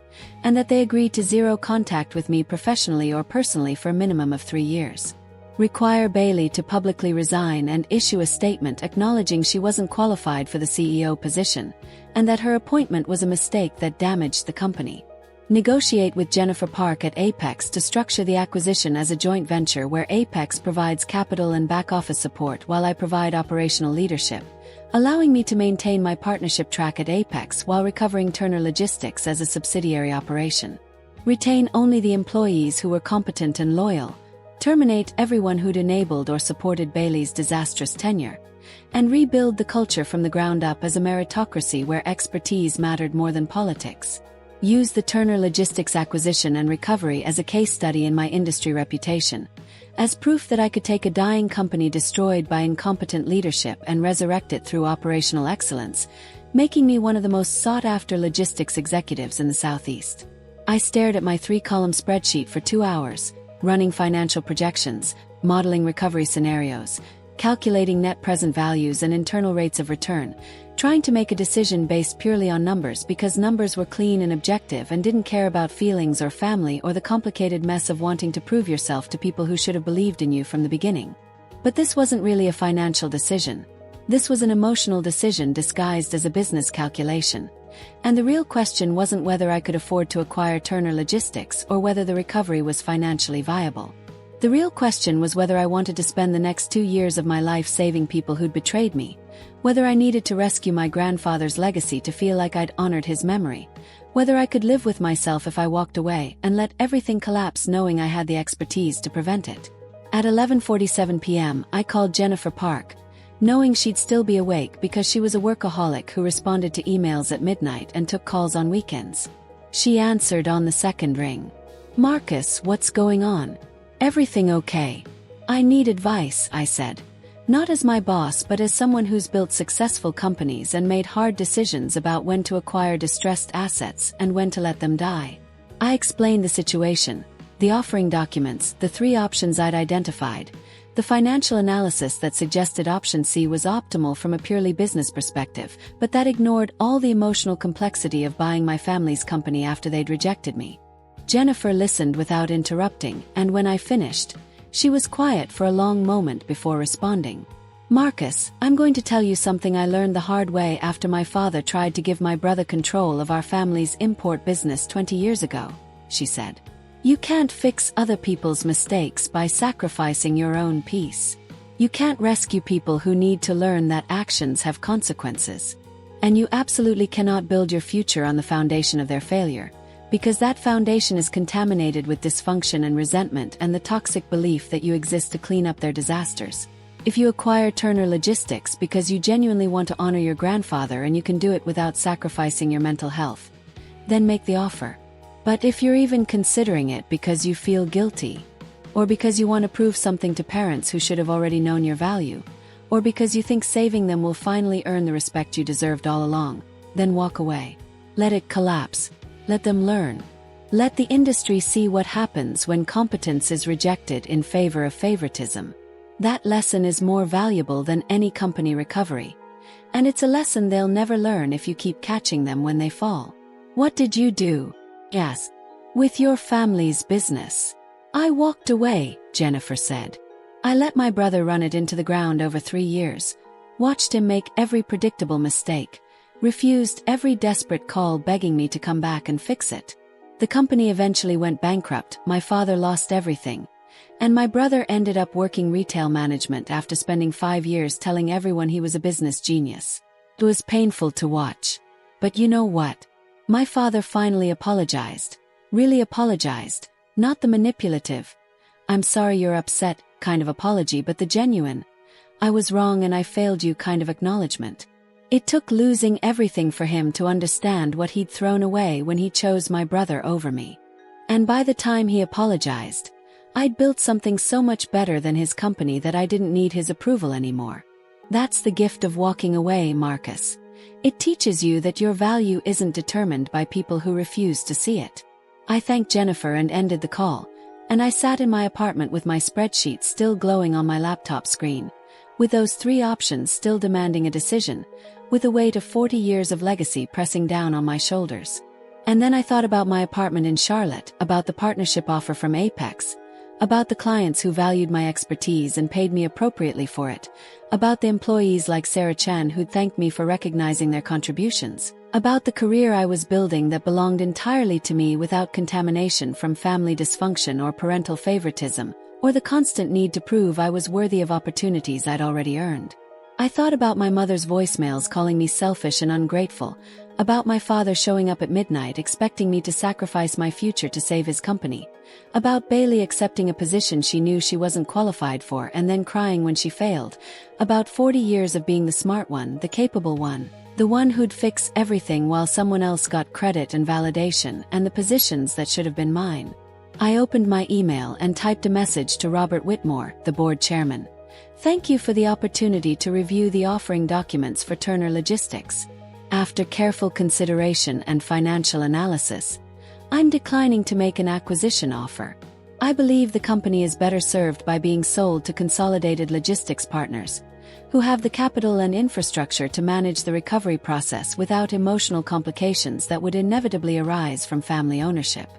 and that they agreed to zero contact with me professionally or personally for a minimum of 3 years. Require Bailey to publicly resign and issue a statement acknowledging she wasn't qualified for the CEO position, and that her appointment was a mistake that damaged the company. Negotiate with Jennifer Park at Apex to structure the acquisition as a joint venture where Apex provides capital and back-office support while I provide operational leadership, allowing me to maintain my partnership track at Apex while recovering Turner Logistics as a subsidiary operation. Retain only the employees who were competent and loyal. Terminate everyone who'd enabled or supported Bailey's disastrous tenure. and rebuild the culture from the ground up as a meritocracy where expertise mattered more than politics. Use the Turner Logistics acquisition and recovery as a case study in my industry reputation, as proof that I could take a dying company destroyed by incompetent leadership and resurrect it through operational excellence, making me one of the most sought-after logistics executives in the Southeast. I stared at my 3-column spreadsheet for 2 hours, running financial projections, modeling recovery scenarios, calculating net present values and internal rates of return, trying to make a decision based purely on numbers because numbers were clean and objective and didn't care about feelings or family or the complicated mess of wanting to prove yourself to people who should have believed in you from the beginning. But this wasn't really a financial decision. This was an emotional decision disguised as a business calculation. And the real question wasn't whether I could afford to acquire Turner Logistics or whether the recovery was financially viable. The real question was whether I wanted to spend the next 2 years of my life saving people who'd betrayed me, whether I needed to rescue my grandfather's legacy to feel like I'd honored his memory, whether I could live with myself if I walked away and let everything collapse knowing I had the expertise to prevent it. At 11:47 p.m., I called Jennifer Park, knowing she'd still be awake because she was a workaholic who responded to emails at midnight and took calls on weekends. She answered on the second ring. "Marcus, what's going on? Everything okay?" "I need advice," I said. Not as my boss but as someone who's built successful companies and made hard decisions about when to acquire distressed assets and when to let them die. I explained the situation, the offering documents, the 3 options I'd identified, the financial analysis that suggested option C was optimal from a purely business perspective, but that ignored all the emotional complexity of buying my family's company after they'd rejected me. Jennifer listened without interrupting, and when I finished, she was quiet for a long moment before responding. "Marcus, I'm going to tell you something I learned the hard way after my father tried to give my brother control of our family's import business 20 years ago," she said. "You can't fix other people's mistakes by sacrificing your own peace. You can't rescue people who need to learn that actions have consequences. And you absolutely cannot build your future on the foundation of their failure, because that foundation is contaminated with dysfunction and resentment and the toxic belief that you exist to clean up their disasters. If you acquire Turner Logistics because you genuinely want to honor your grandfather and you can do it without sacrificing your mental health, then make the offer. But if you're even considering it because you feel guilty, or because you want to prove something to parents who should have already known your value, or because you think saving them will finally earn the respect you deserved all along, then walk away. Let it collapse. Let them learn. Let the industry see what happens when competence is rejected in favor of favoritism. That lesson is more valuable than any company recovery. And it's a lesson they'll never learn if you keep catching them when they fall. What did you do? Yes. With your family's business. "I walked away," Jennifer said. "I let my brother run it into the ground over 3 years, watched him make every predictable mistake, refused every desperate call begging me to come back and fix it. The company eventually went bankrupt, my father lost everything, and my brother ended up working retail management after spending 5 years telling everyone he was a business genius. It was painful to watch. But you know what? My father finally apologized. Really apologized. Not the manipulative, 'I'm sorry you're upset' kind of apology, but the genuine, 'I was wrong and I failed you' kind of acknowledgement. It took losing everything for him to understand what he'd thrown away when he chose my brother over me. And by the time he apologized, I'd built something so much better than his company that I didn't need his approval anymore. That's the gift of walking away, Marcus. It teaches you that your value isn't determined by people who refuse to see it." I thanked Jennifer and ended the call, and I sat in my apartment with my spreadsheet still glowing on my laptop screen, with those 3 options still demanding a decision, with the weight of 40 years of legacy pressing down on my shoulders. And then I thought about my apartment in Charlotte, about the partnership offer from Apex, about the clients who valued my expertise and paid me appropriately for it, about the employees like Sarah Chan who'd thanked me for recognizing their contributions, about the career I was building that belonged entirely to me without contamination from family dysfunction or parental favoritism, or the constant need to prove I was worthy of opportunities I'd already earned. I thought about my mother's voicemails calling me selfish and ungrateful, about my father showing up at midnight expecting me to sacrifice my future to save his company, about Bailey accepting a position she knew she wasn't qualified for and then crying when she failed, about 40 years of being the smart one, the capable one, the one who'd fix everything while someone else got credit and validation and the positions that should have been mine. I opened my email and typed a message to Robert Whitmore, the board chairman. Thank you for the opportunity to review the offering documents for Turner Logistics. After careful consideration and financial analysis, I'm declining to make an acquisition offer. I believe the company is better served by being sold to Consolidated Logistics Partners, who have the capital and infrastructure to manage the recovery process without emotional complications that would inevitably arise from family ownership.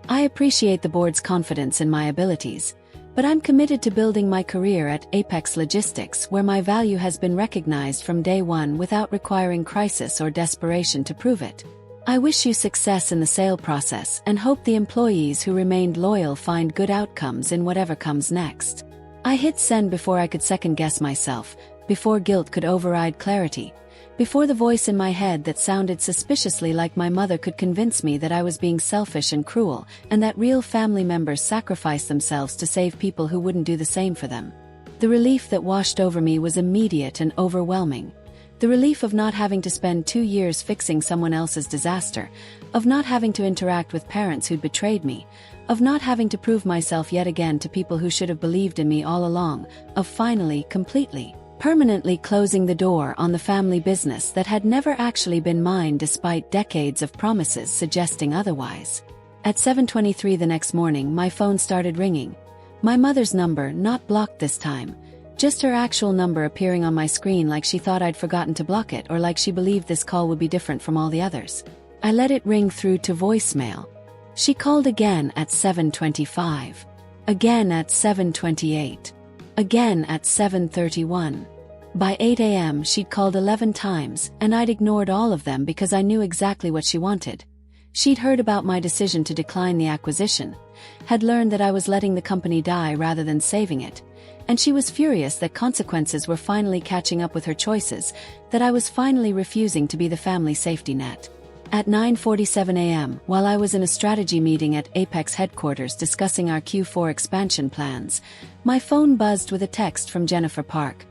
I appreciate the board's confidence in my abilities, but I'm committed to building my career at Apex Logistics where my value has been recognized from day one without requiring crisis or desperation to prove it. I wish you success in the sale process and hope the employees who remained loyal find good outcomes in whatever comes next. I hit send before I could second-guess myself, before guilt could override clarity, before the voice in my head that sounded suspiciously like my mother could convince me that I was being selfish and cruel, and that real family members sacrifice themselves to save people who wouldn't do the same for them. The relief that washed over me was immediate and overwhelming. The relief of not having to spend 2 years fixing someone else's disaster, of not having to interact with parents who'd betrayed me, of not having to prove myself yet again to people who should have believed in me all along, of finally, completely, permanently closing the door on the family business that had never actually been mine despite decades of promises suggesting otherwise. At 7:23 the next morning my phone started ringing. My mother's number, not blocked this time, just her actual number appearing on my screen like she thought I'd forgotten to block it or like she believed this call would be different from all the others. I let it ring through to voicemail. She called again at 7:25. Again at 7:28. Again at 7:31. By 8 a.m. she'd called 11 times, and I'd ignored all of them because I knew exactly what she wanted. She'd heard about my decision to decline the acquisition, had learned that I was letting the company die rather than saving it, and she was furious that consequences were finally catching up with her choices, that I was finally refusing to be the family safety net. At 9:47 a.m., while I was in a strategy meeting at Apex headquarters discussing our Q4 expansion plans, my phone buzzed with a text from Jennifer Park.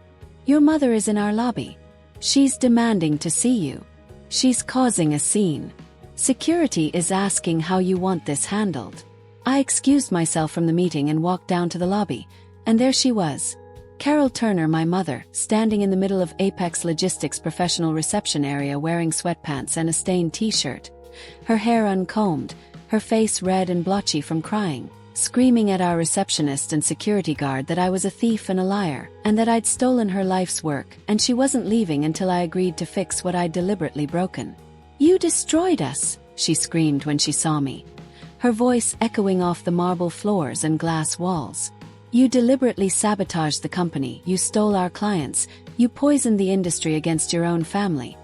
Your mother is in our lobby. She's demanding to see you. She's causing a scene. Security is asking how you want this handled. I excused myself from the meeting and walked down to the lobby, and there she was. Carol Turner, my mother, standing in the middle of Apex Logistics' professional reception area wearing sweatpants and a stained t-shirt, her hair uncombed, her face red and blotchy from crying, screaming at our receptionist and security guard that I was a thief and a liar, and that I'd stolen her life's work, and she wasn't leaving until I agreed to fix what I'd deliberately broken. You destroyed us, she screamed when she saw me, her voice echoing off the marble floors and glass walls. You deliberately sabotaged the company, you stole our clients, you poisoned the industry against your own family.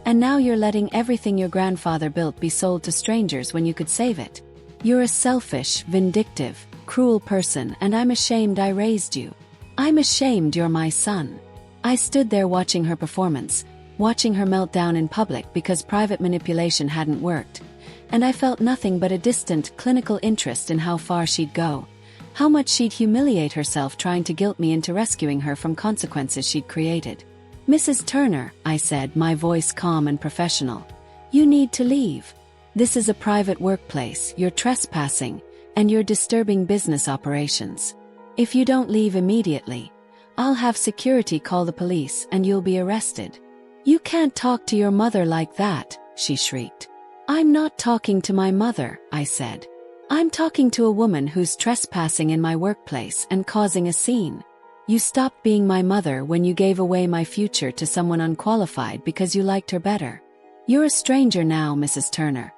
And now you're letting everything your grandfather built be sold to strangers when you could save it. You're a selfish, vindictive, cruel person, and I'm ashamed I raised you. I'm ashamed you're my son. I stood there watching her performance, watching her melt down in public because private manipulation hadn't worked, and I felt nothing but a distant, clinical interest in how far she'd go, how much she'd humiliate herself trying to guilt me into rescuing her from consequences she'd created. Mrs. Turner, I said, my voice calm and professional, you need to leave. This is a private workplace, you're trespassing, and you're disturbing business operations. If you don't leave immediately, I'll have security call the police and you'll be arrested. You can't talk to your mother like that, she shrieked. I'm not talking to my mother, I said. I'm talking to a woman who's trespassing in my workplace and causing a scene. You stopped being my mother when you gave away my future to someone unqualified because you liked her better. You're a stranger now, Mrs. Turner.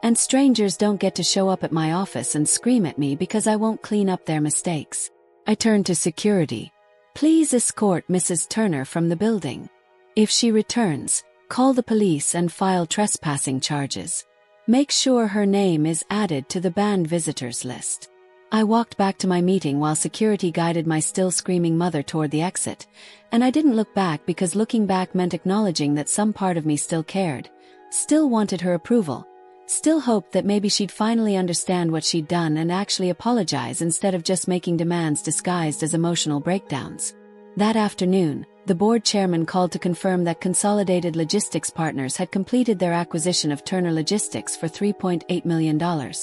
And strangers don't get to show up at my office and scream at me because I won't clean up their mistakes. I turned to security. Please escort Mrs. Turner from the building. If she returns, call the police and file trespassing charges. Make sure her name is added to the banned visitors list. I walked back to my meeting while security guided my still screaming mother toward the exit, and I didn't look back because looking back meant acknowledging that some part of me still cared, still wanted her approval, still hoped that maybe she'd finally understand what she'd done and actually apologize instead of just making demands disguised as emotional breakdowns. That afternoon, the board chairman called to confirm that Consolidated Logistics Partners had completed their acquisition of Turner Logistics for $3.8 million.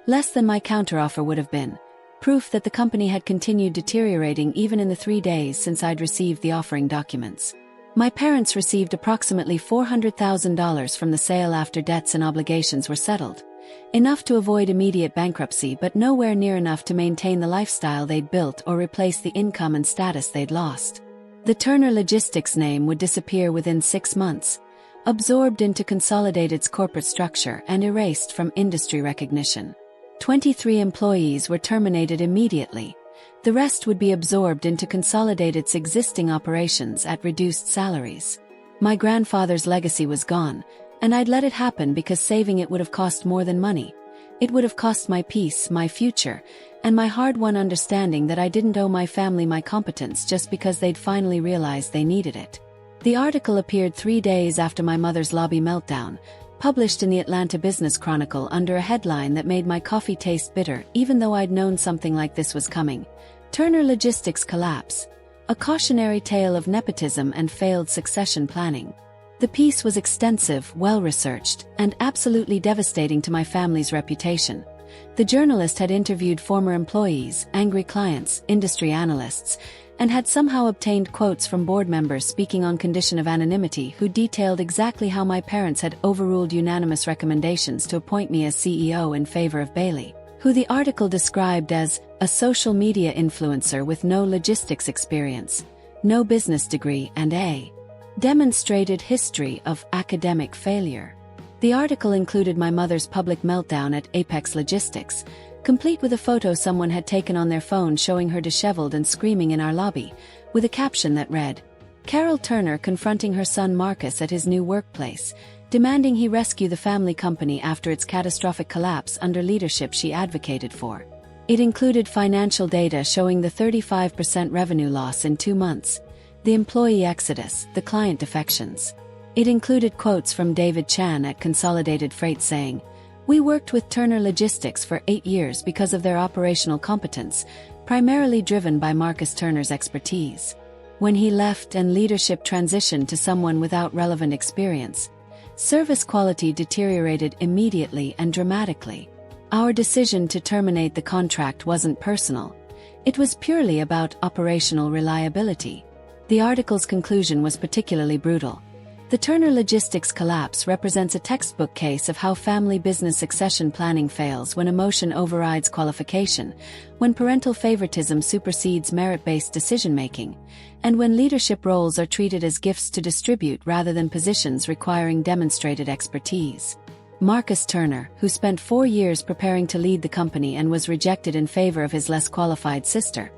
Less than my counteroffer would have been. Proof that the company had continued deteriorating even in the 3 days since I'd received the offering documents. My parents received approximately $400,000 from the sale after debts and obligations were settled. Enough to avoid immediate bankruptcy, but nowhere near enough to maintain the lifestyle they'd built or replace the income and status they'd lost. The Turner Logistics name would disappear within 6 months, absorbed into Consolidated's corporate structure and erased from industry recognition. 23 employees were terminated immediately. The rest would be absorbed into Consolidated's existing operations at reduced salaries. My grandfather's legacy was gone, and I'd let it happen because saving it would have cost more than money. It would have cost my peace, my future, and my hard-won understanding that I didn't owe my family my competence just because they'd finally realized they needed it. The article appeared 3 days after my mother's lobby meltdown, published in the Atlanta Business Chronicle under a headline that made my coffee taste bitter even though I'd known something like this was coming. Turner Logistics Collapse. A cautionary tale of nepotism and failed succession planning. The piece was extensive, well-researched, and absolutely devastating to my family's reputation. The journalist had interviewed former employees, angry clients, industry analysts, and had somehow obtained quotes from board members speaking on condition of anonymity who detailed exactly how my parents had overruled unanimous recommendations to appoint me as CEO in favor of Bailey, who the article described as a social media influencer with no logistics experience, no business degree, and a demonstrated history of academic failure. The article included my mother's public meltdown at Apex Logistics, complete with a photo someone had taken on their phone showing her disheveled and screaming in our lobby, with a caption that read, "Carol Turner confronting her son Marcus at his new workplace, demanding he rescue the family company after its catastrophic collapse under leadership she advocated for." It included financial data showing the 35% revenue loss in 2 months, the employee exodus, the client defections. It included quotes from David Chan at Consolidated Freight saying, "We worked with Turner Logistics for 8 years because of their operational competence, primarily driven by Marcus Turner's expertise. When he left and leadership transitioned to someone without relevant experience, service quality deteriorated immediately and dramatically. Our decision to terminate the contract wasn't personal. It was purely about operational reliability." The article's conclusion was particularly brutal. The Turner Logistics collapse represents a textbook case of how family business succession planning fails when emotion overrides qualification, when parental favoritism supersedes merit-based decision-making, and when leadership roles are treated as gifts to distribute rather than positions requiring demonstrated expertise. Marcus Turner, who spent 4 years preparing to lead the company and was rejected in favor of his less qualified sister,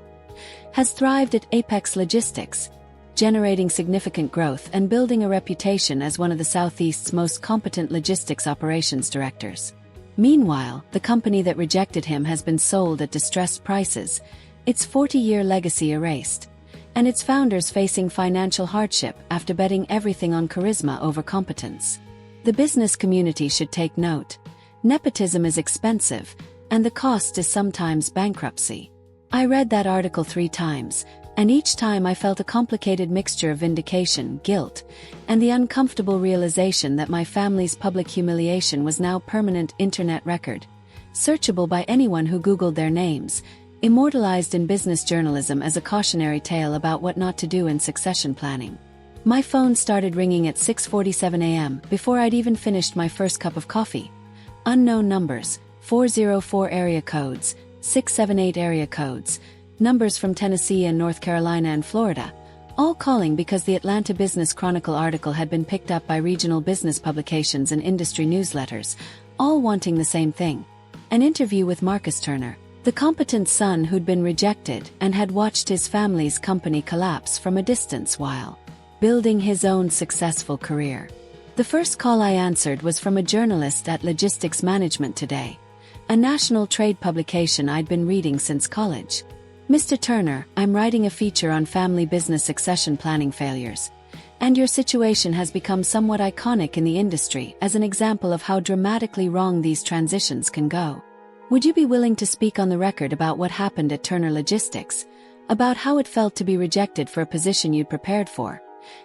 has thrived at Apex Logistics, generating significant growth and building a reputation as one of the Southeast's most competent logistics operations directors. Meanwhile, the company that rejected him has been sold at distressed prices, its 40-year legacy erased, and its founders facing financial hardship after betting everything on charisma over competence. The business community should take note. Nepotism is expensive, and the cost is sometimes bankruptcy. I read that article 3 times, and each time I felt a complicated mixture of vindication, guilt, and the uncomfortable realization that my family's public humiliation was now permanent internet record, searchable by anyone who Googled their names, immortalized in business journalism as a cautionary tale about what not to do in succession planning. My phone started ringing at 6:47 a.m. before I'd even finished my first cup of coffee. Unknown numbers, 404 area codes, 678 area codes, numbers from Tennessee and North Carolina and Florida, all calling because the Atlanta Business Chronicle article had been picked up by regional business publications and industry newsletters, all wanting the same thing. An interview with Marcus Turner, the competent son who'd been rejected and had watched his family's company collapse from a distance while building his own successful career. The first call I answered was from a journalist at Logistics Management Today, a national trade publication I'd been reading since college. "Mr. Turner, I'm writing a feature on family business succession planning failures. And your situation has become somewhat iconic in the industry as an example of how dramatically wrong these transitions can go. Would you be willing to speak on the record about what happened at Turner Logistics, about how it felt to be rejected for a position you'd prepared for,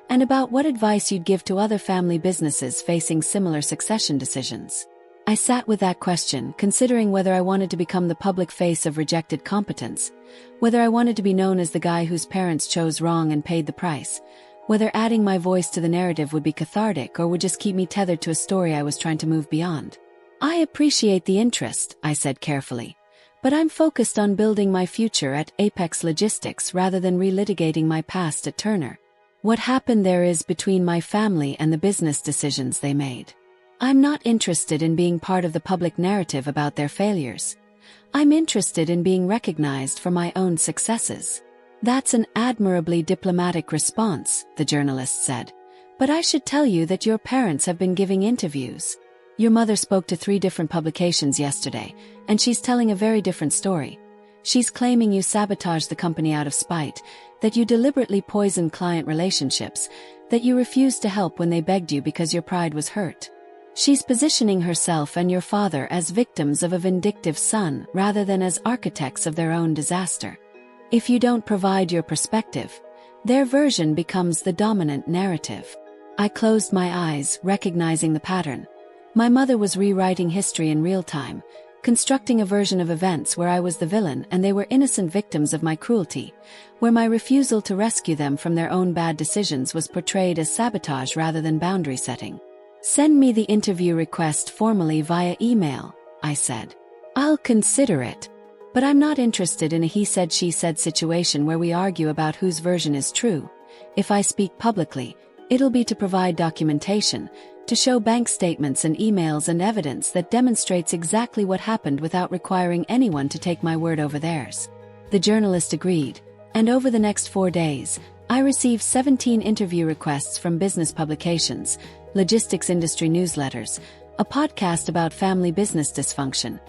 and about what advice you'd give to other family businesses facing similar succession decisions?" I sat with that question, considering whether I wanted to become the public face of rejected competence, whether I wanted to be known as the guy whose parents chose wrong and paid the price, whether adding my voice to the narrative would be cathartic or would just keep me tethered to a story I was trying to move beyond. "I appreciate the interest," I said carefully, "but I'm focused on building my future at Apex Logistics rather than relitigating my past at Turner. What happened there is between my family and the business decisions they made. I'm not interested in being part of the public narrative about their failures. I'm interested in being recognized for my own successes." "That's an admirably diplomatic response," the journalist said. "But I should tell you that your parents have been giving interviews. Your mother spoke to 3 different publications yesterday, and she's telling a very different story. She's claiming you sabotaged the company out of spite, that you deliberately poisoned client relationships, that you refused to help when they begged you because your pride was hurt. She's positioning herself and your father as victims of a vindictive son rather than as architects of their own disaster. If you don't provide your perspective, their version becomes the dominant narrative." I closed my eyes, recognizing the pattern. My mother was rewriting history in real time, constructing a version of events where I was the villain and they were innocent victims of my cruelty, where my refusal to rescue them from their own bad decisions was portrayed as sabotage rather than boundary setting. "Send me the interview request formally via email," I said. "I'll consider it. But I'm not interested in a he said she said situation where we argue about whose version is true. If I speak publicly, it'll be to provide documentation, to show bank statements and emails and evidence that demonstrates exactly what happened without requiring anyone to take my word over theirs." The journalist agreed, and over the next 4 days, I received 17 interview requests from business publications, logistics industry newsletters, a podcast about family business dysfunction,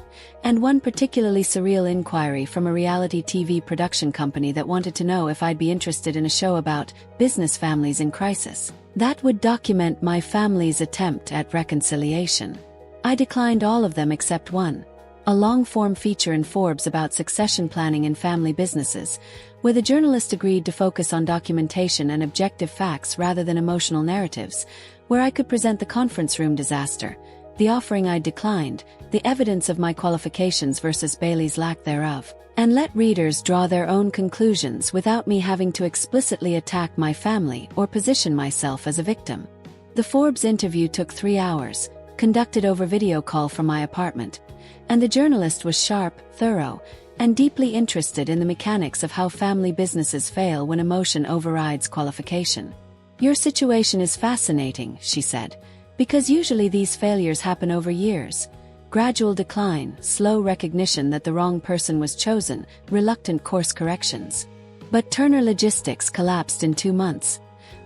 and one particularly surreal inquiry from a reality TV production company that wanted to know if I'd be interested in a show about business families in crisis that would document my family's attempt at reconciliation. I declined all of them except one, a long-form feature in Forbes about succession planning in family businesses, where the journalist agreed to focus on documentation and objective facts rather than emotional narratives, where I could present the conference room disaster, the offering I declined, the evidence of my qualifications versus Bailey's lack thereof, and let readers draw their own conclusions without me having to explicitly attack my family or position myself as a victim. The Forbes interview took 3 hours, conducted over video call from my apartment, and the journalist was sharp, thorough, and deeply interested in the mechanics of how family businesses fail when emotion overrides qualification. "Your situation is fascinating," she said, "because usually these failures happen over years. Gradual decline, slow recognition that the wrong person was chosen, reluctant course corrections. But Turner Logistics collapsed in 2 months,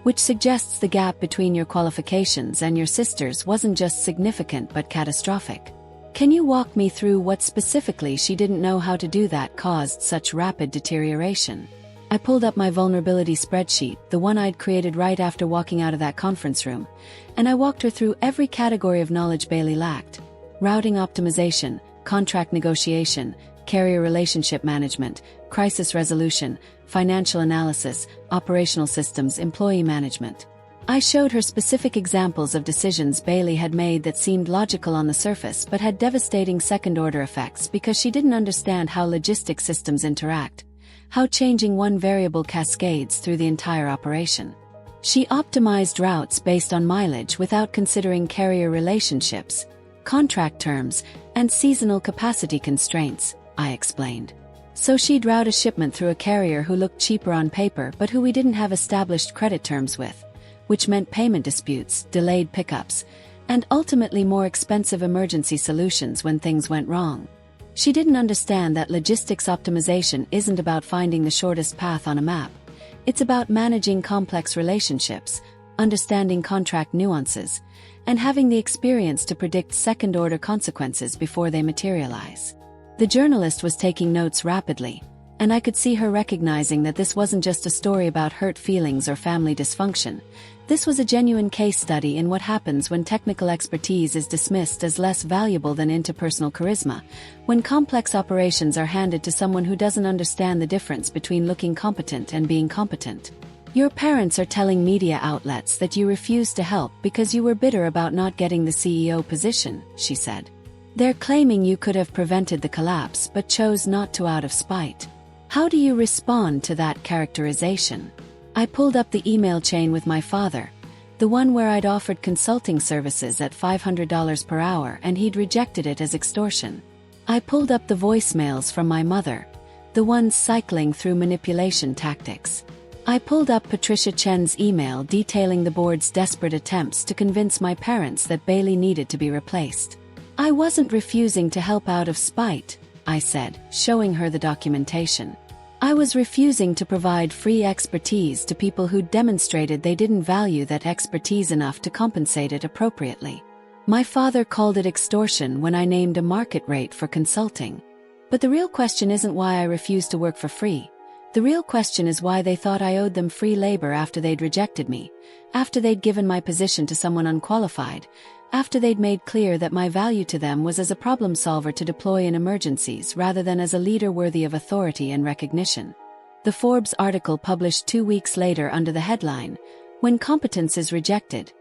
which suggests the gap between your qualifications and your sister's wasn't just significant but catastrophic. Can you walk me through what specifically she didn't know how to do that caused such rapid deterioration?" I pulled up my vulnerability spreadsheet, the one I'd created right after walking out of that conference room, and I walked her through every category of knowledge Bailey lacked: routing optimization, contract negotiation, carrier relationship management, crisis resolution, financial analysis, operational systems, employee management. I showed her specific examples of decisions Bailey had made that seemed logical on the surface but had devastating second-order effects because she didn't understand how logistic systems interact, how changing one variable cascades through the entire operation. She optimized routes based on mileage without considering carrier relationships, contract terms, and seasonal capacity constraints, I explained. So she'd route a shipment through a carrier who looked cheaper on paper but who we didn't have established credit terms with, which meant payment disputes, delayed pickups, and ultimately more expensive emergency solutions when things went wrong. She didn't understand that logistics optimization isn't about finding the shortest path on a map. It's about managing complex relationships, understanding contract nuances, and having the experience to predict second-order consequences before they materialize. The journalist was taking notes rapidly, and I could see her recognizing that this wasn't just a story about hurt feelings or family dysfunction. This was a genuine case study in what happens when technical expertise is dismissed as less valuable than interpersonal charisma, when complex operations are handed to someone who doesn't understand the difference between looking competent and being competent. Your parents are telling media outlets that you refused to help because you were bitter about not getting the CEO position, she said. They're claiming you could have prevented the collapse but chose not to out of spite. How do you respond to that characterization? I pulled up the email chain with my father, the one where I'd offered consulting services at $500 per hour and he'd rejected it as extortion. I pulled up the voicemails from my mother, the ones cycling through manipulation tactics. I pulled up Patricia Chen's email detailing the board's desperate attempts to convince my parents that Bailey needed to be replaced. I wasn't refusing to help out of spite, I said, showing her the documentation. I was refusing to provide free expertise to people who demonstrated they didn't value that expertise enough to compensate it appropriately. My father called it extortion when I named a market rate for consulting. But the real question isn't why I refused to work for free. The real question is why they thought I owed them free labor after they'd rejected me, after they'd given my position to someone unqualified, after they'd made clear that my value to them was as a problem solver to deploy in emergencies rather than as a leader worthy of authority and recognition. The Forbes article published 2 weeks later under the headline, "When Competence is Rejected: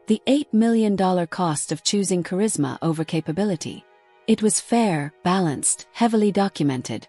The $8 million Cost of Choosing Charisma Over Capability." It was fair, balanced, heavily documented,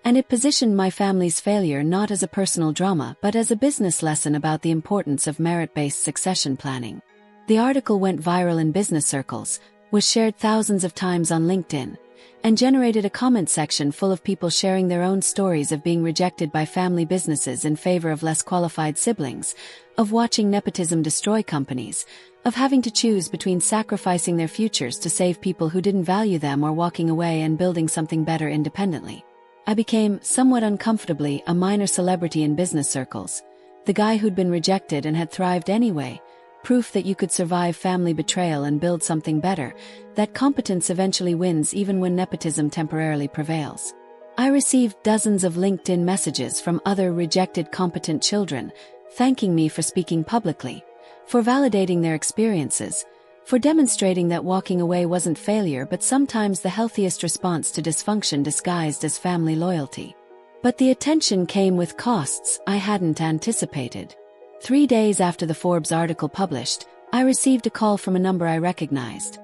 and it positioned my family's failure not as a personal drama but as a business lesson about the importance of merit-based succession planning. The article went viral in business circles, was shared thousands of times on LinkedIn, and generated a comment section full of people sharing their own stories of being rejected by family businesses in favor of less qualified siblings, of watching nepotism destroy companies, of having to choose between sacrificing their futures to save people who didn't value them or walking away and building something better independently. I became, somewhat uncomfortably, a minor celebrity in business circles, the guy who'd been rejected and had thrived anyway, proof that you could survive family betrayal and build something better, that competence eventually wins even when nepotism temporarily prevails. I received dozens of LinkedIn messages from other rejected competent children, thanking me for speaking publicly, for validating their experiences, for demonstrating that walking away wasn't failure but sometimes the healthiest response to dysfunction disguised as family loyalty. But the attention came with costs I hadn't anticipated. 3 days after the Forbes article published, I received a call from a number I recognized.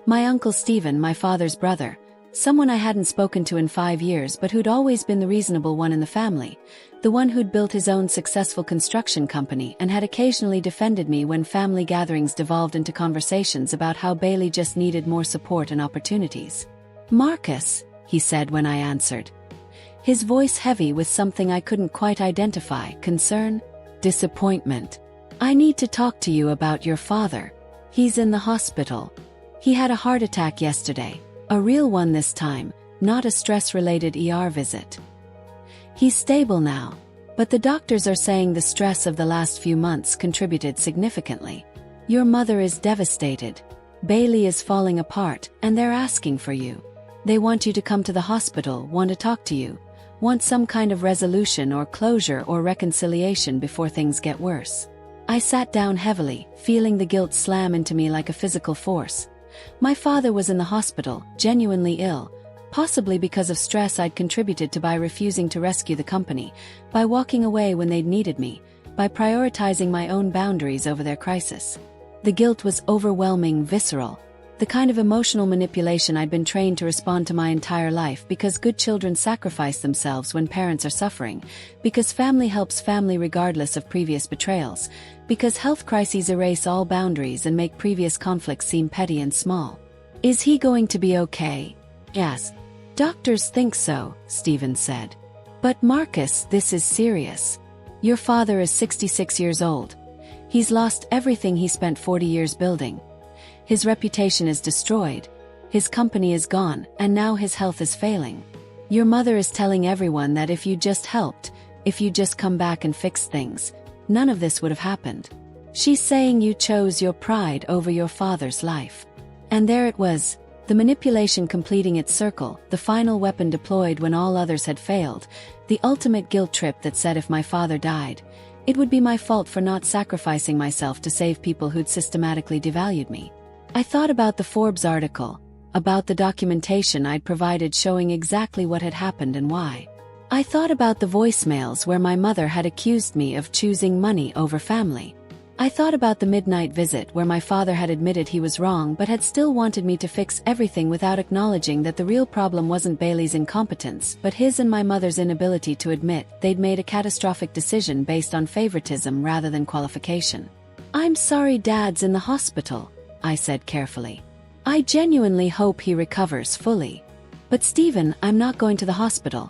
My Uncle Stephen, my father's brother, someone I hadn't spoken to in 5 years but who'd always been the reasonable one in the family, the one who'd built his own successful construction company and had occasionally defended me when family gatherings devolved into conversations about how Bailey just needed more support and opportunities. "Marcus," he said when I answered, his voice heavy with something I couldn't quite identify, concern, disappointment. "I need to talk to you about your father. He's in the hospital. He had a heart attack yesterday, a real one this time, not a stress-related ER visit. He's stable now, but the doctors are saying the stress of the last few months contributed significantly. Your mother is devastated. Bailey is falling apart, and they're asking for you. They want you to come to the hospital, want to talk to you, want some kind of resolution or closure or reconciliation before things get worse." I sat down heavily, feeling the guilt slam into me like a physical force. My father was in the hospital, genuinely ill, possibly because of stress I'd contributed to by refusing to rescue the company, by walking away when they'd needed me, by prioritizing my own boundaries over their crisis. The guilt was overwhelming, visceral, the kind of emotional manipulation I'd been trained to respond to my entire life because good children sacrifice themselves when parents are suffering, because family helps family regardless of previous betrayals, because health crises erase all boundaries and make previous conflicts seem petty and small. "Is he going to be okay?" "Yes. Doctors think so," Stephen said. "But Marcus, this is serious. Your father is 66 years old. He's lost everything he spent 40 years building. His reputation is destroyed, his company is gone, and now his health is failing. Your mother is telling everyone that if you just helped, if you just come back and fixed things, none of this would have happened. She's saying you chose your pride over your father's life. And there it was, the manipulation completing its circle, the final weapon deployed when all others had failed, the ultimate guilt trip that said if my father died, it would be my fault for not sacrificing myself to save people who'd systematically devalued me. I thought about the Forbes article, about the documentation I'd provided showing exactly what had happened and why. I thought about the voicemails where my mother had accused me of choosing money over family. I thought about the midnight visit where my father had admitted he was wrong but had still wanted me to fix everything without acknowledging that the real problem wasn't Bailey's incompetence but his and my mother's inability to admit they'd made a catastrophic decision based on favoritism rather than qualification. "I'm sorry Dad's in the hospital," I said carefully. "I genuinely hope he recovers fully. But Stephen, I'm not going to the hospital.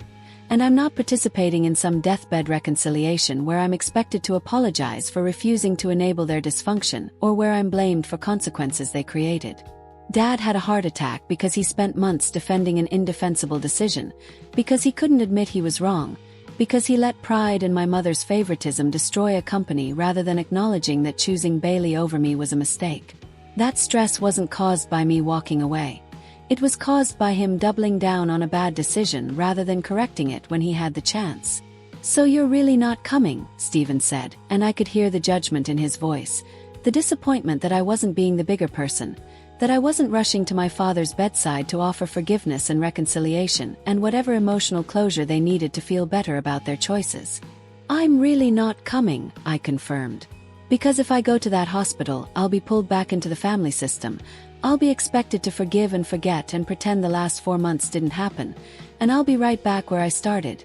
And I'm not participating in some deathbed reconciliation where I'm expected to apologize for refusing to enable their dysfunction or where I'm blamed for consequences they created. Dad had a heart attack because he spent months defending an indefensible decision, because he couldn't admit he was wrong, because he let pride and my mother's favoritism destroy a company rather than acknowledging that choosing Bailey over me was a mistake. That stress wasn't caused by me walking away. It was caused by him doubling down on a bad decision rather than correcting it when he had the chance. "So you're really not coming," Stephen said, and I could hear the judgment in his voice, the disappointment that I wasn't being the bigger person, that I wasn't rushing to my father's bedside to offer forgiveness and reconciliation and whatever emotional closure they needed to feel better about their choices. "I'm really not coming," I confirmed. "Because if I go to that hospital, I'll be pulled back into the family system. I'll be expected to forgive and forget and pretend the last 4 months didn't happen, and I'll be right back where I started,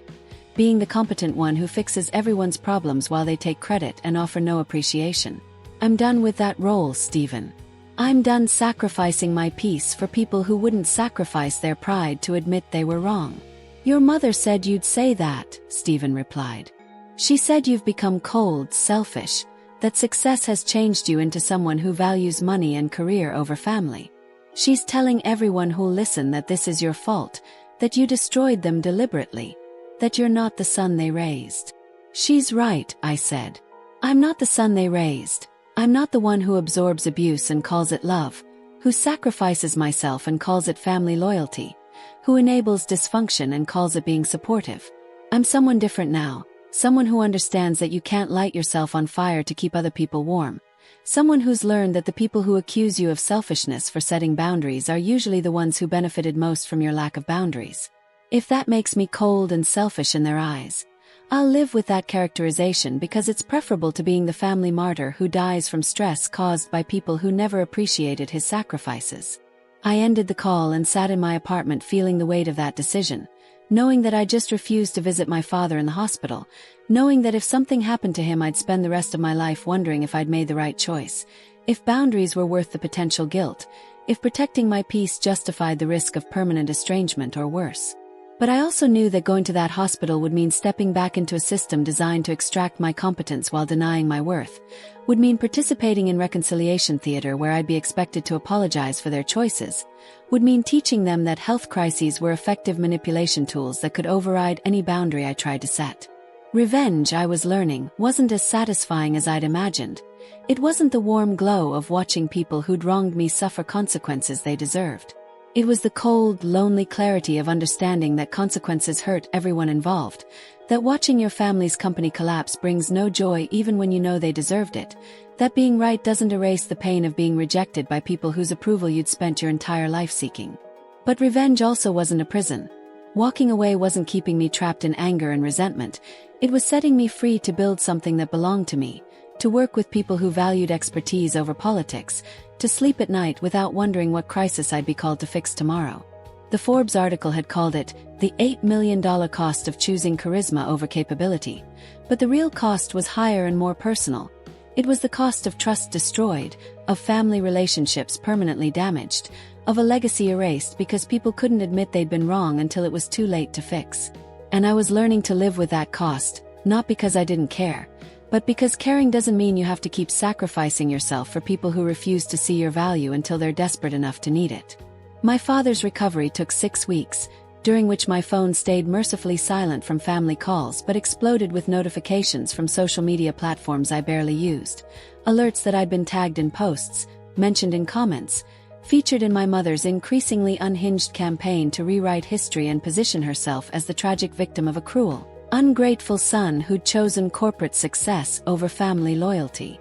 being the competent one who fixes everyone's problems while they take credit and offer no appreciation. I'm done with that role, Stephen. I'm done sacrificing my peace for people who wouldn't sacrifice their pride to admit they were wrong." "Your mother said you'd say that," Stephen replied. "She said you've become cold, selfish, that success has changed you into someone who values money and career over family. She's telling everyone who'll listen that this is your fault, that you destroyed them deliberately, that you're not the son they raised." "She's right," I said. "I'm not the son they raised. I'm not the one who absorbs abuse and calls it love, who sacrifices myself and calls it family loyalty, who enables dysfunction and calls it being supportive. I'm someone different now. Someone who understands that you can't light yourself on fire to keep other people warm. Someone who's learned that the people who accuse you of selfishness for setting boundaries are usually the ones who benefited most from your lack of boundaries. If that makes me cold and selfish in their eyes, I'll live with that characterization because it's preferable to being the family martyr who dies from stress caused by people who never appreciated his sacrifices." I ended the call and sat in my apartment feeling the weight of that decision, knowing that I just refused to visit my father in the hospital, knowing that if something happened to him I'd spend the rest of my life wondering if I'd made the right choice, if boundaries were worth the potential guilt, if protecting my peace justified the risk of permanent estrangement or worse. But I also knew that going to that hospital would mean stepping back into a system designed to extract my competence while denying my worth, would mean participating in reconciliation theater where I'd be expected to apologize for their choices, would mean teaching them that health crises were effective manipulation tools that could override any boundary I tried to set. Revenge, I was learning, wasn't as satisfying as I'd imagined. It wasn't the warm glow of watching people who'd wronged me suffer consequences they deserved. It was the cold, lonely clarity of understanding that consequences hurt everyone involved, that watching your family's company collapse brings no joy even when you know they deserved it, that being right doesn't erase the pain of being rejected by people whose approval you'd spent your entire life seeking. But revenge also wasn't a prison. Walking away wasn't keeping me trapped in anger and resentment. It was setting me free to build something that belonged to me, to work with people who valued expertise over politics, to sleep at night without wondering what crisis I'd be called to fix tomorrow. The Forbes article had called it the $8 million cost of choosing charisma over capability, but the real cost was higher and more personal. It was the cost of trust destroyed, of family relationships permanently damaged, of a legacy erased because people couldn't admit they'd been wrong until it was too late to fix. And I was learning to live with that cost, not because I didn't care, but because caring doesn't mean you have to keep sacrificing yourself for people who refuse to see your value until they're desperate enough to need it. My father's recovery took 6 weeks, during which my phone stayed mercifully silent from family calls but exploded with notifications from social media platforms I barely used, alerts that I'd been tagged in posts, mentioned in comments, featured in my mother's increasingly unhinged campaign to rewrite history and position herself as the tragic victim of a cruel, ungrateful son who'd chosen corporate success over family loyalty.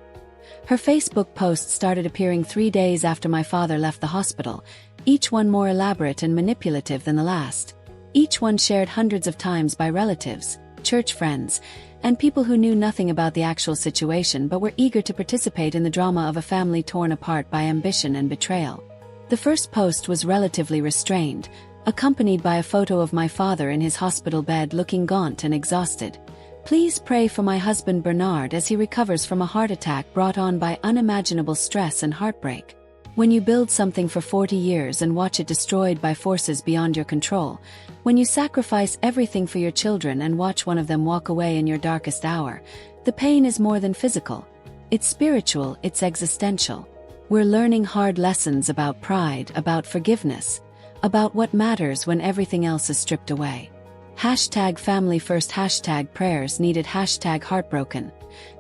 Her Facebook posts started appearing 3 days after my father left the hospital, each one more elaborate and manipulative than the last. Each one shared hundreds of times by relatives, church friends, and people who knew nothing about the actual situation but were eager to participate in the drama of a family torn apart by ambition and betrayal. The first post was relatively restrained, accompanied by a photo of my father in his hospital bed looking gaunt and exhausted. Please pray for my husband Bernard as he recovers from a heart attack brought on by unimaginable stress and heartbreak. When you build something for 40 years and watch it destroyed by forces beyond your control, when you sacrifice everything for your children and watch one of them walk away in your darkest hour, the pain is more than physical. It's spiritual, it's existential. We're learning hard lessons about pride, about forgiveness, about what matters when everything else is stripped away. #family first #prayers needed #heartbroken.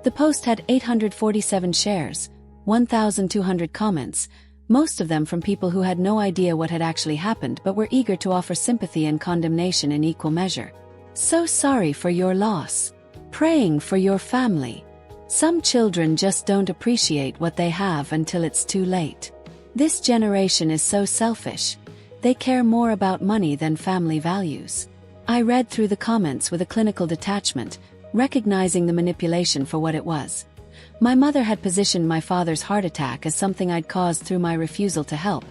The post had 847 shares, 1,200 comments, most of them from people who had no idea what had actually happened but were eager to offer sympathy and condemnation in equal measure. So sorry for your loss. Praying for your family. Some children just don't appreciate what they have until it's too late. This generation is so selfish. They care more about money than family values. I read through the comments with a clinical detachment, recognizing the manipulation for what it was. My mother had positioned my father's heart attack as something I'd caused through my refusal to help,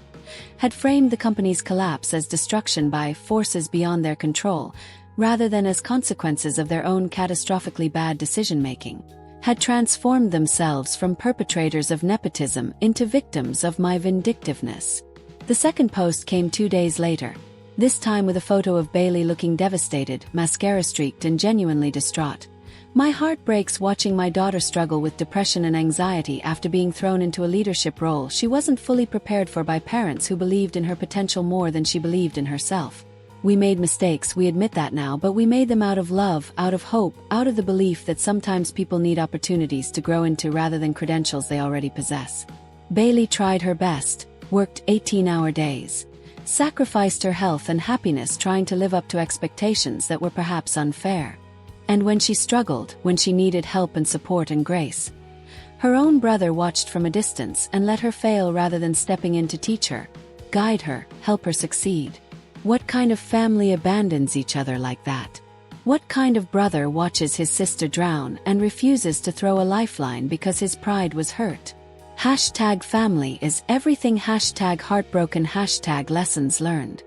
had framed the company's collapse as destruction by forces beyond their control, rather than as consequences of their own catastrophically bad decision-making, had transformed themselves from perpetrators of nepotism into victims of my vindictiveness. The second post came 2 days later, this time with a photo of Bailey looking devastated, mascara-streaked and genuinely distraught. My heart breaks watching my daughter struggle with depression and anxiety after being thrown into a leadership role she wasn't fully prepared for by parents who believed in her potential more than she believed in herself. We made mistakes, we admit that now, but we made them out of love, out of hope, out of the belief that sometimes people need opportunities to grow into rather than credentials they already possess. Bailey tried her best, worked 18-hour days, sacrificed her health and happiness trying to live up to expectations that were perhaps unfair. And when she struggled, when she needed help and support and grace, her own brother watched from a distance and let her fail rather than stepping in to teach her, guide her, help her succeed. What kind of family abandons each other like that? What kind of brother watches his sister drown and refuses to throw a lifeline because his pride was hurt? #family is everything #heartbroken #lessons learned.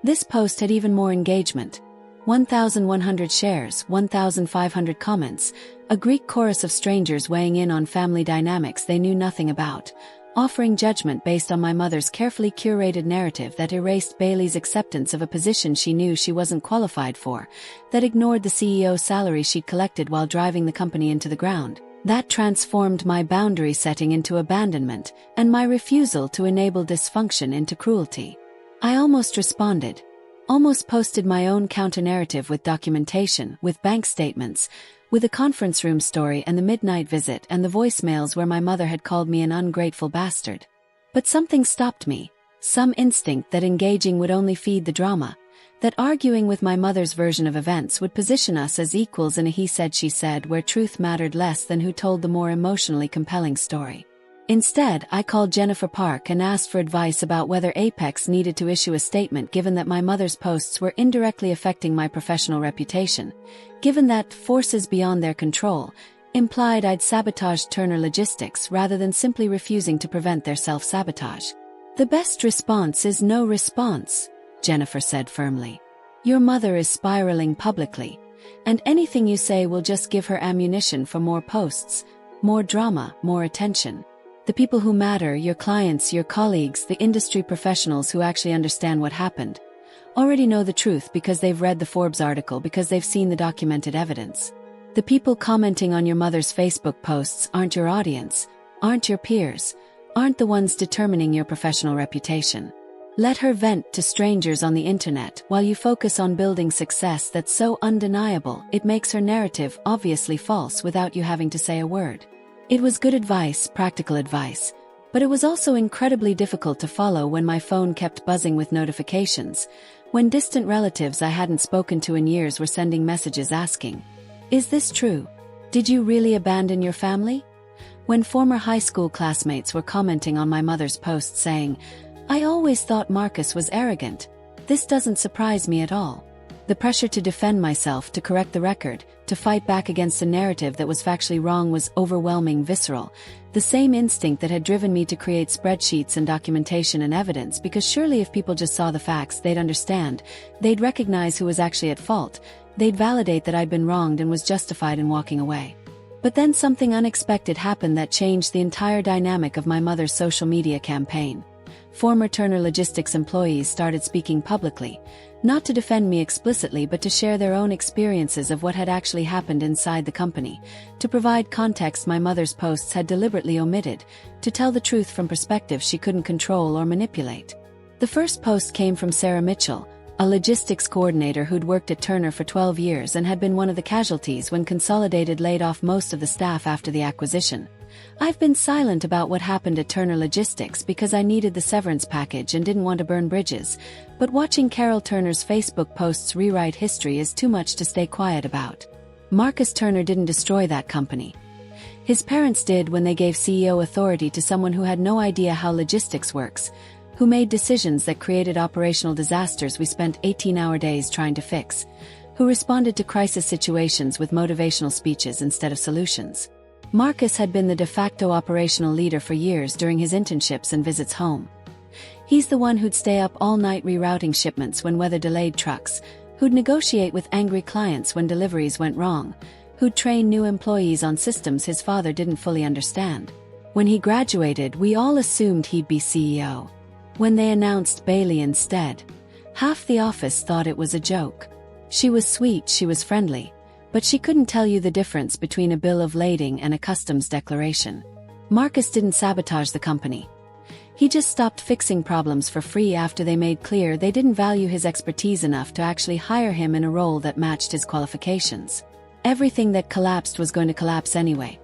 This post had even more engagement. 1,100 shares, 1,500 comments, a Greek chorus of strangers weighing in on family dynamics they knew nothing about, offering judgment based on my mother's carefully curated narrative that erased Bailey's acceptance of a position she knew she wasn't qualified for, that ignored the CEO salary she'd collected while driving the company into the ground, that transformed my boundary setting into abandonment, and my refusal to enable dysfunction into cruelty. I almost responded. Almost posted my own counter-narrative with documentation, with bank statements, with a conference room story and the midnight visit and the voicemails where my mother had called me an ungrateful bastard. But something stopped me, some instinct that engaging would only feed the drama, that arguing with my mother's version of events would position us as equals in a he said she said where truth mattered less than who told the more emotionally compelling story. Instead, I called Jennifer Park and asked for advice about whether Apex needed to issue a statement given that my mother's posts were indirectly affecting my professional reputation, given that forces beyond their control implied I'd sabotaged Turner Logistics rather than simply refusing to prevent their self-sabotage. The best response is no response, Jennifer said firmly. Your mother is spiraling publicly, and anything you say will just give her ammunition for more posts, more drama, more attention. The people who matter, your clients, your colleagues, the industry professionals who actually understand what happened, already know the truth because they've read the Forbes article, because they've seen the documented evidence. The people commenting on your mother's Facebook posts aren't your audience, aren't your peers, aren't the ones determining your professional reputation. Let her vent to strangers on the internet while you focus on building success that's so undeniable it makes her narrative obviously false without you having to say a word. It was good advice, practical advice, but it was also incredibly difficult to follow when my phone kept buzzing with notifications, when distant relatives I hadn't spoken to in years were sending messages asking, "Is this true? Did you really abandon your family?" When former high school classmates were commenting on my mother's post saying, "I always thought Marcus was arrogant. This doesn't surprise me at all." The pressure to defend myself, to correct the record, to fight back against a narrative that was factually wrong was overwhelming, visceral. The same instinct that had driven me to create spreadsheets and documentation and evidence, because surely if people just saw the facts, they'd understand, they'd recognize who was actually at fault, they'd validate that I'd been wronged and was justified in walking away. But then something unexpected happened that changed the entire dynamic of my mother's social media campaign. Former Turner Logistics employees started speaking publicly, not to defend me explicitly but to share their own experiences of what had actually happened inside the company, to provide context my mother's posts had deliberately omitted, to tell the truth from perspectives she couldn't control or manipulate. The first post came from Sarah Mitchell, a logistics coordinator who'd worked at Turner for 12 years and had been one of the casualties when Consolidated laid off most of the staff after the acquisition. "I've been silent about what happened at Turner Logistics because I needed the severance package and didn't want to burn bridges, but watching Carol Turner's Facebook posts rewrite history is too much to stay quiet about. Marcus Turner didn't destroy that company. His parents did when they gave CEO authority to someone who had no idea how logistics works, who made decisions that created operational disasters we spent 18-hour days trying to fix, who responded to crisis situations with motivational speeches instead of solutions. Marcus had been the de facto operational leader for years during his internships and visits home. He's the one who'd stay up all night rerouting shipments when weather delayed trucks, who'd negotiate with angry clients when deliveries went wrong, who'd train new employees on systems his father didn't fully understand. When he graduated, we all assumed he'd be CEO. When they announced Bailey instead, half the office thought it was a joke. She was sweet, she was friendly, but she couldn't tell you the difference between a bill of lading and a customs declaration. Marcus didn't sabotage the company. He just stopped fixing problems for free after they made clear they didn't value his expertise enough to actually hire him in a role that matched his qualifications. Everything that collapsed was going to collapse anyway.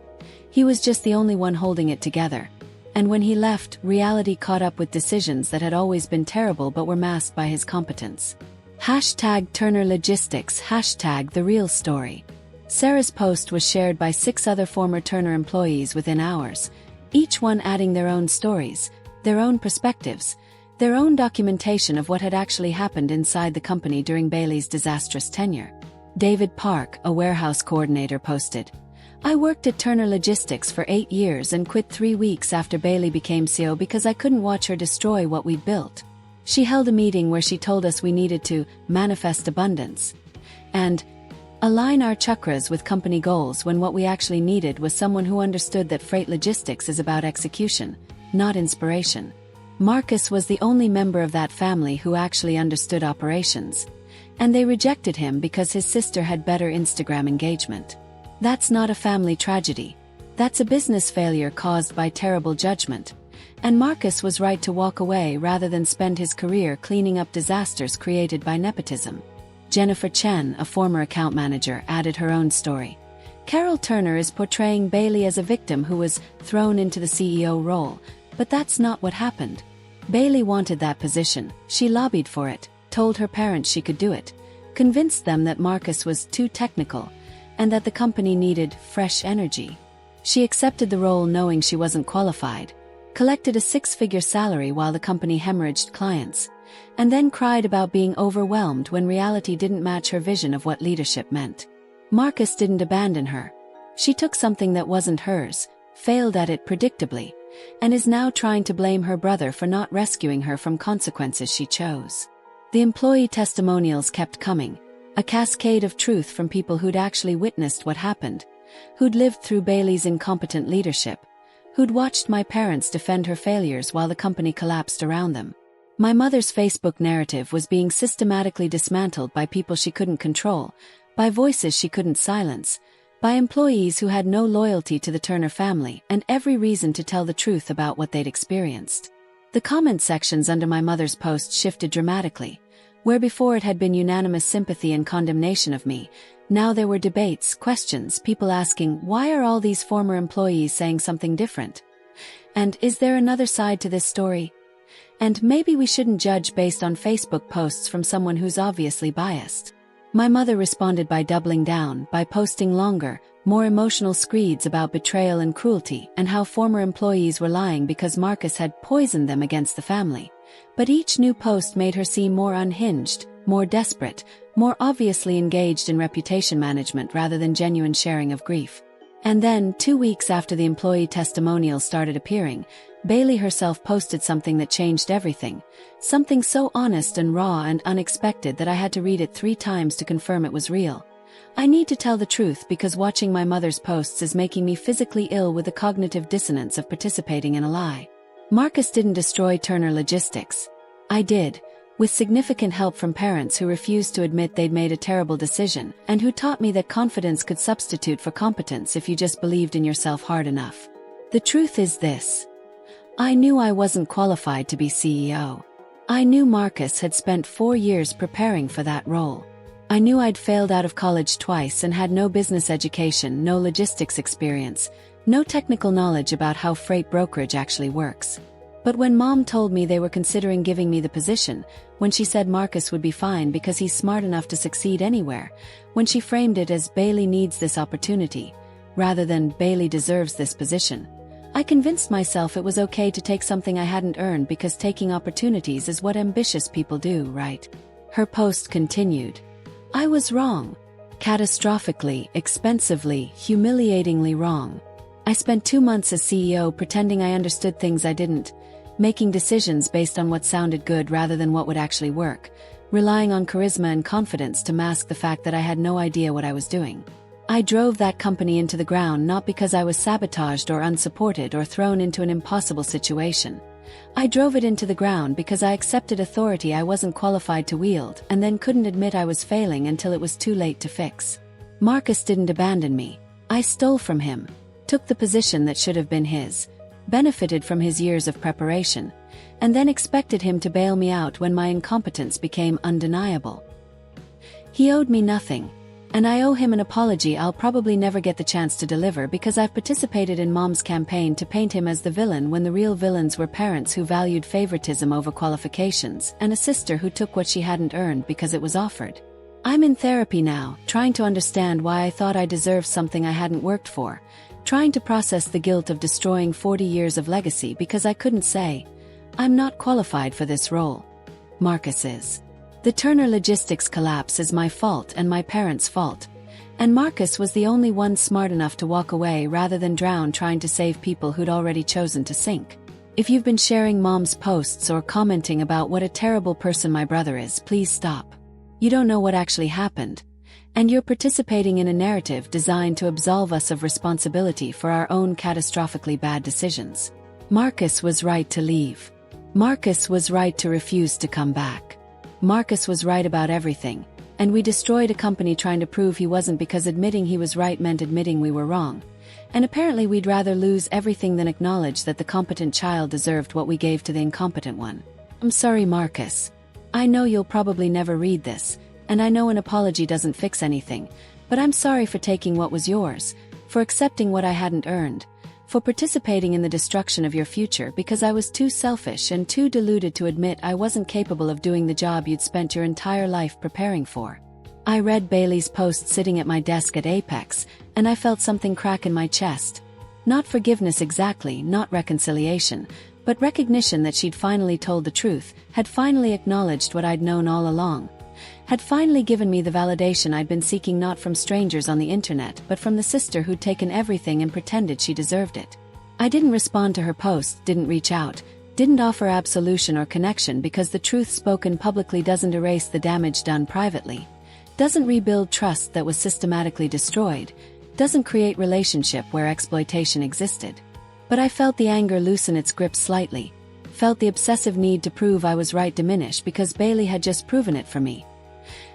He was just the only one holding it together. And when he left, reality caught up with decisions that had always been terrible but were masked by his competence. #Turner Logistics, #the real story. Sarah's post was shared by 6 other former Turner employees within hours, each one adding their own stories, their own perspectives, their own documentation of what had actually happened inside the company during Bailey's disastrous tenure. David Park, a warehouse coordinator, posted, "I worked at Turner Logistics for 8 years and quit 3 weeks after Bailey became CEO because I couldn't watch her destroy what we'd built. She held a meeting where she told us we needed to manifest abundance and align our chakras with company goals, when what we actually needed was someone who understood that freight logistics is about execution, not inspiration." Marcus was the only member of that family who actually understood operations, and they rejected him because his sister had better Instagram engagement. That's not a family tragedy. That's a business failure caused by terrible judgment. And Marcus was right to walk away rather than spend his career cleaning up disasters created by nepotism. Jennifer Chen, a former account manager, added her own story. "Carol Turner is portraying Bailey as a victim who was thrown into the CEO role, but that's not what happened. Bailey wanted that position, she lobbied for it, told her parents she could do it, convinced them that Marcus was too technical, and that the company needed fresh energy. She accepted the role knowing she wasn't qualified, collected a 6-figure salary while the company hemorrhaged clients, and then cried about being overwhelmed when reality didn't match her vision of what leadership meant. Marcus didn't abandon her. She took something that wasn't hers, failed at it predictably, and is now trying to blame her brother for not rescuing her from consequences she chose." The employee testimonials kept coming, a cascade of truth from people who'd actually witnessed what happened, who'd lived through Bailey's incompetent leadership, who'd watched my parents defend her failures while the company collapsed around them. My mother's Facebook narrative was being systematically dismantled by people she couldn't control, by voices she couldn't silence, by employees who had no loyalty to the Turner family and every reason to tell the truth about what they'd experienced. The comment sections under my mother's post shifted dramatically. Where before it had been unanimous sympathy and condemnation of me, now there were debates, questions, people asking, why are all these former employees saying something different? And is there another side to this story? And maybe we shouldn't judge based on Facebook posts from someone who's obviously biased. My mother responded by doubling down, by posting longer, more emotional screeds about betrayal and cruelty and how former employees were lying because Marcus had poisoned them against the family. But each new post made her seem more unhinged, more desperate, more obviously engaged in reputation management rather than genuine sharing of grief. And then, 2 weeks after the employee testimonials started appearing, Bailey herself posted something that changed everything. Something so honest and raw and unexpected that I had to read it 3 times to confirm it was real. I need to tell the truth because watching my mother's posts is making me physically ill with the cognitive dissonance of participating in a lie. Marcus didn't destroy Turner Logistics. I did, with significant help from parents who refused to admit they'd made a terrible decision and who taught me that confidence could substitute for competence if you just believed in yourself hard enough. The truth is this. I knew I wasn't qualified to be CEO. I knew Marcus had spent 4 years preparing for that role. I knew I'd failed out of college twice and had no business education, no logistics experience, no technical knowledge about how freight brokerage actually works. But when Mom told me they were considering giving me the position, when she said Marcus would be fine because he's smart enough to succeed anywhere, when she framed it as Bailey needs this opportunity, rather than Bailey deserves this position, I convinced myself it was okay to take something I hadn't earned because taking opportunities is what ambitious people do, right? Her post continued. I was wrong. Catastrophically, expensively, humiliatingly wrong. I spent 2 months as CEO pretending I understood things I didn't, making decisions based on what sounded good rather than what would actually work, relying on charisma and confidence to mask the fact that I had no idea what I was doing. I drove that company into the ground not because I was sabotaged or unsupported or thrown into an impossible situation. I drove it into the ground because I accepted authority I wasn't qualified to wield and then couldn't admit I was failing until it was too late to fix. Marcus didn't abandon me. I stole from him, took the position that should have been his, benefited from his years of preparation, and then expected him to bail me out when my incompetence became undeniable. He owed me nothing, and I owe him an apology I'll probably never get the chance to deliver because I've participated in Mom's campaign to paint him as the villain when the real villains were parents who valued favoritism over qualifications and a sister who took what she hadn't earned because it was offered. I'm in therapy now, trying to understand why I thought I deserved something I hadn't worked for, trying to process the guilt of destroying 40 years of legacy because I couldn't say, I'm not qualified for this role. Marcus is. The Turner Logistics collapse is my fault and my parents' fault, and Marcus was the only one smart enough to walk away rather than drown trying to save people who'd already chosen to sink. If you've been sharing Mom's posts or commenting about what a terrible person my brother is, please stop. You don't know what actually happened, and you're participating in a narrative designed to absolve us of responsibility for our own catastrophically bad decisions. Marcus was right to leave. Marcus was right to refuse to come back. Marcus was right about everything, and we destroyed a company trying to prove he wasn't because admitting he was right meant admitting we were wrong. And apparently we'd rather lose everything than acknowledge that the competent child deserved what we gave to the incompetent one. I'm sorry, Marcus. I know you'll probably never read this, and I know an apology doesn't fix anything, but I'm sorry for taking what was yours, for accepting what I hadn't earned, for participating in the destruction of your future because I was too selfish and too deluded to admit I wasn't capable of doing the job you'd spent your entire life preparing for. I read Bailey's post sitting at my desk at Apex, and I felt something crack in my chest. Not forgiveness exactly, not reconciliation, but recognition that she'd finally told the truth, had finally acknowledged what I'd known all along, had finally given me the validation I'd been seeking not from strangers on the internet but from the sister who'd taken everything and pretended she deserved it. I didn't respond to her post, didn't reach out, didn't offer absolution or connection because the truth spoken publicly doesn't erase the damage done privately, doesn't rebuild trust that was systematically destroyed, doesn't create relationship where exploitation existed. But I felt the anger loosen its grip slightly, felt the obsessive need to prove I was right diminish because Bailey had just proven it for me.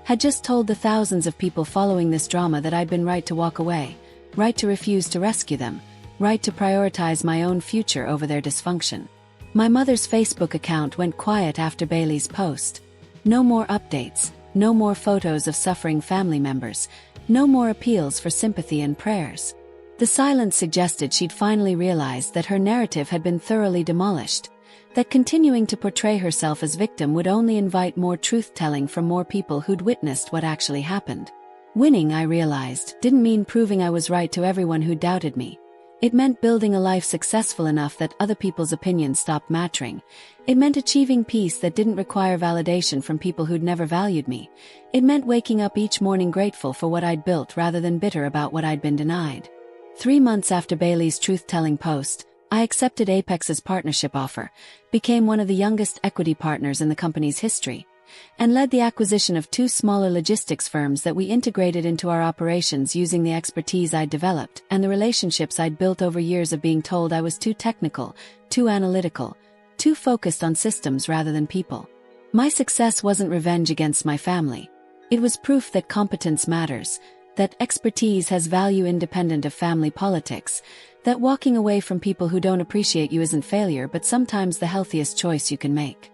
Had just told the thousands of people following this drama that I'd been right to walk away, right to refuse to rescue them, right to prioritize my own future over their dysfunction. My mother's Facebook account went quiet after Bailey's post. No more updates, no more photos of suffering family members, no more appeals for sympathy and prayers. The silence suggested she'd finally realized that her narrative had been thoroughly demolished, that continuing to portray herself as victim would only invite more truth-telling from more people who'd witnessed what actually happened. Winning, I realized, didn't mean proving I was right to everyone who doubted me. It meant building a life successful enough that other people's opinions stopped mattering. It meant achieving peace that didn't require validation from people who'd never valued me. It meant waking up each morning grateful for what I'd built rather than bitter about what I'd been denied. 3 months after Bailey's truth-telling post, I accepted Apex's partnership offer, became one of the youngest equity partners in the company's history, and led the acquisition of 2 smaller logistics firms that we integrated into our operations using the expertise I'd developed and the relationships I'd built over years of being told I was too technical, too analytical, too focused on systems rather than people. My success wasn't revenge against my family. It was proof that competence matters, that expertise has value independent of family politics, that walking away from people who don't appreciate you isn't failure but sometimes the healthiest choice you can make.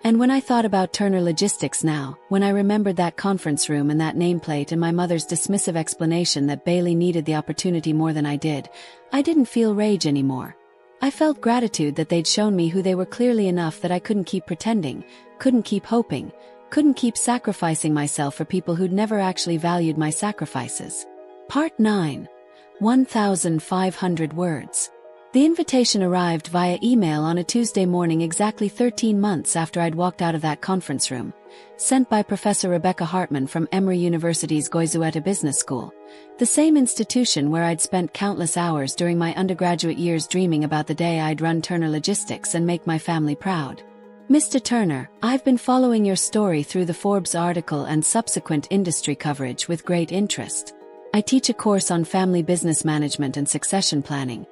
And when I thought about Turner Logistics now, when I remembered that conference room and that nameplate and my mother's dismissive explanation that Bailey needed the opportunity more than I didn't feel rage anymore. I felt gratitude that they'd shown me who they were clearly enough that I couldn't keep pretending, couldn't keep hoping, couldn't keep sacrificing myself for people who'd never actually valued my sacrifices. Part 9. 1,500 words. The invitation arrived via email on a Tuesday morning exactly 13 months after I'd walked out of that conference room, sent by Professor Rebecca Hartman from Emory University's Goizueta Business School, the same institution where I'd spent countless hours during my undergraduate years dreaming about the day I'd run Turner Logistics and make my family proud. Mr. Turner, I've been following your story through the Forbes article and subsequent industry coverage with great interest. I teach a course on family business management and succession planning,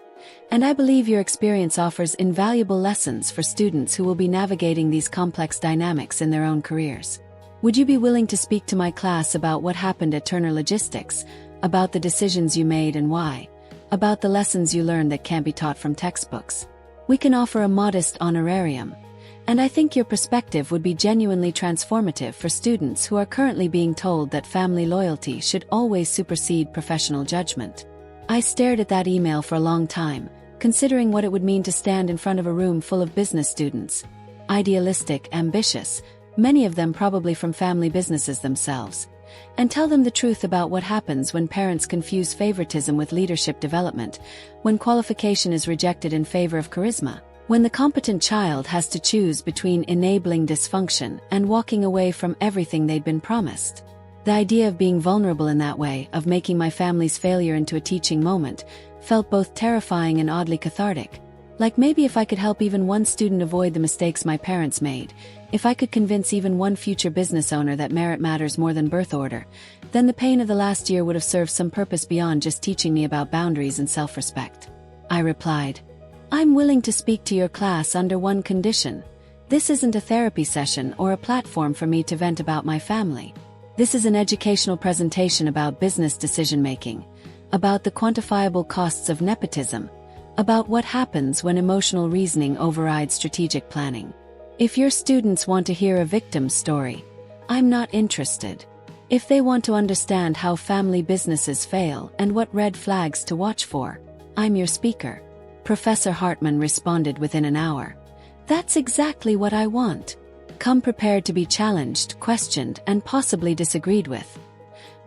and I believe your experience offers invaluable lessons for students who will be navigating these complex dynamics in their own careers. Would you be willing to speak to my class about what happened at Turner Logistics, about the decisions you made and why, about the lessons you learned that can't be taught from textbooks? We can offer a modest honorarium, and I think your perspective would be genuinely transformative for students who are currently being told that family loyalty should always supersede professional judgment. I stared at that email for a long time, considering what it would mean to stand in front of a room full of business students. Idealistic, ambitious, many of them probably from family businesses themselves, and tell them the truth about what happens when parents confuse favoritism with leadership development, when qualification is rejected in favor of charisma, when the competent child has to choose between enabling dysfunction and walking away from everything they'd been promised. The idea of being vulnerable in that way, of making my family's failure into a teaching moment, felt both terrifying and oddly cathartic. Like maybe if I could help even one student avoid the mistakes my parents made, if I could convince even one future business owner that merit matters more than birth order, then the pain of the last year would have served some purpose beyond just teaching me about boundaries and self-respect. I replied, I'm willing to speak to your class under one condition. This isn't a therapy session or a platform for me to vent about my family. This is an educational presentation about business decision-making, about the quantifiable costs of nepotism, about what happens when emotional reasoning overrides strategic planning. If your students want to hear a victim story, I'm not interested. If they want to understand how family businesses fail and what red flags to watch for, I'm your speaker. Professor Hartman responded within an hour. That's exactly what I want. Come prepared to be challenged, questioned, and possibly disagreed with.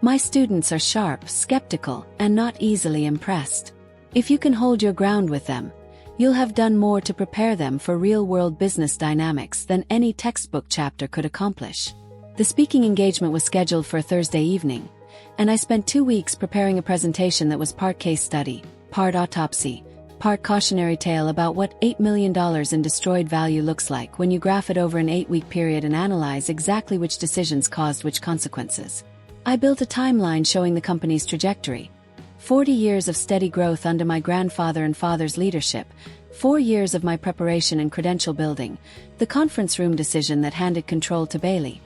My students are sharp, skeptical, and not easily impressed. If you can hold your ground with them, you'll have done more to prepare them for real-world business dynamics than any textbook chapter could accomplish. The speaking engagement was scheduled for a Thursday evening, and I spent 2 weeks preparing a presentation that was part case study, part autopsy, part cautionary tale about what $8 million in destroyed value looks like when you graph it over an 8-week period and analyze exactly which decisions caused which consequences. I built a timeline showing the company's trajectory. 40 years of steady growth under my grandfather and father's leadership, 4 years of my preparation and credential building, the conference room decision that handed control to Bailey,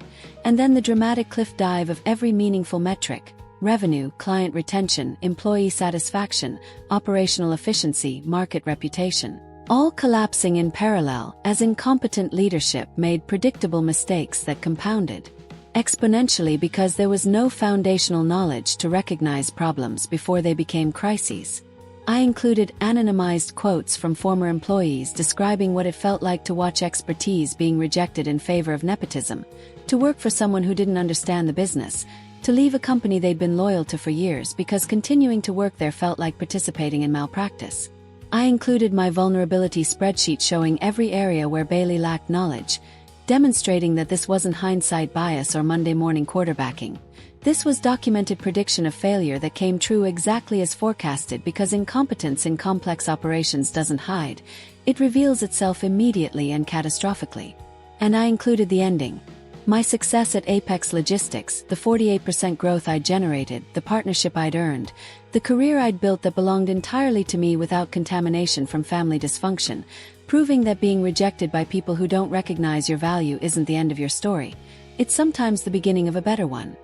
and then the dramatic cliff dive of every meaningful metric: revenue, client retention, employee satisfaction, operational efficiency, market reputation. all collapsing in parallel as incompetent leadership made predictable mistakes that compounded exponentially because there was no foundational knowledge to recognize problems before they became crises. I included anonymized quotes from former employees describing what it felt like to watch expertise being rejected in favor of nepotism, to work for someone who didn't understand the business, to leave a company they'd been loyal to for years because continuing to work there felt like participating in malpractice. I included my vulnerability spreadsheet showing every area where Bailey lacked knowledge, demonstrating that this wasn't hindsight bias or Monday morning quarterbacking. This was documented prediction of failure that came true exactly as forecasted because incompetence in complex operations doesn't hide, it reveals itself immediately and catastrophically. And I included the ending. My success at Apex Logistics, the 48% growth I'd generated, the partnership I'd earned, the career I'd built that belonged entirely to me without contamination from family dysfunction, proving that being rejected by people who don't recognize your value isn't the end of your story. It's sometimes the beginning of a better one.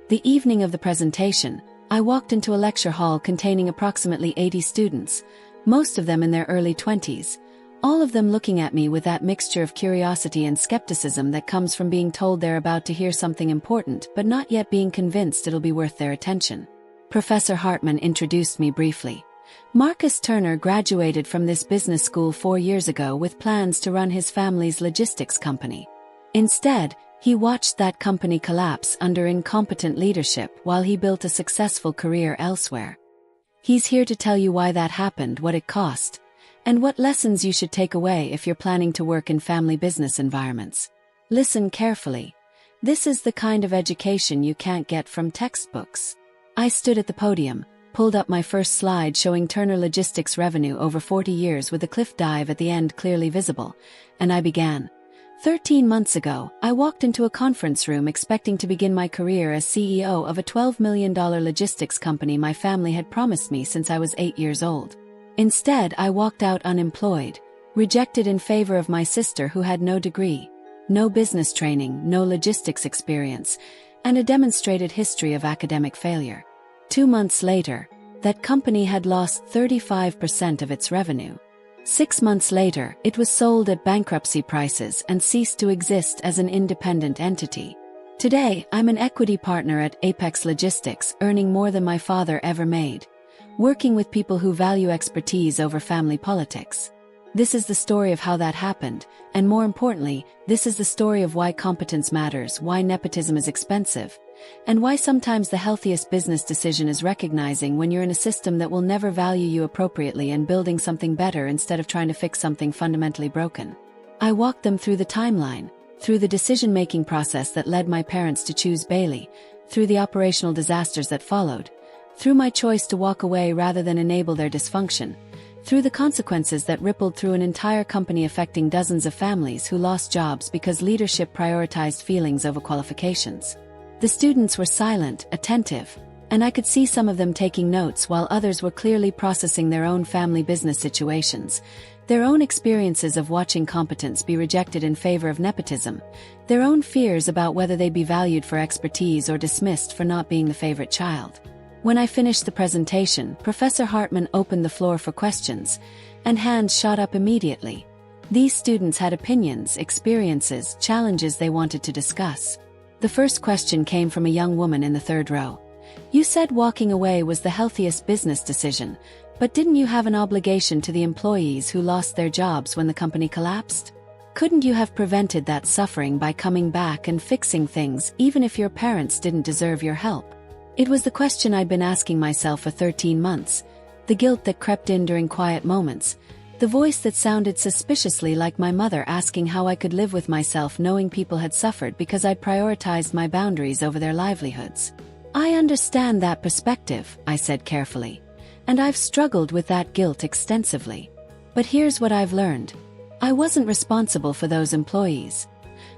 The evening of the presentation, I walked into a lecture hall containing approximately 80 students, most of them in their early 20s, all of them looking at me with that mixture of curiosity and skepticism that comes from being told they're about to hear something important but not yet being convinced it'll be worth their attention. Professor Hartman introduced me briefly. Marcus Turner graduated from this business school 4 years ago with plans to run his family's logistics company. Instead, he watched that company collapse under incompetent leadership while he built a successful career elsewhere. He's here to tell you why that happened, what it cost, and what lessons you should take away if you're planning to work in family business environments. Listen carefully. This is the kind of education you can't get from textbooks. I stood at the podium, pulled up my first slide showing Turner Logistics revenue over 40 years with a cliff dive at the end clearly visible, and I began. 13 months ago, I walked into a conference room expecting to begin my career as CEO of a $12 million logistics company my family had promised me since I was 8 years old. Instead, I walked out unemployed, rejected in favor of my sister who had no degree, no business training, no logistics experience, and a demonstrated history of academic failure. 2 months later, that company had lost 35% of its revenue. 6 months later, it was sold at bankruptcy prices and ceased to exist as an independent entity. Today, I'm an equity partner at Apex Logistics, earning more than my father ever made, working with people who value expertise over family politics. This is the story of how that happened, and more importantly, this is the story of why competence matters, why nepotism is expensive, and why sometimes the healthiest business decision is recognizing when you're in a system that will never value you appropriately and building something better instead of trying to fix something fundamentally broken. I walked them through the timeline, through the decision-making process that led my parents to choose Bailey, through the operational disasters that followed, through my choice to walk away rather than enable their dysfunction, through the consequences that rippled through an entire company affecting dozens of families who lost jobs because leadership prioritized feelings over qualifications. The students were silent, attentive, and I could see some of them taking notes while others were clearly processing their own family business situations, their own experiences of watching competence be rejected in favor of nepotism, their own fears about whether they'd be valued for expertise or dismissed for not being the favorite child. When I finished the presentation, Professor Hartman opened the floor for questions, and hands shot up immediately. These students had opinions, experiences, challenges they wanted to discuss. The first question came from a young woman in the third row. You said walking away was the healthiest business decision, but didn't you have an obligation to the employees who lost their jobs when the company collapsed? Couldn't you have prevented that suffering by coming back and fixing things even if your parents didn't deserve your help? It was the question I'd been asking myself for 13 months, the guilt that crept in during quiet moments, the voice that sounded suspiciously like my mother asking how I could live with myself knowing people had suffered because I'd prioritized my boundaries over their livelihoods. I understand that perspective, I said carefully, and I've struggled with that guilt extensively. But here's what I've learned. I wasn't responsible for those employees.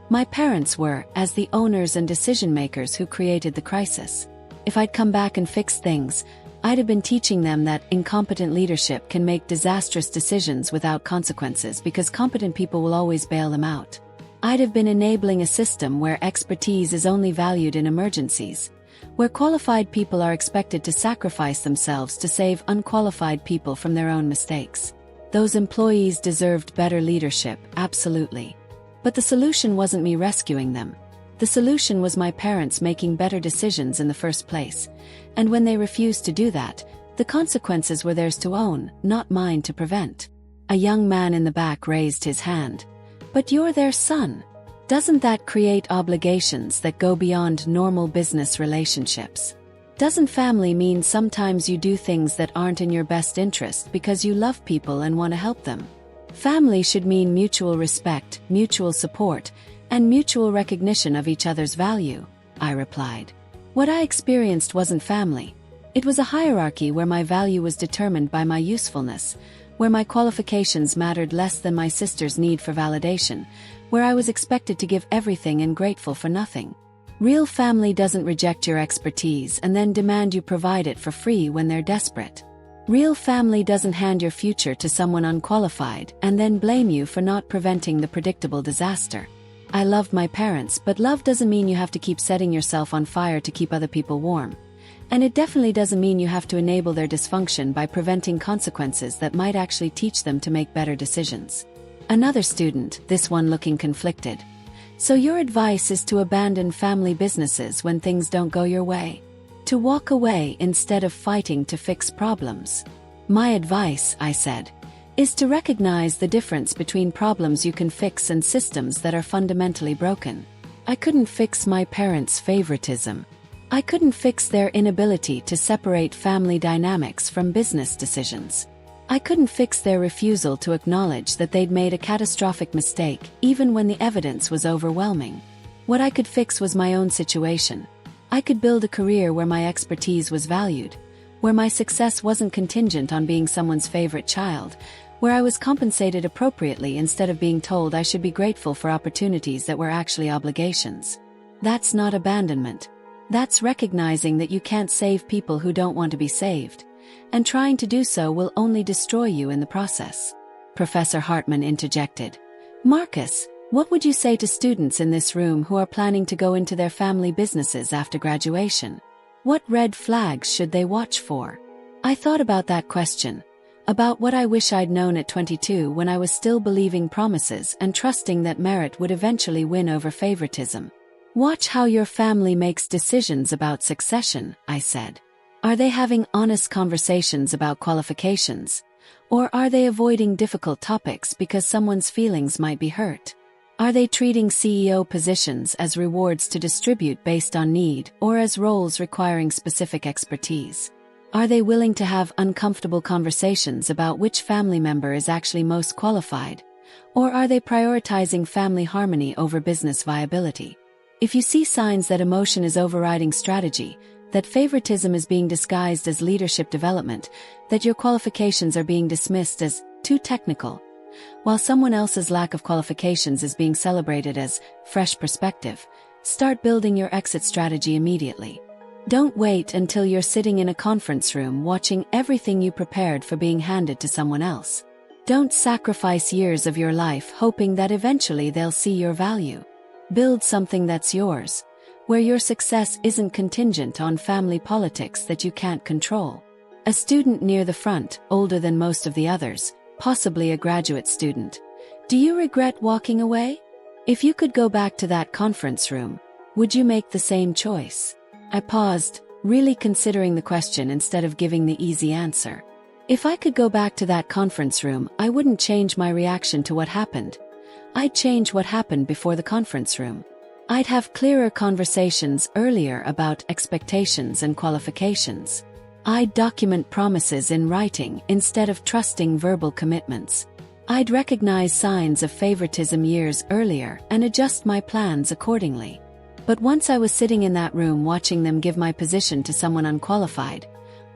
My parents were, as the owners and decision-makers who created the crisis. If I'd come back and fixed things, I'd have been teaching them that incompetent leadership can make disastrous decisions without consequences because competent people will always bail them out. I'd have been enabling a system where expertise is only valued in emergencies, where qualified people are expected to sacrifice themselves to save unqualified people from their own mistakes. Those employees deserved better leadership, absolutely. But the solution wasn't me rescuing them. The solution was my parents making better decisions in the first place. And when they refused to do that, the consequences were theirs to own, not mine to prevent. A young man in the back raised his hand. But you're their son. Doesn't that create obligations that go beyond normal business relationships? Doesn't family mean sometimes you do things that aren't in your best interest because you love people and want to help them? Family should mean mutual respect, mutual support, and mutual recognition of each other's value, I replied. What I experienced wasn't family. It was a hierarchy where my value was determined by my usefulness, where my qualifications mattered less than my sister's need for validation, where I was expected to give everything and grateful for nothing. Real family doesn't reject your expertise and then demand you provide it for free when they're desperate. Real family doesn't hand your future to someone unqualified and then blame you for not preventing the predictable disaster. I loved my parents, but love doesn't mean you have to keep setting yourself on fire to keep other people warm. And it definitely doesn't mean you have to enable their dysfunction by preventing consequences that might actually teach them to make better decisions. Another student, this one looking conflicted. So your advice is to abandon family businesses when things don't go your way? To walk away instead of fighting to fix problems? My advice, I said, is to recognize the difference between problems you can fix and systems that are fundamentally broken. I couldn't fix my parents' favoritism. I couldn't fix their inability to separate family dynamics from business decisions. I couldn't fix their refusal to acknowledge that they'd made a catastrophic mistake, even when the evidence was overwhelming. What I could fix was my own situation. I could build a career where my expertise was valued, where my success wasn't contingent on being someone's favorite child, where I was compensated appropriately instead of being told I should be grateful for opportunities that were actually obligations. That's not abandonment. That's recognizing that you can't save people who don't want to be saved, and trying to do so will only destroy you in the process. Professor Hartman interjected. Marcus, what would you say to students in this room who are planning to go into their family businesses after graduation? What red flags should they watch for? I thought about that question, about what I wish I'd known at 22 when I was still believing promises and trusting that merit would eventually win over favoritism. Watch how your family makes decisions about succession, I said. Are they having honest conversations about qualifications? Or are they avoiding difficult topics because someone's feelings might be hurt? Are they treating CEO positions as rewards to distribute based on need or as roles requiring specific expertise? Are they willing to have uncomfortable conversations about which family member is actually most qualified? Or are they prioritizing family harmony over business viability? If you see signs that emotion is overriding strategy, that favoritism is being disguised as leadership development, that your qualifications are being dismissed as too technical, while someone else's lack of qualifications is being celebrated as fresh perspective, start building your exit strategy immediately. Don't wait until you're sitting in a conference room watching everything you prepared for being handed to someone else. Don't sacrifice years of your life hoping that eventually they'll see your value. Build something that's yours, where your success isn't contingent on family politics that you can't control. A student near the front, older than most of the others, possibly a graduate student. Do you regret walking away? If you could go back to that conference room, would you make the same choice? I paused, really considering the question instead of giving the easy answer. If I could go back to that conference room, I wouldn't change my reaction to what happened. I'd change what happened before the conference room. I'd have clearer conversations earlier about expectations and qualifications. I'd document promises in writing instead of trusting verbal commitments. I'd recognize signs of favoritism years earlier and adjust my plans accordingly. But once I was sitting in that room watching them give my position to someone unqualified,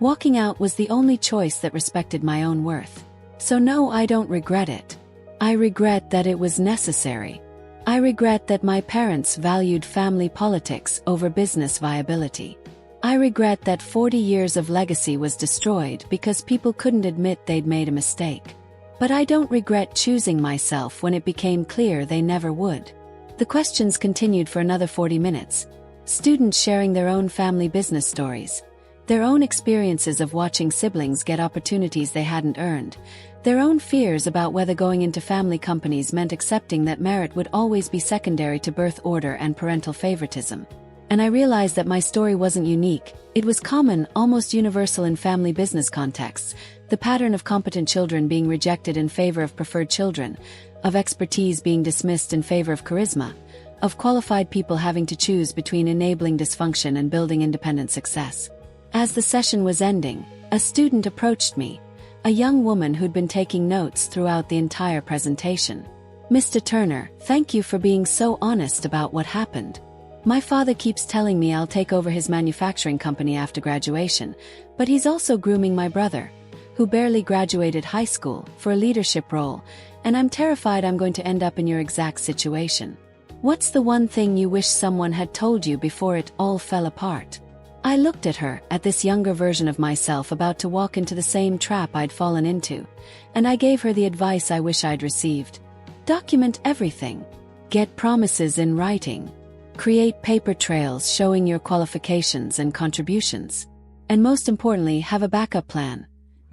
walking out was the only choice that respected my own worth. So no, I don't regret it. I regret that it was necessary. I regret that my parents valued family politics over business viability. I regret that 40 years of legacy was destroyed because people couldn't admit they'd made a mistake. But I don't regret choosing myself when it became clear they never would. The questions continued for another 40 minutes. Students sharing their own family business stories. Their own experiences of watching siblings get opportunities they hadn't earned. Their own fears about whether going into family companies meant accepting that merit would always be secondary to birth order and parental favoritism. And I realized that my story wasn't unique. It was common, almost universal in family business contexts. The pattern of competent children being rejected in favor of preferred children, of expertise being dismissed in favor of charisma, of qualified people having to choose between enabling dysfunction and building independent success. As the session was ending, a student approached me, a young woman who'd been taking notes throughout the entire presentation. "Mr. Turner, thank you for being so honest about what happened. My father keeps telling me I'll take over his manufacturing company after graduation, but he's also grooming my brother, who barely graduated high school, for a leadership role, and I'm terrified I'm going to end up in your exact situation. What's the one thing you wish someone had told you before it all fell apart?" I looked at her, at this younger version of myself about to walk into the same trap I'd fallen into, and I gave her the advice I wish I'd received. Document everything. Get promises in writing. Create paper trails showing your qualifications and contributions. And most importantly, have a backup plan.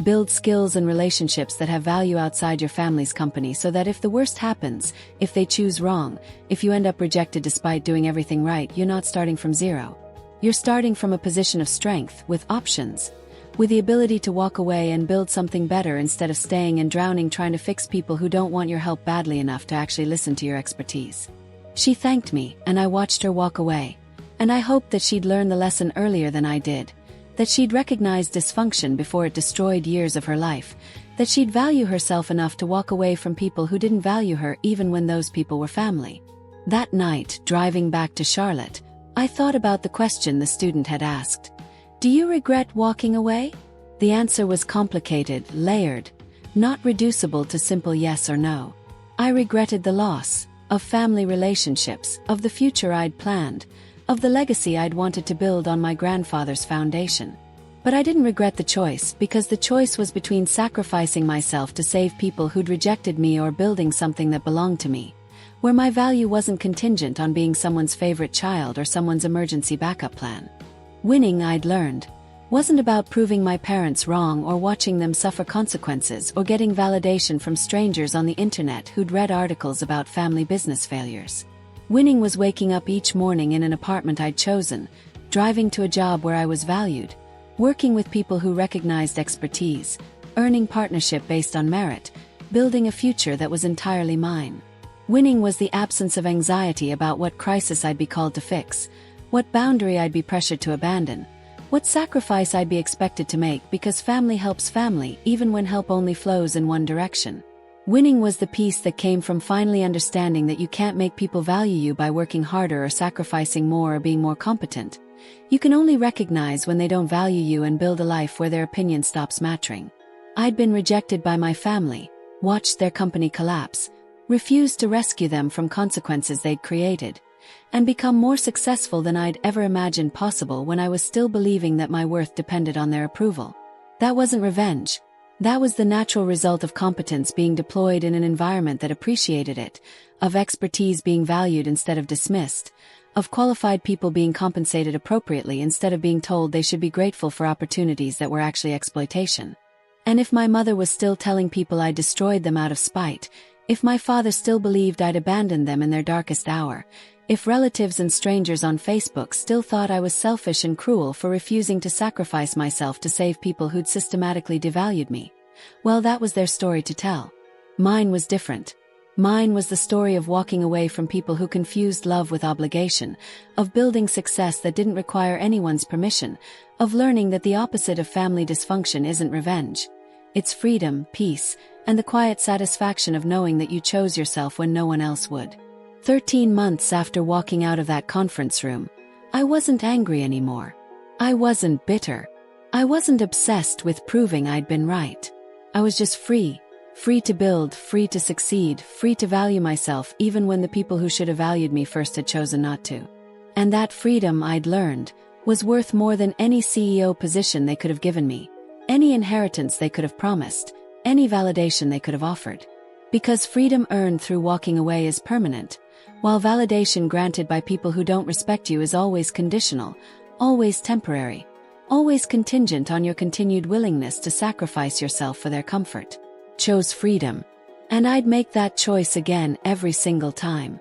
Build skills and relationships that have value outside your family's company so that if the worst happens, if they choose wrong, if you end up rejected despite doing everything right, you're not starting from zero. You're starting from a position of strength, with options, with the ability to walk away and build something better instead of staying and drowning trying to fix people who don't want your help badly enough to actually listen to your expertise. She thanked me, and I watched her walk away, and I hoped that she'd learn the lesson earlier than I did, that she'd recognize dysfunction before it destroyed years of her life, that she'd value herself enough to walk away from people who didn't value her even when those people were family. That night, driving back to Charlotte, I thought about the question the student had asked. "Do you regret walking away?" The answer was complicated, layered, not reducible to simple yes or no. I regretted the loss of family relationships, of the future I'd planned, of the legacy I'd wanted to build on my grandfather's foundation. But I didn't regret the choice, because the choice was between sacrificing myself to save people who'd rejected me or building something that belonged to me, where my value wasn't contingent on being someone's favorite child or someone's emergency backup plan. Winning, I'd learned, wasn't about proving my parents wrong or watching them suffer consequences or getting validation from strangers on the internet who'd read articles about family business failures. Winning was waking up each morning in an apartment I'd chosen, driving to a job where I was valued, working with people who recognized expertise, earning partnership based on merit, building a future that was entirely mine. Winning was the absence of anxiety about what crisis I'd be called to fix, what boundary I'd be pressured to abandon, what sacrifice I'd be expected to make, because family helps family even when help only flows in one direction. Winning was the peace that came from finally understanding that you can't make people value you by working harder or sacrificing more or being more competent. You can only recognize when they don't value you and build a life where their opinion stops mattering. I'd been rejected by my family, watched their company collapse, refused to rescue them from consequences they'd created, and become more successful than I'd ever imagined possible when I was still believing that my worth depended on their approval. That wasn't revenge. That was the natural result of competence being deployed in an environment that appreciated it, of expertise being valued instead of dismissed, of qualified people being compensated appropriately instead of being told they should be grateful for opportunities that were actually exploitation. And if my mother was still telling people I destroyed them out of spite, if my father still believed I'd abandoned them in their darkest hour, if relatives and strangers on Facebook still thought I was selfish and cruel for refusing to sacrifice myself to save people who'd systematically devalued me, well, that was their story to tell. Mine was different. Mine was the story of walking away from people who confused love with obligation, of building success that didn't require anyone's permission, of learning that the opposite of family dysfunction isn't revenge. It's freedom, peace, and the quiet satisfaction of knowing that you chose yourself when no one else would. 13 months after walking out of that conference room, I wasn't angry anymore. I wasn't bitter. I wasn't obsessed with proving I'd been right. I was just free. Free to build, free to succeed, free to value myself even when the people who should have valued me first had chosen not to. And that freedom, I'd learned, was worth more than any CEO position they could have given me, any inheritance they could have promised, any validation they could have offered. Because freedom earned through walking away is permanent, while validation granted by people who don't respect you is always conditional, always temporary, always contingent on your continued willingness to sacrifice yourself for their comfort. Chose freedom. And I'd make that choice again every single time.